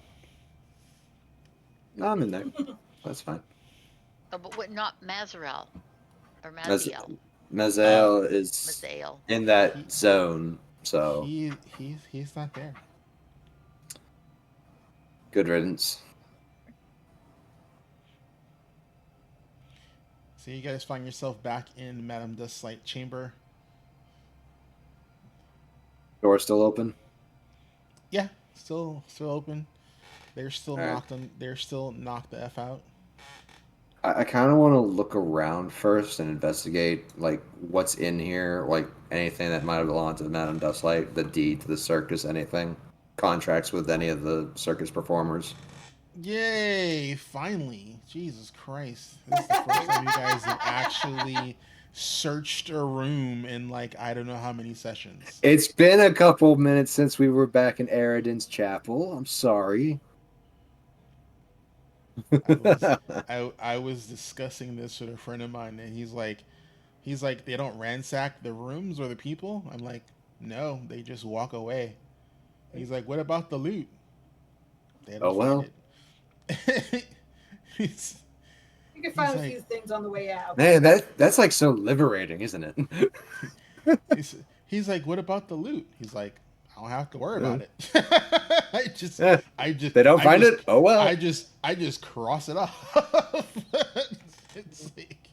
No, I'm in there. That's fine. but what, not Mazarel or As Maziel, Uh, Mazel is Mazael. in he that zone, so he's not there. good riddance. So you guys find yourself back in Madame Dustlight chamber. Door still open. Yeah, still open. They're still All right. knocked on. They're still knocked the f out. I kind of want to look around first and investigate like what's in here, like anything that might have belonged to Madame Dustlight, the deed to the circus, anything, contracts with any of the circus performers. Yay! Finally, Jesus Christ! This is the first time you guys have actually searched a room in like I don't know how many sessions. It's been a couple minutes since we were back in Eridan's chapel. I'm sorry. I was I was discussing this with a friend of mine, and he's like they don't ransack the rooms or the people. I'm like, no, they just walk away. He's like, what about the loot? They Oh don't find well, it. he's, You can he's find a like few things on the way out. man, that's like so liberating, isn't it? he's, he's like, what about the loot? He's like, I don't have to worry Yeah. about it. I just Eh, I just they don't I find just it. Oh well. I just cross it off. It's like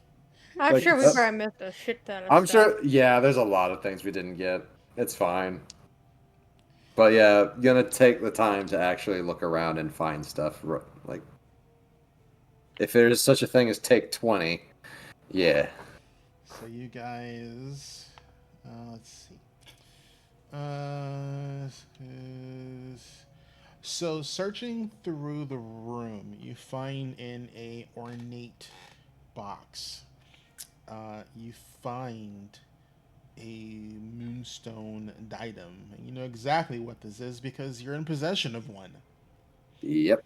I'm Like, sure we probably missed a shit ton of I'm stuff. sure. Yeah, there's a lot of things we didn't get. It's fine. But yeah, gonna take the time to actually look around and find stuff. Like, if there's such a thing as take 20, yeah. so you guys let's see. Uh, so searching through the room, you find in a ornate box. You find a moonstone diadem, and you know exactly what this is because you're in possession of one. Yep.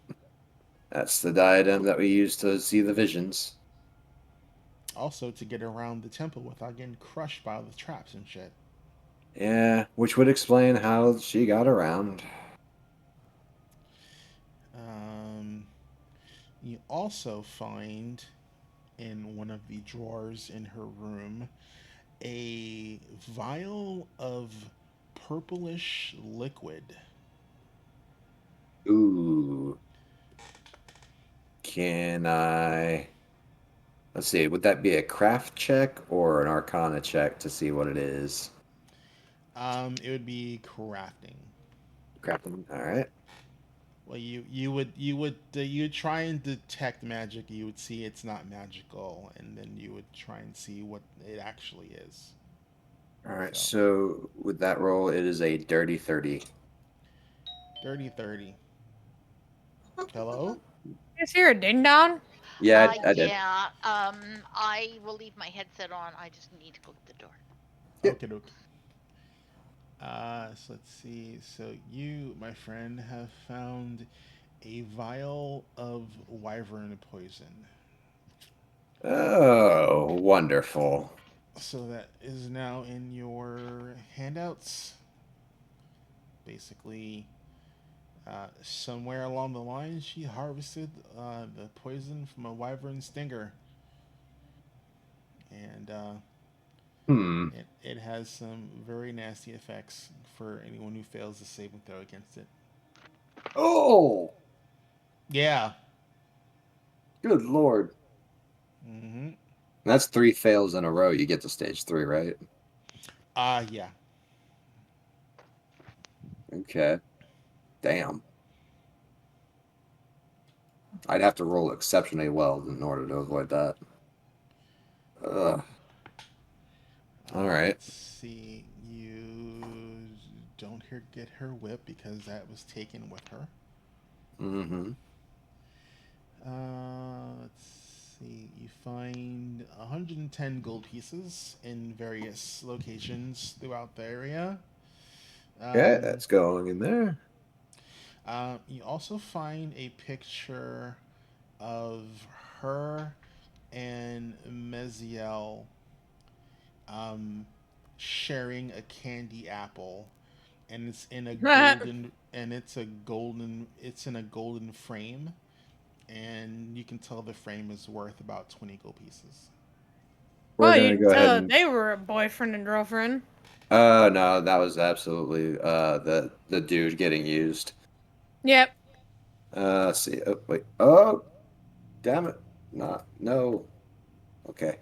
That's the diadem that we use to see the visions. Also, to get around the temple without getting crushed by all the traps and shit. Yeah, which would explain how she got around. Um, you also find in one of the drawers in her room a vial of purplish liquid. Ooh. Can I. Let's see, would that be a craft check or an arcana check to see what it is? It would be crafting. Crafting. All right. Well, you would try and detect magic. You would see it's not magical, and then you would try and see what it actually is. All right. So, So with that roll, it is a dirty 30. dirty 30. Hello. You guys hear a ding dong? Yeah, I did. Yeah. I will leave my headset on. I just need to go to the door. Yep. Okay, doke. So let's see. So you, my friend, have found a vial of wyvern poison. Oh, wonderful. So that is now in your handouts. Basically, somewhere along the line, she harvested the poison from a wyvern stinger, and Hmm. it has some very nasty effects for anyone who fails to save and throw against it. Oh, Yeah. good lord. Mm-hmm. That's 3 fails in a row. You get to stage 3, right? Yeah. Okay. Damn. I'd have to roll exceptionally well in order to avoid that. Ugh. All right. Let's see. You don't get her whip because that was taken with her. Mm-hmm. Let's see. You find 110 gold pieces in various locations throughout the area. Okay, Um, that's going in there. you also find a picture of her and Meziel sharing a candy apple, and it's in a golden and it's in a golden frame, and you can tell the frame is worth about 20 gold pieces. We're Well, you gonna can go ahead tell that and. they were a boyfriend and girlfriend. No, that was absolutely the dude getting used. Yep. Let's see. Oh, wait. Oh, damn it. Not. No. Okay.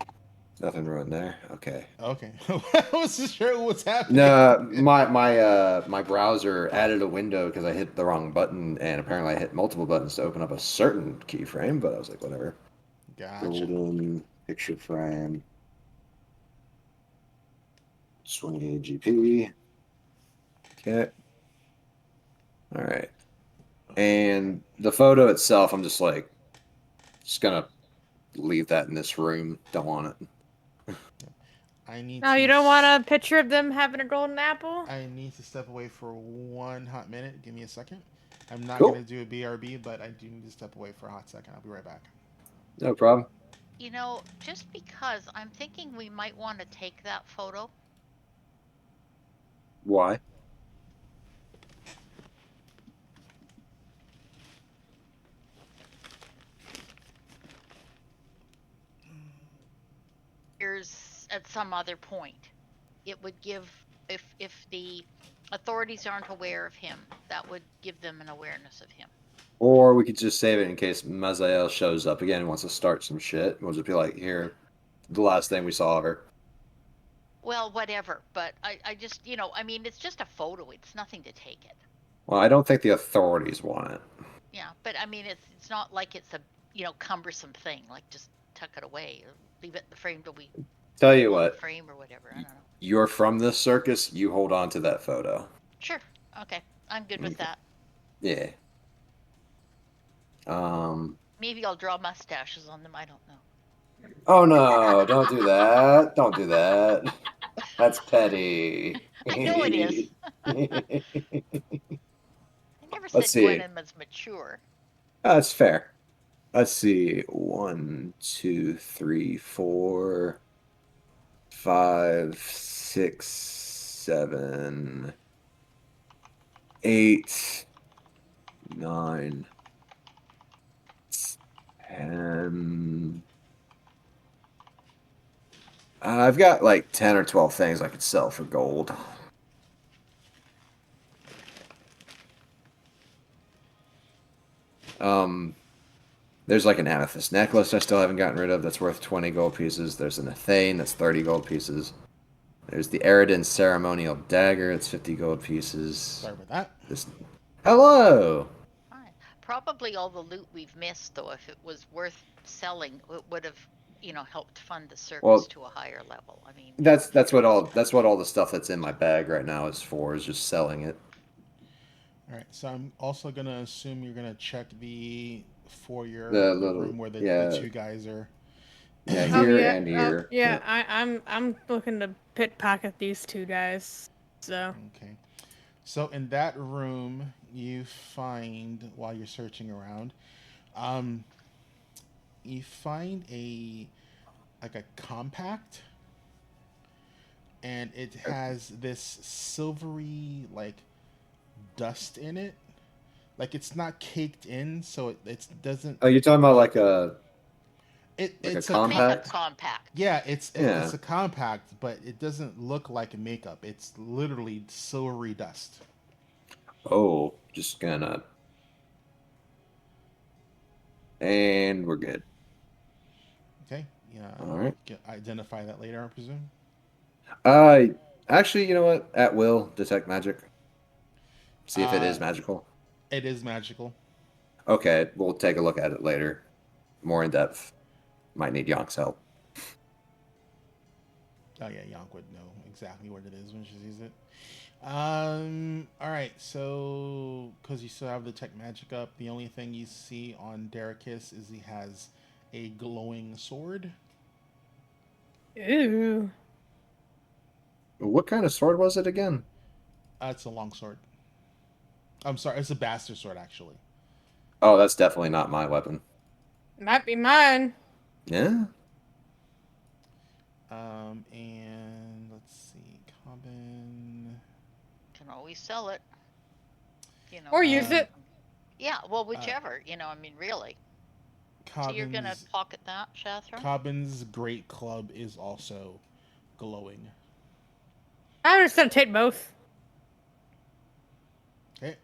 Nothing ruined there. Okay. Okay. I wasn't sure what's happening. No, my browser added a window because I hit the wrong button, and apparently I hit multiple buttons to open up a certain keyframe. But I was like, whatever. Gotcha. Golden picture frame. Swing GP. Okay. All right. And the photo itself, I'm just gonna leave that in this room. Don't want it. I need Now, to you don't want a picture of them having a golden apple? I need to step away for one hot minute. Give me a second. I'm not Cool. gonna do a BRB, but I do need to step away for a hot second. I'll be right back. No problem. You know, just because I'm thinking we might want to take that photo. Why? Here's at some other point. It would give if the authorities aren't aware of him, that would give them an awareness of him. Or we could just save it in case Mazael shows up again and wants to start some shit. We'll just be like, here, the last thing we saw of her. Well, whatever. But I just, I mean, it's just a photo. It's nothing to take it. Well, I don't think the authorities want it. Yeah, but I mean, it's not like it's a cumbersome thing. Like just tuck it away, or leave it in the frame till we Tell you want what, the frame or whatever. I don't know. you're from this circus, you hold on to that photo. Sure. Okay, I'm good with Okay. that. Yeah. Maybe I'll draw mustaches on them. I don't know. Oh no, don't do that. Don't do that. That's petty. I know it is. I never said Let's see. Gwennon was mature. That's fair. Let's see. 1, 2, 3, 4, 5, 6, 7, 8, 9, 10. I've got like 10 or 12 things I could sell for gold. There's like an amethyst necklace I still haven't gotten rid of that's worth 20 gold pieces. There's an Athane that's 30 gold pieces. There's the Eridan's ceremonial dagger. It's 50 gold pieces. Sorry about that. This. Hello. Fine. Probably all the loot we've missed, though, if it was worth selling, it would have, helped fund the circus Well, to a higher level. I mean, that's what all the stuff that's in my bag right now is for. Is just selling it. All right, so I'm also gonna assume you're gonna check the foyer, The the little room where the yeah two guys are. yeah Oh here yeah, and here. yeah. Yep. I'm looking to pickpocket these two guys. So Okay. So in that room, you find while you're searching around, um, you find a compact, and it has this silvery dust in it. Like it's not caked in, so it doesn't. Oh, you're talking about like a It's a makeup compact? compact. yeah, Yeah. it's a compact, but it doesn't look like makeup. It's literally silvery dust. Oh, just gonna and we're good. Okay, yeah, All right. identify that later, I presume. Uh, actually, you know what? At will detect magic. See if it Uh, is magical. it is magical. Okay, we'll take a look at it later, more in depth. Might need Yonk's help. Oh yeah, Yonk would know exactly what it is when she sees it. All right. So, because you still have the tech magic up, the only thing you see on Derekis is he has a glowing sword. ooh. What kind of sword was it again? It's a long sword. I'm sorry, it's a bastard sword actually. Oh, that's definitely not my weapon. Might be mine. Yeah. And let's see, Cobbin. Can always sell it. Or I use mean, Um, it. yeah, well, uh, whichever. I mean, really. So you're gonna Cobbin's pocket that, Shathra? Cobbin's great club is also glowing. I'm just gonna take both. Okay.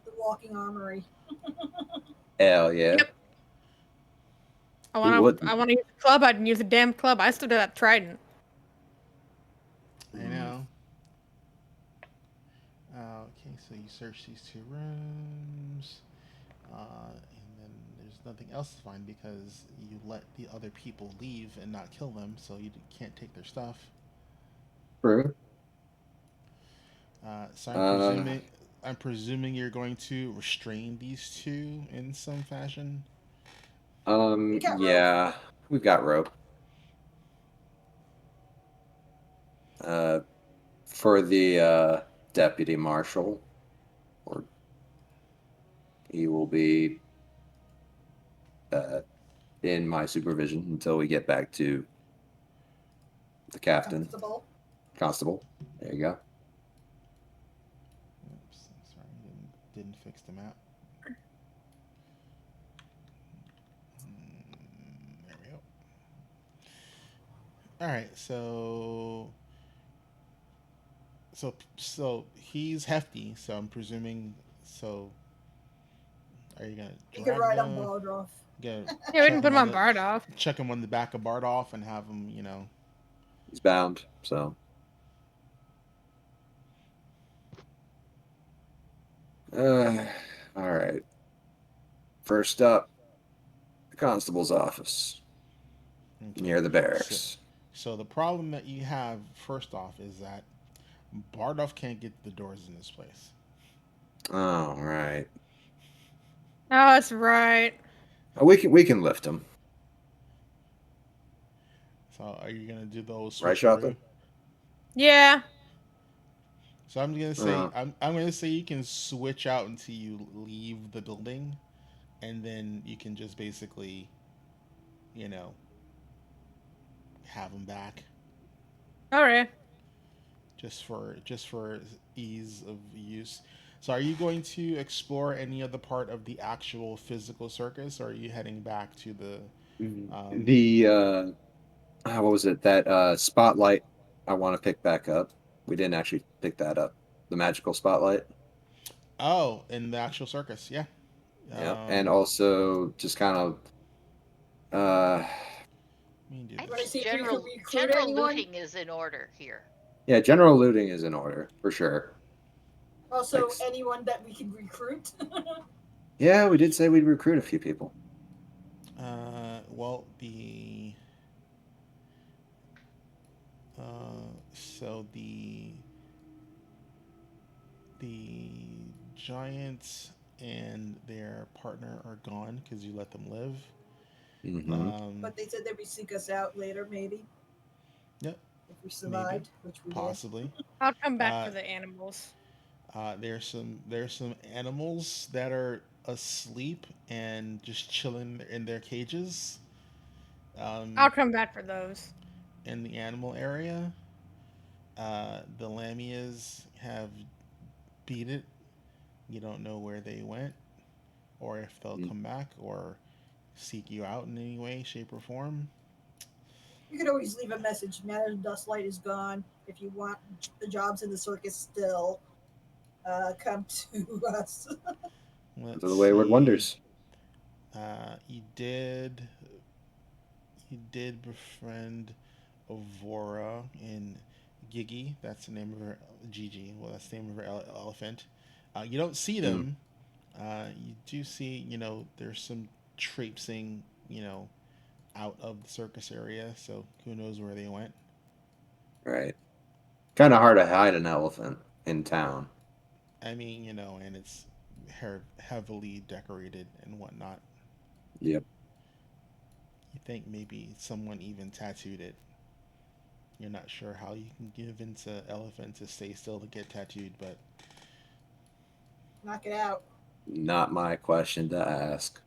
The walking armory. Hell yeah. Yep. I Who wanna I wouldn't? wanna use the club. I can use the damn club. I still do that trident. I Mm, know. Okay, so you search these two rooms, and then there's nothing else to find because you let the other people leave and not kill them, so you can't take their stuff. true. So Uh, I'm presuming you're going to restrain these two in some fashion. We got rope. yeah, we've got rope. Uh, for the deputy marshal, or he will be uh in my supervision until we get back to the captain, Constable. constable. There you go. Oops, sorry, didn't fix the map. There we go. All right, so he's hefty, so I'm presuming. So are you gonna You could drag ride on them? Baldroth. Gonna Yeah, we can put him on Bard off. check him on the back of Bardoff and have him, He's bound. So, uh, all right. First up, the constable's office Okay. near the So, barracks. so the problem that you have first off is that Bardoff can't get the doors in this place. All right. Oh, that's right. We can lift him, So are you gonna do those right, switcheroo? Shotgun? Yeah. So Uh, I'm gonna say you can switch out until you leave the building, and then you can just basically, you know, have him back All right. just for ease of use. So are you going to explore any other part of the actual physical circus, or are you heading back to the um the what was it? That spotlight I want to pick back up. We didn't actually pick that up. The magical spotlight. oh, in the actual circus, yeah. Yeah. And Um also just kind of uh Let me do I this. Wanna see think if we can recruit general anyone? looting is in order here. Yeah, general looting is in order for sure. Also, Like, anyone that we can recruit. yeah, we did say we'd recruit a few people. Well, so the giants and their partner are gone because you let them live. Hmm. But they said they would seek us out later, maybe Yep, if we maybe, survived, which we did. possibly. I'll come back Uh, for the animals. there's some animals that are asleep and just chilling in their cages. I'll Um, come back for those. in the animal area, the lamias have beat it. You don't know where they went, or if they'll come back, or seek you out in any way, shape, or form. You could always leave a message. Now that the dust light is gone, if you want the jobs in the circus still, come to us. To Let's the Wayward see. Wonders. You did befriend Avora and Gigi. That's the name of her. Gigi. Well, that's the name of her elephant. You don't see Mm, them. You do see. There's some traipsing. Out of the circus area. So who knows where they went? right. Kind of hard to hide an elephant in town. I mean, and it's heavily decorated and whatnot. Yep. You think maybe someone even tattooed it. You're not sure how you can give into elephant to stay still to get tattooed, but Knock it out. Not my question to ask.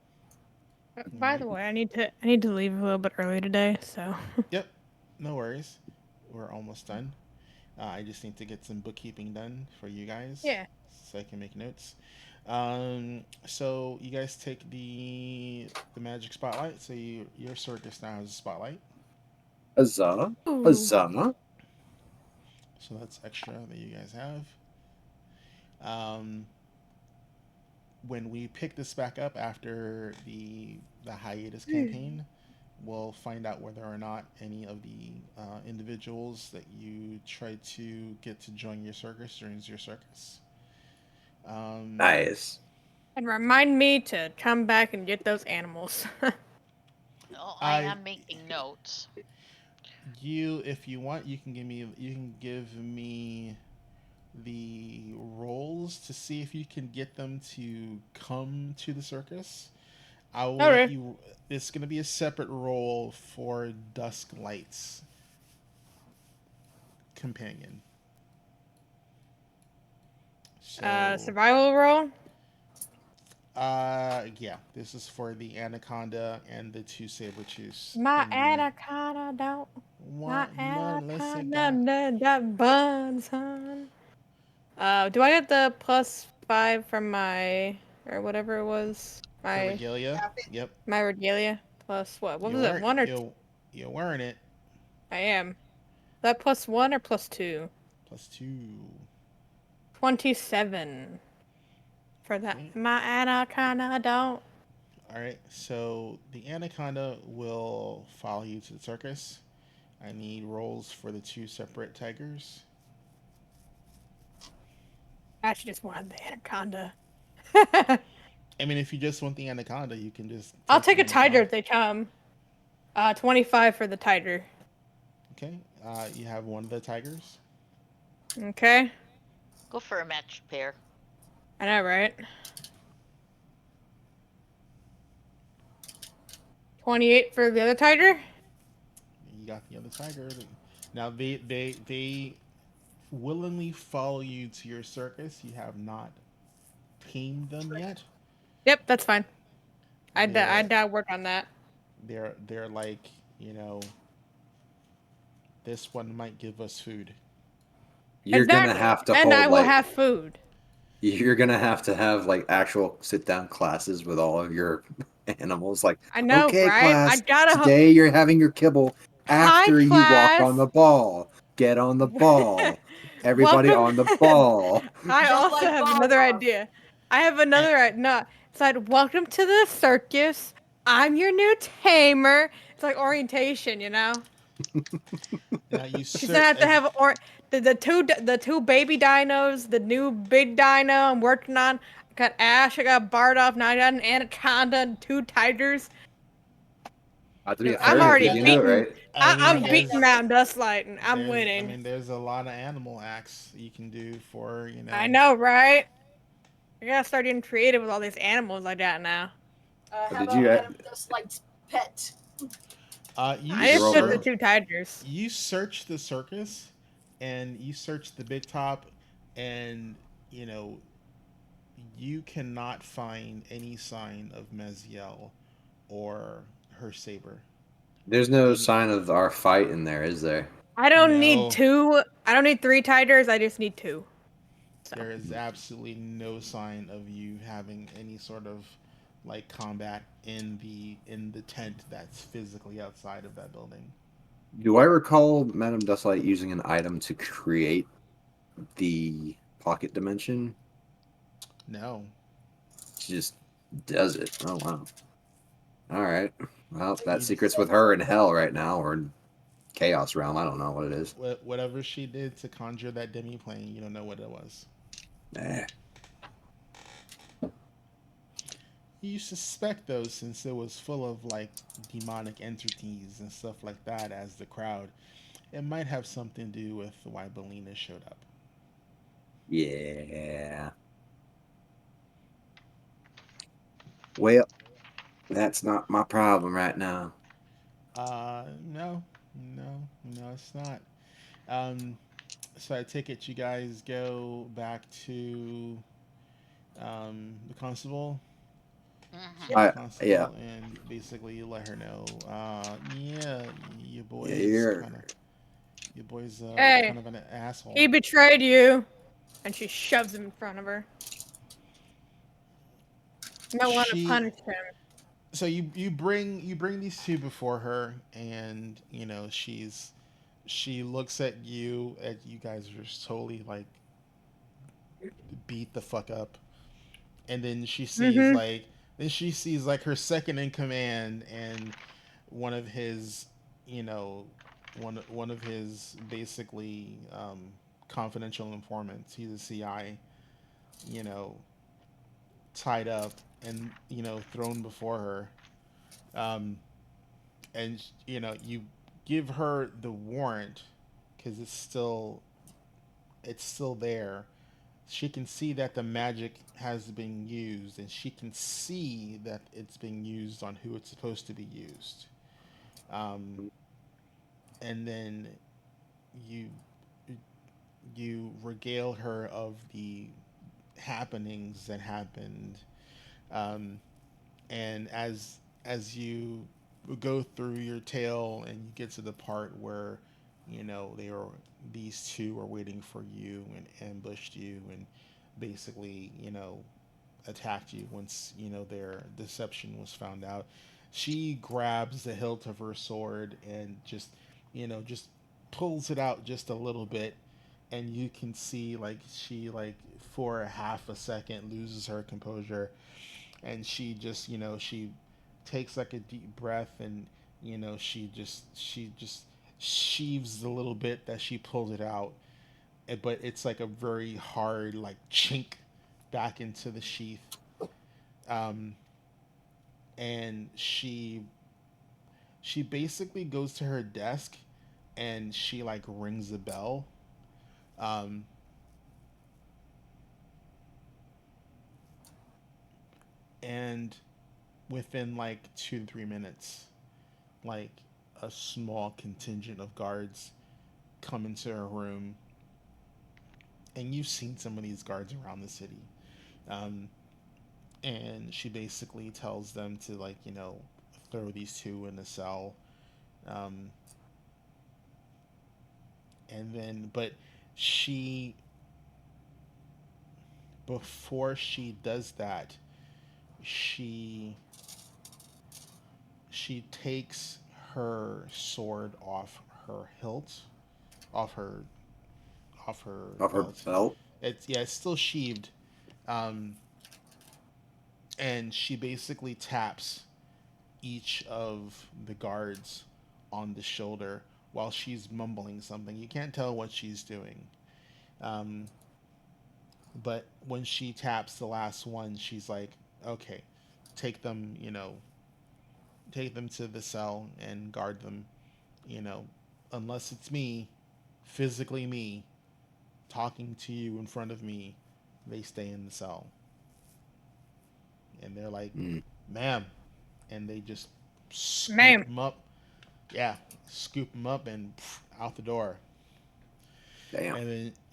By the way, I need to leave a little bit early today, so yep, no worries. We're almost done. I just need to get some bookkeeping done for you guys yeah. so I can make notes. So you guys take the magic spotlight. So your circus now has a spotlight. Huzzah. Ooh. Huzzah. So that's extra that you guys have. Um, when we pick this back up after the hiatus campaign, we'll find out whether or not any of the individuals that you tried to get to join your circus joins your circus. Nice. And remind me to come back and get those animals. Oh, I I am making notes. if you want, you can give me the roles to see if you can get them to come to the circus. I will let Okay. you. It's going to be a separate role for Dusk Lights companion. So, Survival roll. yeah, this is for the anaconda and the two saber tooths. My And the anaconda don't. My what Melissa got? anaconda that buns, hun. Do I get the +5 from my or whatever it was? The My regalia. Outfit. Yep, my regalia plus what? What you're was it? wearing 1 or you're wearing it. I am. Is that +1 or +2? +2. 27 for that. Okay. My anaconda don't. All right. So the anaconda will follow you to the circus. I need rolls for the two separate tigers. I actually just wanted the anaconda. I mean, if you just want the anaconda, you can just. I'll take the a tiger anaconda. if they come. 25 for the tiger. Okay. You have one of the tigers. Okay. Go for a matched pair. I know, right? 28 for the other tiger. You got the other tiger. Now they willingly follow you to your circus. You have not tamed them yet. Yep, that's fine. They're I'd work on that. they're like this one might give us food. You're gonna Exactly. have to And I hold will like have food. you're gonna have like actual sit down classes with all of your animals. Like, I know, okay, right? I class, gotta. today you're having your kibble Hi, after you walk on class. the ball. Get on the ball. Everybody Welcome. on the ball. I Just also like have Bob another Ross. idea. I have And another idea. No, it's like, welcome to the circus. I'm your new tamer. It's like orientation, you know. Now you She's gonna have to have the two baby dinos, the new big dino I'm working on. I got Ash, I got Bardoff, now I got an anaconda and two tigers. About to be a I'm third if already we Yeah, can do it beating. right. I I'm mean, beating Mountain Dustlight, and I'm winning. there's a lot of animal acts you can do for I know, right? I gotta start getting creative with all these animals I got now. How Did about you Madame Dustlight's pet? You did I you just roll took for the him? two tigers. you search the circus, and you search the big top, and you know you cannot find any sign of Meziel or her saber. There's no They sign of our fight in there, is there? I don't need no, two. I don't need three tigers. I just need two. So there is absolutely no sign of you having any sort of like combat in the tent that's physically outside of that building. Do I recall Madame Dustlight using an item to create the pocket dimension? No, She just does it. Oh wow. All right. Well, that you secret's with her in hell right now, or in Chaos Realm. I don't know what it is. whatever she did to conjure that demi plane, you don't know what it was. Eh. You suspect though, since it was full of like demonic entities and stuff like that as the crowd, it might have something to do with why Belina showed up. Yeah. Well, that's not my problem right now. No, no, it's not. Um, so I take it you guys go back to the constable. Hmm. To the I yeah. constable, and basically you let her know. Yeah, your boy Yeah, is you're kind of your boy's kind hey, of an he asshole. betrayed you, and she shoves him in front of her. You might want to She punish him. so you bring these two before her, and she looks at you guys are just totally like beat the fuck up, and Mm-hmm. then she sees like her second in command and one of his you know one of his basically confidential informants. He's a CI, you know, tied up and thrown before her. Um, and you give her the warrant because it's still there. She can see that the magic has been used, and she can see that it's being used on who it's supposed to be used. Um, and then you regale her of the happenings that happened. Um, and you go through your tale and you get to the part where these two are waiting for you and ambushed you and basically attacked you once their deception was found out. She grabs the hilt of her sword and just pulls it out just a little bit, and you can see like she like for a half a second loses her composure, and she just she takes like a deep breath, and she just sheaves the little bit that she pulled it out, but it's like a very hard like chink back into the sheath. um, and she basically goes to her desk and she like rings the bell. um, and within like 2 to 3 minutes, like a small contingent of guards come into her room, and you've seen some of these guards around the city. Um, and she basically tells them to like throw these two in a cell. Um, and then, but she before she does that, she takes her sword off her hilt, off her Off her belt. belt. It's still sheathed. um, and she basically taps each of the guards on the shoulder while she's mumbling something. You can't tell what she's doing. Um, but when she taps the last one, she's like, "Okay, take them, take them to the cell and guard them. You know, unless it's me, physically me, talking to you in front of me, they stay in the cell." And they're like, Mm. "Ma'am," and they just scoop Ma'am. them up. Yeah, scoop them up and out the door. Damn.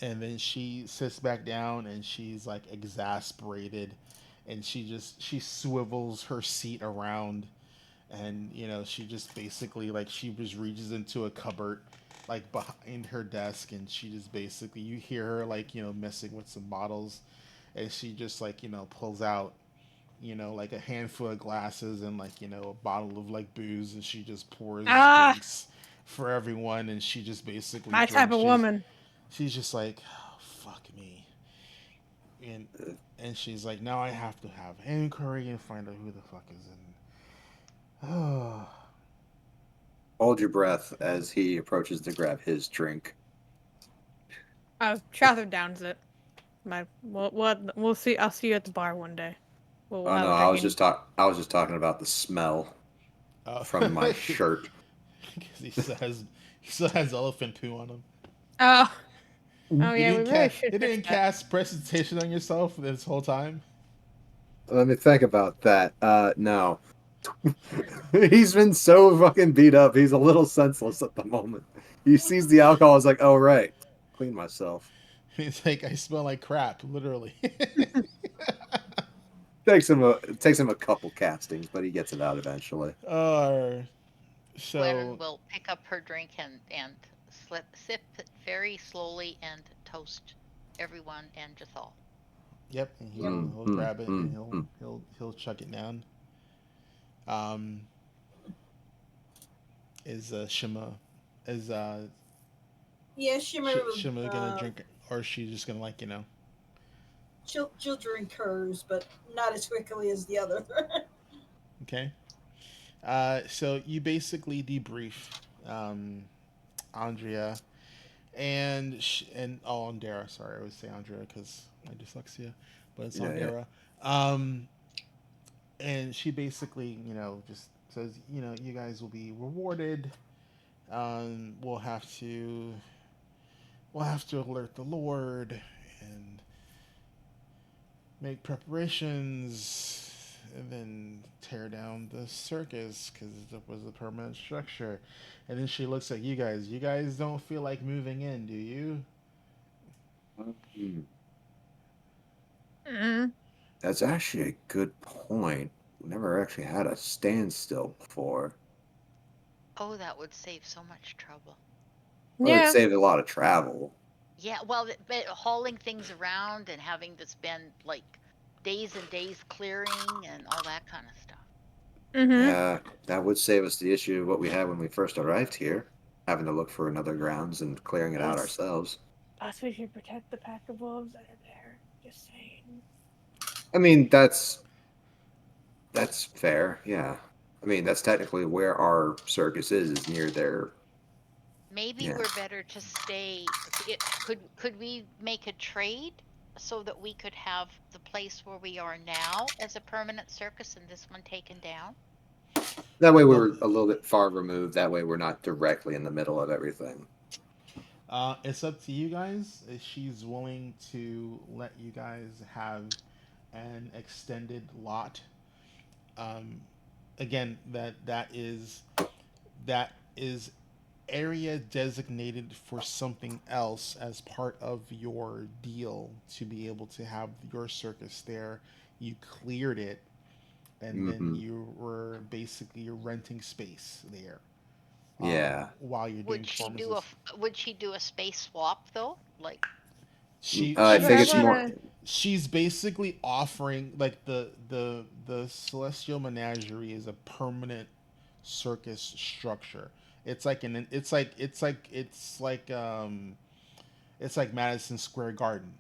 And then she sits back down and she's like exasperated, and she swivels her seat around, and she just basically like she just reaches into a cupboard like behind her desk, and she just basically you hear her like messing with some bottles, and she just like pulls out like a handful of glasses and like a bottle of like booze, and she just pours Ah, drinks for everyone, and she just basically my type drinks. of woman. She's just like, oh, fuck me, and and she's like, now I have to have inquiry and find out who the fuck is in. Oh, Hold your breath as he approaches to grab his drink. Chowther downs it. We'll see. I'll see you at the bar one day. We'll Oh have no, a drinking. I was just talking about the smell from my shirt. because he still has elephant poo on him. Oh, oh You yeah, we didn't really cast should you fix didn't that. cast presentation on yourself this whole time. Let me think about that. No. He's been so fucking beat up. He's a little senseless at the moment. He sees the alcohol. Is like, oh right, clean myself. It's like I smell like crap, literally. Takes him a couple castings, but he gets it out eventually. uh, Glennon so will pick up her drink and sip it very slowly and toast everyone and Jathal. yep, and he'll Mm, he'll mm, grab it and mm, he'll mm. he'll he'll chuck it down. Um, is Shima is Yeah, Shimmer. Shima gonna drink, or is she just gonna like She'll drink hers, but not as quickly as the other. okay? So you basically debrief um, Andrea and Andera. Sorry, I always say Andrea because my dyslexia, but it's Yeah, yeah. Andera. Um, and she basically, just says, you guys will be rewarded. Um, we'll have to we'll have to alert the Lord and make preparations, and then tear down the circus because it was a permanent structure. And then she looks at you guys. You guys don't feel like moving in, do you? Mm. Mm. That's actually a good point. We never actually had a standstill before. Oh, that would save so much trouble. Well, it Yeah, saved a lot of travel. Yeah, well, but hauling things around and having to spend like days and days clearing and all that kind of stuff. mm-hmm. Yeah, that would save us the issue of what we had when we first arrived here, having to look for another grounds and clearing it out Plus, ourselves. plus we should protect the pack of wolves that are there. Just saying. I mean, that's fair. Yeah. I mean, that's technically where our circus is near their. Maybe Yeah. we're better to stay. Could we make a trade so that we could have the place where we are now as a permanent circus and this one taken down? That way we Well, were a little bit far removed. That way we're not directly in the middle of everything. it's up to you guys. If she's willing to let you guys have an extended lot. Um, again, that is area designated for something else as part of your deal to be able to have your circus there. You cleared it, and then Hmm. you're renting space there Yeah. while you're doing Would she do performances. would she do a space swap though? Like She I But think I she's it's more. wanna. she's basically offering like the Celestial Menagerie is a permanent circus structure. It's like Madison Square Garden.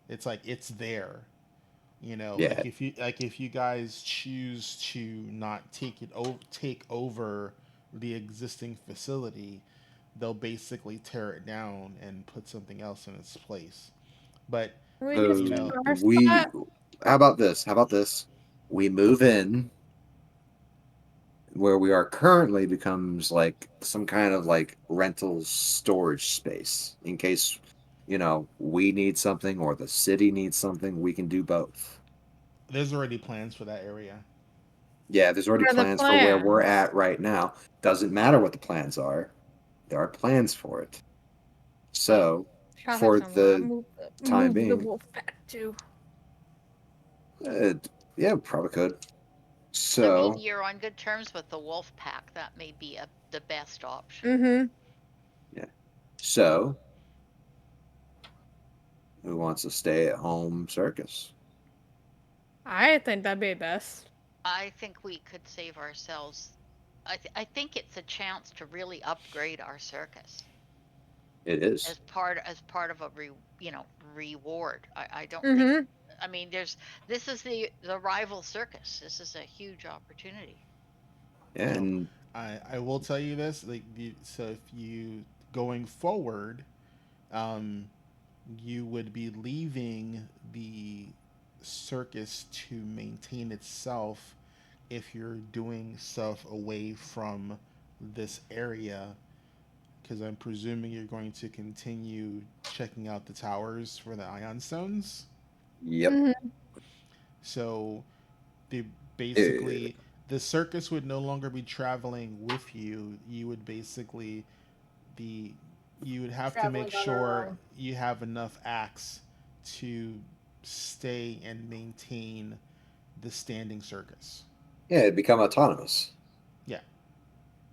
It's like it's there. You know, Yeah. if you guys choose to not take over the existing facility, they'll basically tear it down and put something else in its place. But We just you take know, our We spot. how about this? How about this? We move in where we are currently becomes like some kind of like rental storage space in case we need something or the city needs something. We can do both. there's already plans for that area. Yeah, there's already What are the plans for where we're plans? at right now. Doesn't matter what the plans are. There are plans for it. So, Traffic for somewhere. the time Move the being, wolf pack too. uh, yeah, probably could. I mean, So, you're on good terms with the wolf pack. That may be the best option. Mm-hmm. yeah. So, who wants a stay-at-home circus? I think that'd be best. I think we could save ourselves. I think it's a chance to really upgrade our circus It is. as part of a reward. I don't think. Mm-hmm. I mean, this is the rival circus. This is a huge opportunity. So And I will tell you this, so if you going forward, um, you would be leaving the circus to maintain itself if you're doing stuff away from this area, because I'm presuming you're going to continue checking out the towers for the ion stones. yep. Mm-hmm. So the Uh, basically the circus would no longer be traveling with you. You would basically the you would have to make Traveling on our sure own. you have enough acts to stay and maintain the standing circus. yeah, it become autonomous. Yeah.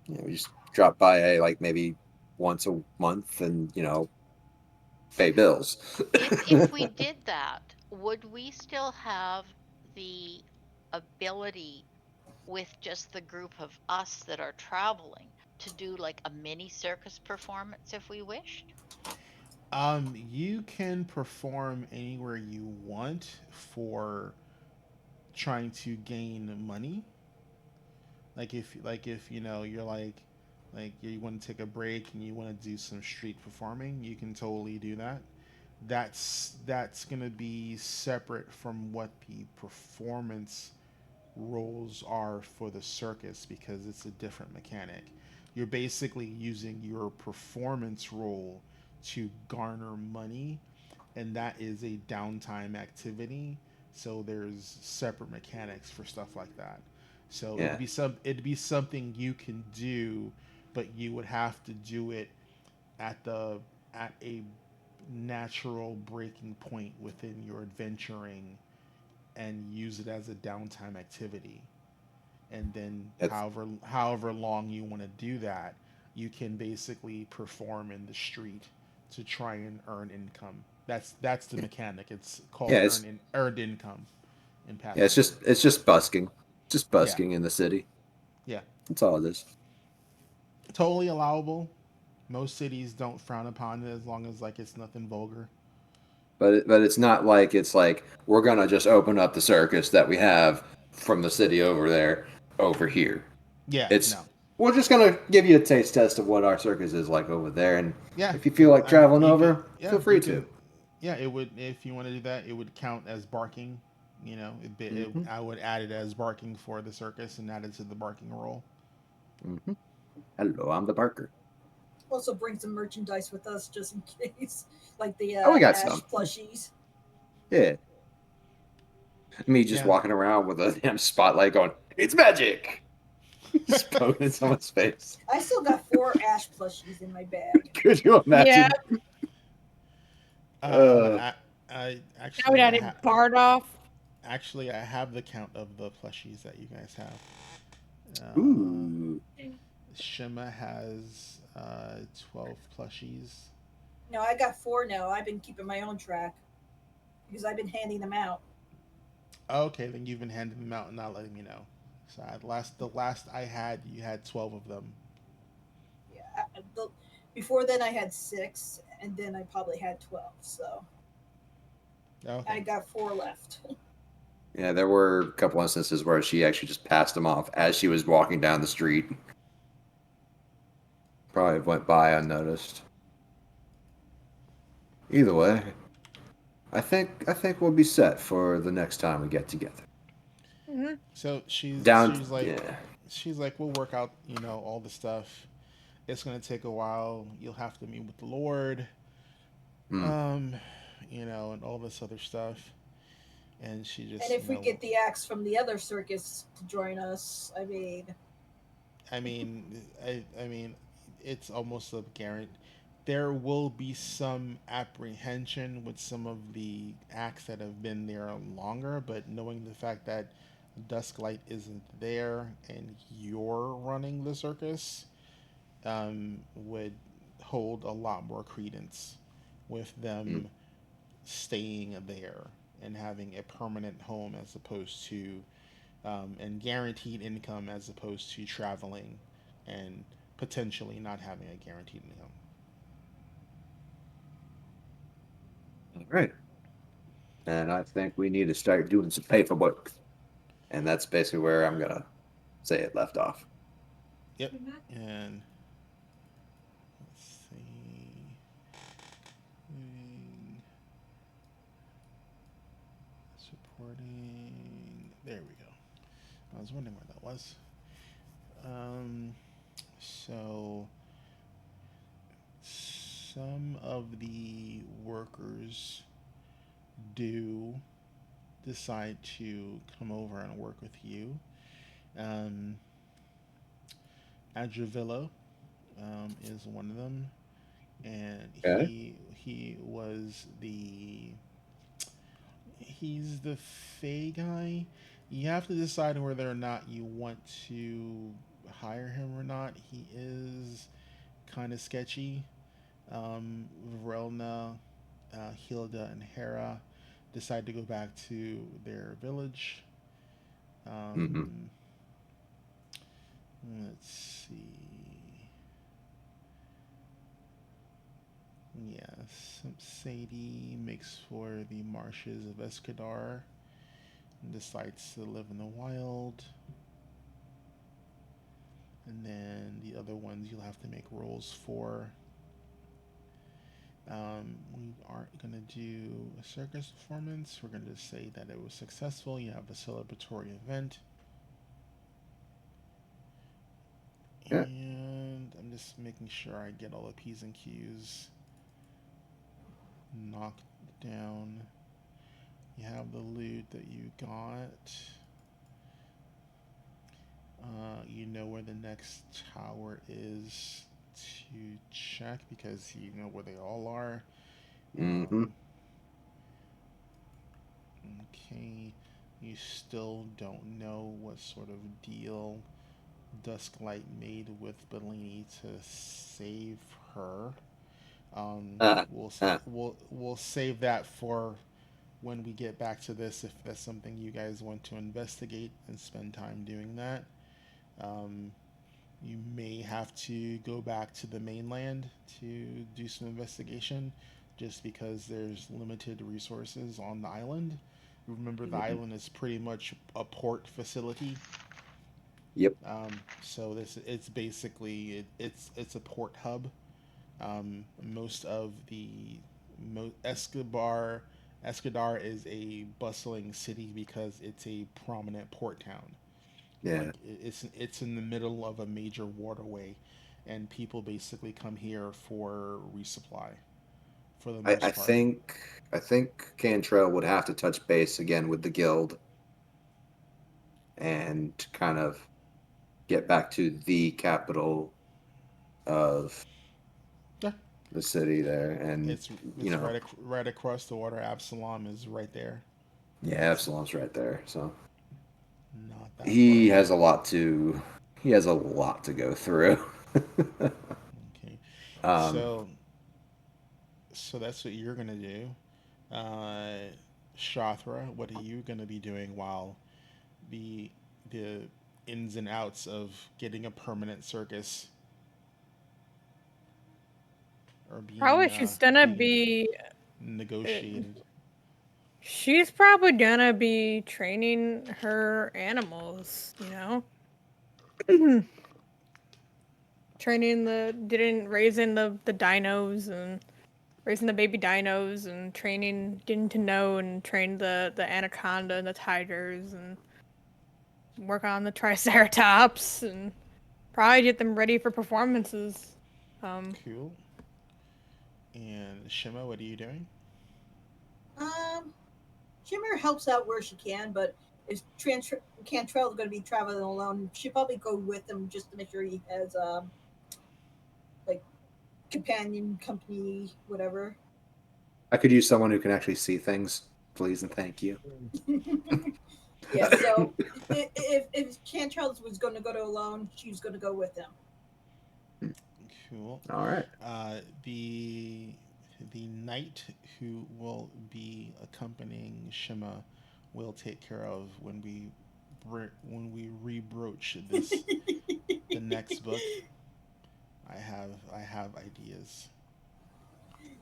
We just drop by like maybe once a month and pay bills. If we did that, would we still have the ability with just the group of us that are traveling to do like a mini circus performance if we wished? You can perform anywhere you want for trying to gain money. Like if you're like you want to take a break and you want to do some street performing, you can totally do that. That's gonna be separate from what the performance roles are for the circus because it's a different mechanic. You're basically using your performance role to garner money, and that is a downtime activity. So there's separate mechanics for stuff like that. So Yeah, it'd be something you can do, but you would have to do it at the at a natural breaking point within your adventuring and use it as a downtime activity. And then that's however long you want to do that, you can basically perform in the street to try and earn income. That's the mechanic. It's yeah, called earned income in it's Pathfinder. just busking, just Yeah, busking in the city. yeah, That's all it is. totally allowable. Most cities don't frown upon it as long as like it's nothing vulgar. But it's not like it's like we're gonna just open up the circus that we have from the city over there over here. Yeah, It's no, we're just gonna give you a taste test of what our circus is like over there, and yeah, if you feel like traveling you could, over, yeah, feel free you to. can, yeah. It would if you want to do that, it would count as barking. Hmm. I would add it as barking for the circus and add it to the barking roll. Hmm. Hello, I'm the Barker. Also bring some merchandise with us just in case, like the Oh, we got Ash some. plushies. Yeah, me just Yeah. walking around with a damn spotlight going, "It's magic!" Just poking in someone's face. I still got 4 Ash plushies in my bag. Could you Yeah, imagine? uh, Uh, I would add it barred off. actually I have the count of the plushies that you guys have. ooh. Shima has 12 plushies. No, I got 4 now. I've been keeping my own track because I've been handing them out. Okay, then you've been handing them out and not letting me know. So the last I had, you had 12 of them. Yeah, before then I had 6, and then I probably had 12. So I Okay. got 4 left. Yeah, there were a couple instances where she actually just passed him off as she was walking down the street. Probably went by unnoticed. Either way, I think we'll be set for the next time we get together. Hmm. So Down, yeah. she's like, we'll work out, all the stuff. It's gonna take a while. You'll have to meet with the Lord, Mm. um, and all this other stuff. And she And just, if we get the axe from the other circus to join us, I mean, I mean, it's almost a guarantee. There will be some apprehension with some of the acts that have been there longer, but knowing the fact that Dusklight isn't there and you're running the circus, would hold a lot more credence with Mm. them staying there and having a permanent home as opposed to and guaranteed income as opposed to traveling and potentially not having a guaranteed income. All right. And I think we need to start doing some paperwork. And that's basically where I'm gonna say it left off. Yep. Hmm. And let's see. Hmm, supporting. There we go. I was wondering where that was. Um, so some of the workers do decide to come over and work with you. Um, Adravilla is one of them, and Okay. he's the Fey guy. You have to decide whether or not you want to hire him or not. He is kind of sketchy. Vrelna, Hilda, and Hera decide to go back to their village. Mm-hmm. Um, let's see. Yes, Sadie makes for the marshes of Escadar and decides to live in the wild. And then the other ones you'll have to make rolls for. We aren't going to do a circus performance. We're going to say that it was successful. You have a celebratory event. Yeah. And I'm just making sure I get all the P's and Q's knocked down. You have the loot that you got. You know where the next tower is to check because you know where they all are. Mm-hmm. Okay. You still don't know what sort of deal Dusklight made with Bellini to save her. Uh, We'll uh, we'll save that for when we get back to this. If that's something you guys want to investigate and spend time doing that, um, you may have to go back to the mainland to do some investigation, just because there's limited resources on the island. Remember, the mhm. island is pretty much a port facility. Yep. So this it's basically it's a port hub. Most of the Escobar is a bustling city because it's a prominent port town. Like Yeah. it's in the middle of a major waterway, and people basically come here for resupply for the I, I most part. think I think Cantrell would have to touch base again with the guild and kind of get back to the capital of Yeah, the city there, and it's you it's know, right across the water. Absalom is right there. yeah, It's Absalom's right there, so not that far he away. has a lot to he has a lot to go through. Okay, um, so that's what you're gonna do. Shathra, what are you gonna be doing while the the ins and outs of getting a permanent circus are Probably she's gonna being be. Uh, negotiated? She's probably gonna be training her animals, training raising the dinos and raising the baby dinos and getting to know and train the anaconda and the tigers and work on the triceratops and probably get them ready for performances. Cool. And Shima, what are you doing? Um, Shimmer helps out where she can, but if Cantrell's going to be traveling alone, she'll probably go with him just to make sure he has like companion, company, whatever. I could use someone who can actually see things, please and thank you. Yeah, so if Cantrell was going to go to alone, she's going to go with him. Cool. All right. The knight who will be accompanying Shima will take care of when we rebroach this the next book. I have ideas.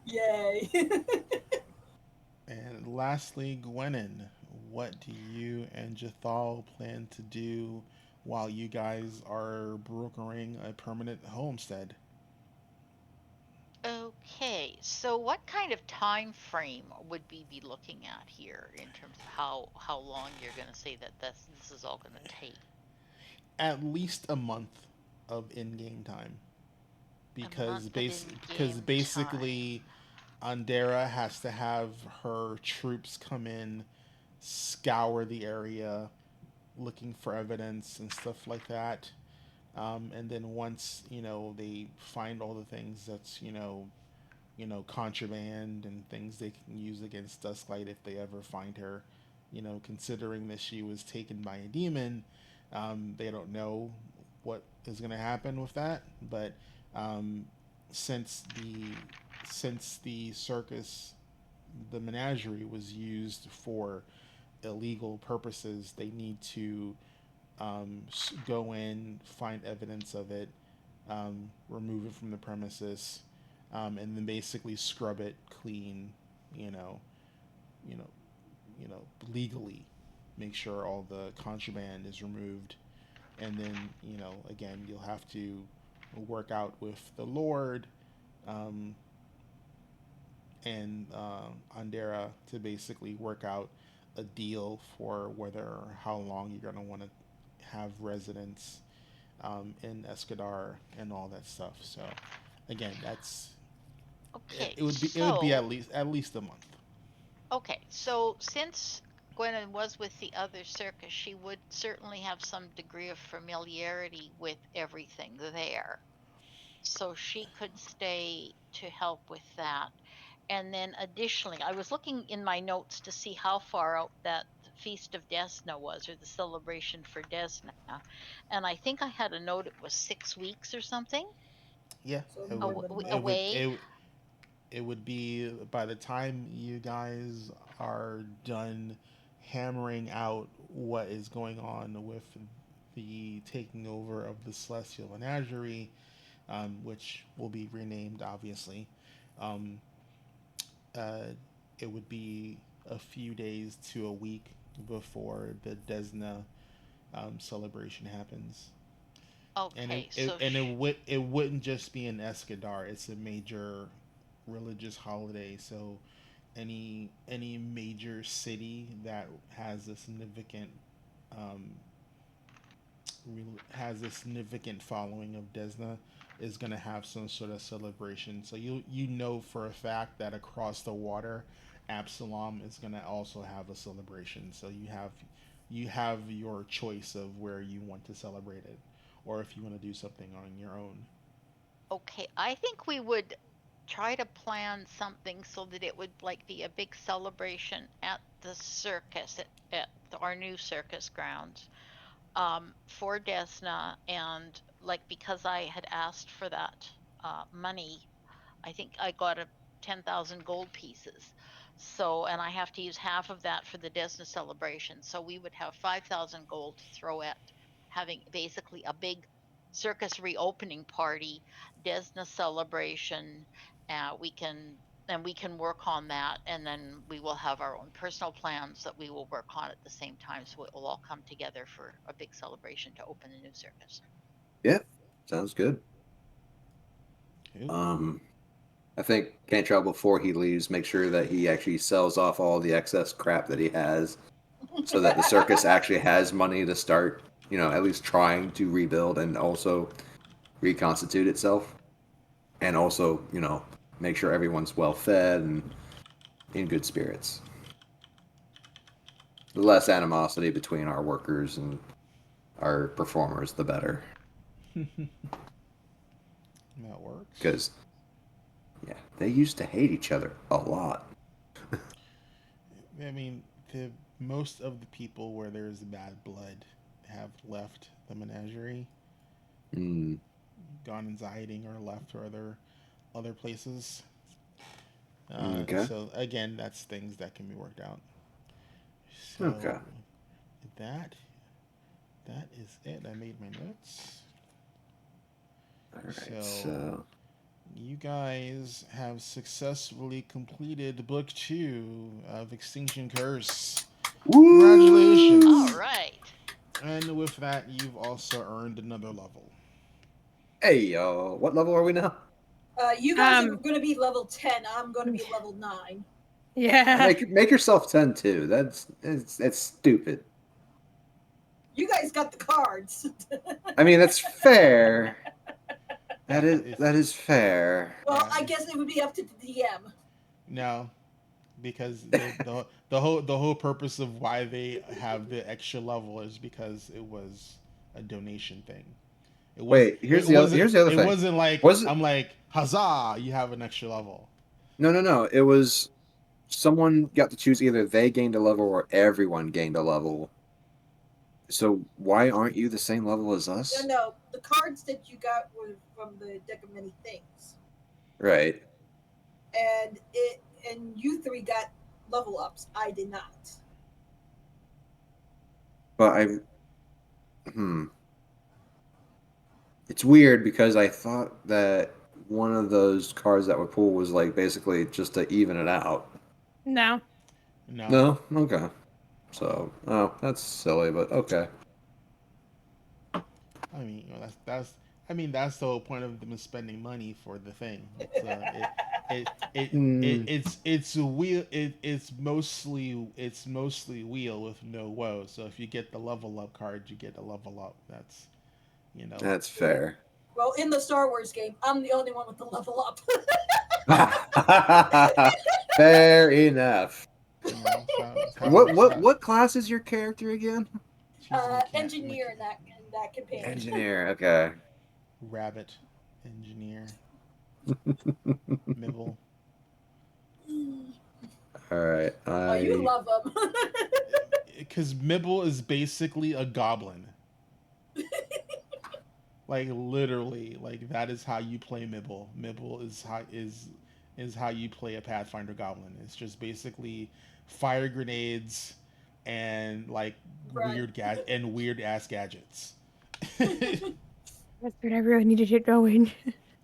Yay! And lastly, Gwenin, what do you and Jathal plan to do while you guys are brokering a permanent homestead? Okay, so what kind of time frame would we be looking at here in terms of how long you're going to say that this is all going to take? At least a month of in-game time, A month of because in-game time. basically Andera has to have her troops come in, scour the area, looking for evidence and stuff like that. And then once they find all the things that's contraband and things they can use against Dusklight if they ever find her. Considering that she was taken by a demon, they don't know what is going to happen with that. But um, since the since the circus, the menagerie was used for illegal purposes, they need to go in, find evidence of it, remove it from the premises, and then basically scrub it clean, you know, you know, legally, make sure all the contraband is removed, and then again, you'll have to work out with the Lord, um, and Andera to basically work out a deal for whether or how long you're going to want to have residence in Escadar and all that stuff. So again, that's Okay, it would be so at least a month. okay, so since Gwennon was with the other circus, she would certainly have some degree of familiarity with everything there. So she could stay to help with that. And then additionally, I was looking in my notes to see how far out that Feast of Desna was, or the celebration for Desna. And I think I had a note it was 6 weeks or something Yeah, So more than a month. away. it would be by the time you guys are done hammering out what is going on with the taking over of the Celestial Menagerie, which will be renamed, obviously. Um, uh, it would be a few days to a week before the Desna celebration happens, and Okay, so it wouldn't just be an Escadar. It's a major religious holiday, so any major city that has a significant um, following of Desna is going to have some sort of celebration. So you know for a fact that across the water, Absalom is going to also have a celebration. So you have your choice of where you want to celebrate it, or if you want to do something on your own. okay, I think we would try to plan something so that it would like be a big celebration at the circus at our new circus grounds for Desna, and like because I had asked for that money, I think I got a 10,000 gold pieces. So, and I have to use half of that for the Desna celebration. So we would have 5,000 gold to throw at having basically a big circus reopening party, Desna celebration. We can and we can work on that, and then we will have our own personal plans that we will work on at the same time, so it will all come together for a big celebration to open the new circus. Yeah, sounds good. Cool. Um, I think Cantrell, before he leaves, make sure that he actually sells off all the excess crap that he has, so that the circus actually has money to start, at least trying to rebuild and also reconstitute itself, and also, make sure everyone's well fed and in good spirits. The less animosity between our workers and our performers, the better. That works. Because, yeah, they used to hate each other a lot. I mean, the most of the people where there's bad blood have left the menagerie, Mm, gone into hiding, or left to other places. okay. So again, that's things that can be worked out. Okay. So that that is it. I made my notes. All right. So So, you guys have successfully completed book 2 of Extinction Curse. woo! Congratulations! All right. And with that, you've also earned another level. Hey, yo, what level are we now? You guys are going to be level 10. I'm going to be level 9. Yeah. Make yourself 10 too. That's stupid. You guys got the cards. I mean, that's fair. Yeah, That is fair. Well, Yeah. I guess it would be up to the DM. No, because the whole purpose of why they have the extra level is because it was a donation thing. Wait, here's the other It thing. wasn't like Was it? I'm like huzzah, you have an extra level. No, no, no. It was someone got to choose either they gained a level or everyone gained a level. So why aren't you the same level as No, us? no. The cards that you got were from the deck of many things, Right. and you three got level ups. I did not. But hmm. It's weird because I thought that one of those cards that would pull was like basically just to even it out. No. No, No? Okay. So, oh, that's silly, but okay. I mean that's the whole point of them spending money for the thing. Hmm. It's a wheel. It's mostly wheel with no woe. So if you get the level up card, you get a level up. That's you know That's fair. Well, in the Star Wars game, I'm the only one with the level up. Fair enough. that's how it What works what out. what class is your character again? She's a Engineer in that campaign. Engineer. Okay. rabbit engineer Mibble. All right. Oh, you love them. Because Mibble is basically a goblin. Like literally, like that is how you play Mibble. Mibble is how you play a Pathfinder goblin. It's just basically fire grenades and like Right. weird ass gadgets. That's what I really needed to get going.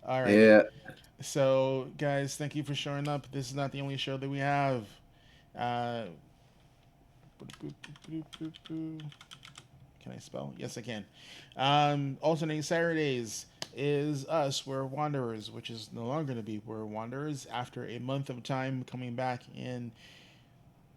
Alrighty. Yeah. So guys, thank you for showing up. This is not the only show that we have. Uh, Can I spell? Yes, I can. Alternating Saturdays is us. We're Wanderers, which is no longer going to be We're Wanderers after a month of time coming back in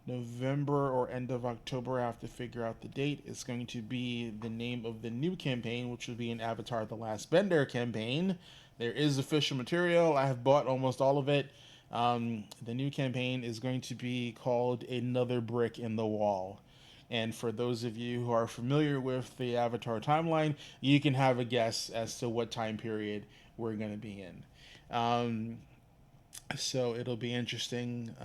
November or end of October. I have to figure out the date. It's going to be the name of the new campaign, which will be an Avatar The Last Bender campaign. There is official material. I have bought almost all of it. The new campaign is going to be called Another Brick in the Wall. And for those of you who are familiar with the Avatar timeline, you can have a guess as to what time period we're going to be in. So it'll be interesting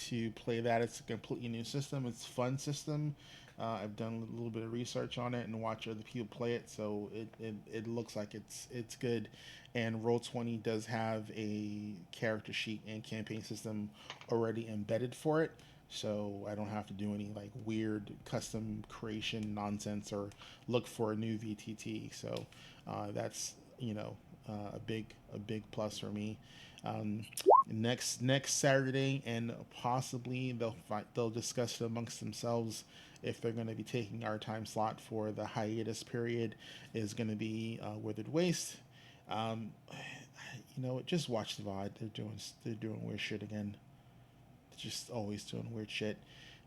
to play that. It's a completely new system. It's a fun system. I've done a little bit of research on it and watch other people play it, so it looks like it's good. And Roll20 does have a character sheet and campaign system already embedded for it, so I don't have to do any like weird custom creation nonsense or look for a new VTT. So that's a big plus for me. um, next Saturday, and possibly they'll discuss it amongst themselves if they're going to be taking our time slot for the hiatus period. Is going to be Withered Waste. Um, just watch the VOD. They're doing weird shit again. Just always doing weird shit.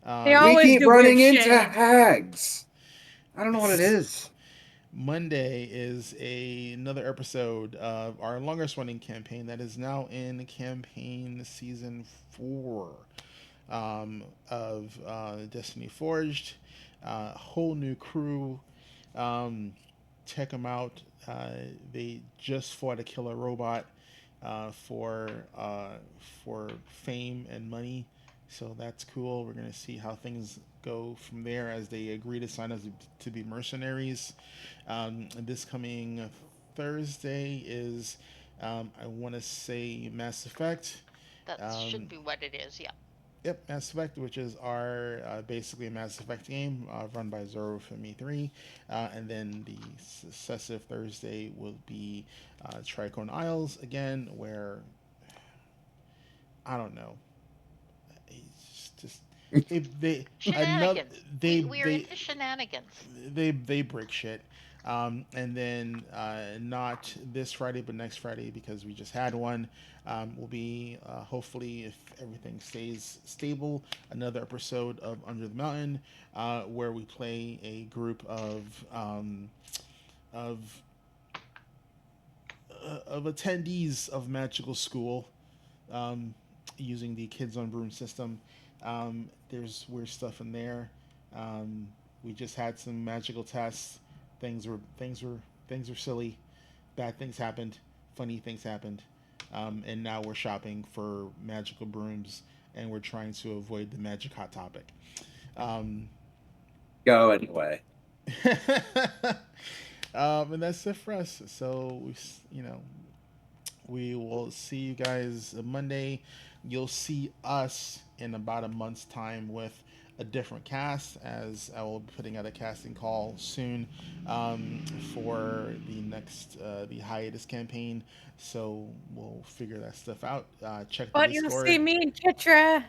They Um, We always keep do weird running into shit. hags. I don't know what it is. Monday is another episode of our longest running campaign that is now in campaign season 4 of Destiny Forged. Whole new crew. Um, Check them out. They just fought a killer robot uh, for uh, for fame and money, so that's cool. We're gonna see how things go from there as they agree to sign us to be mercenaries. This coming Thursday is, I want to say, Mass Effect. That should Um, be what it is. Yeah. Yep, Mass Effect, which is our basically a Mass Effect game run by Zoro from E3. And then the successive Thursday will be Tricone Isles again, where I don't know. It's just they another Shenanigans. We are into shenanigans. they break shit. And then not this Friday, but next Friday because we just had one. Will be hopefully, if everything stays stable, another episode of Under the Mountain, where we play a group of of attendees of magical school, um, using the Kids on Broom system. There's weird stuff in there. We just had some magical tests. Things were silly. Bad things happened. Funny things happened. And now we're shopping for magical brooms, and we're trying to avoid the magic hot topic. Um, Go anyway. and that's it for us. So we will see you guys Monday. You'll see us in about a month's time with a different cast, as I will be putting out a casting call soon for the hiatus campaign. So we'll figure that stuff out. Check the But you'll see Discord. me and Kitra.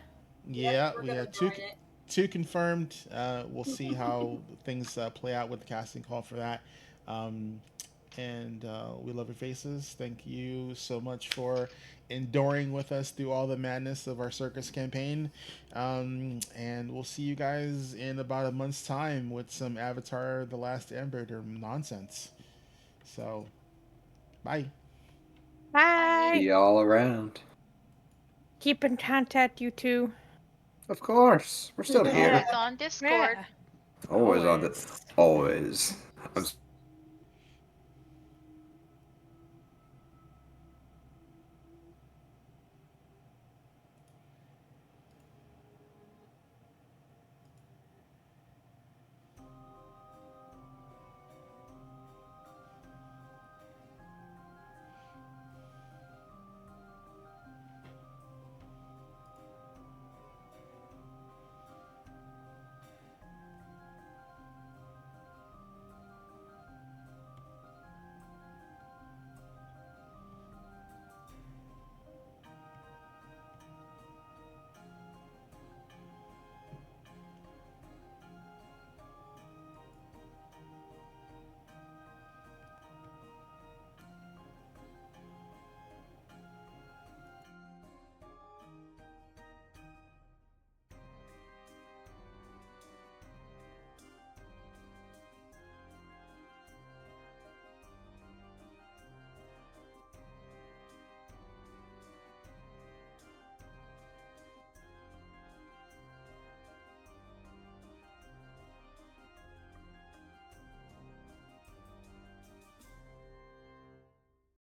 Yep, Yeah, we're we gonna had join it. two confirmed. We'll see how things play out with the casting call for that. Um, and we love your faces. Thank you so much for enduring with us through all the madness of our circus campaign. And we'll see you guys in about a month's time with some Avatar: The Last Airbender nonsense. So, bye. Bye. See y'all around. Keep in contact, you two. Of course. We're still Yeah. here. Always on Discord. Yeah. Always on the. Always. Always. I'm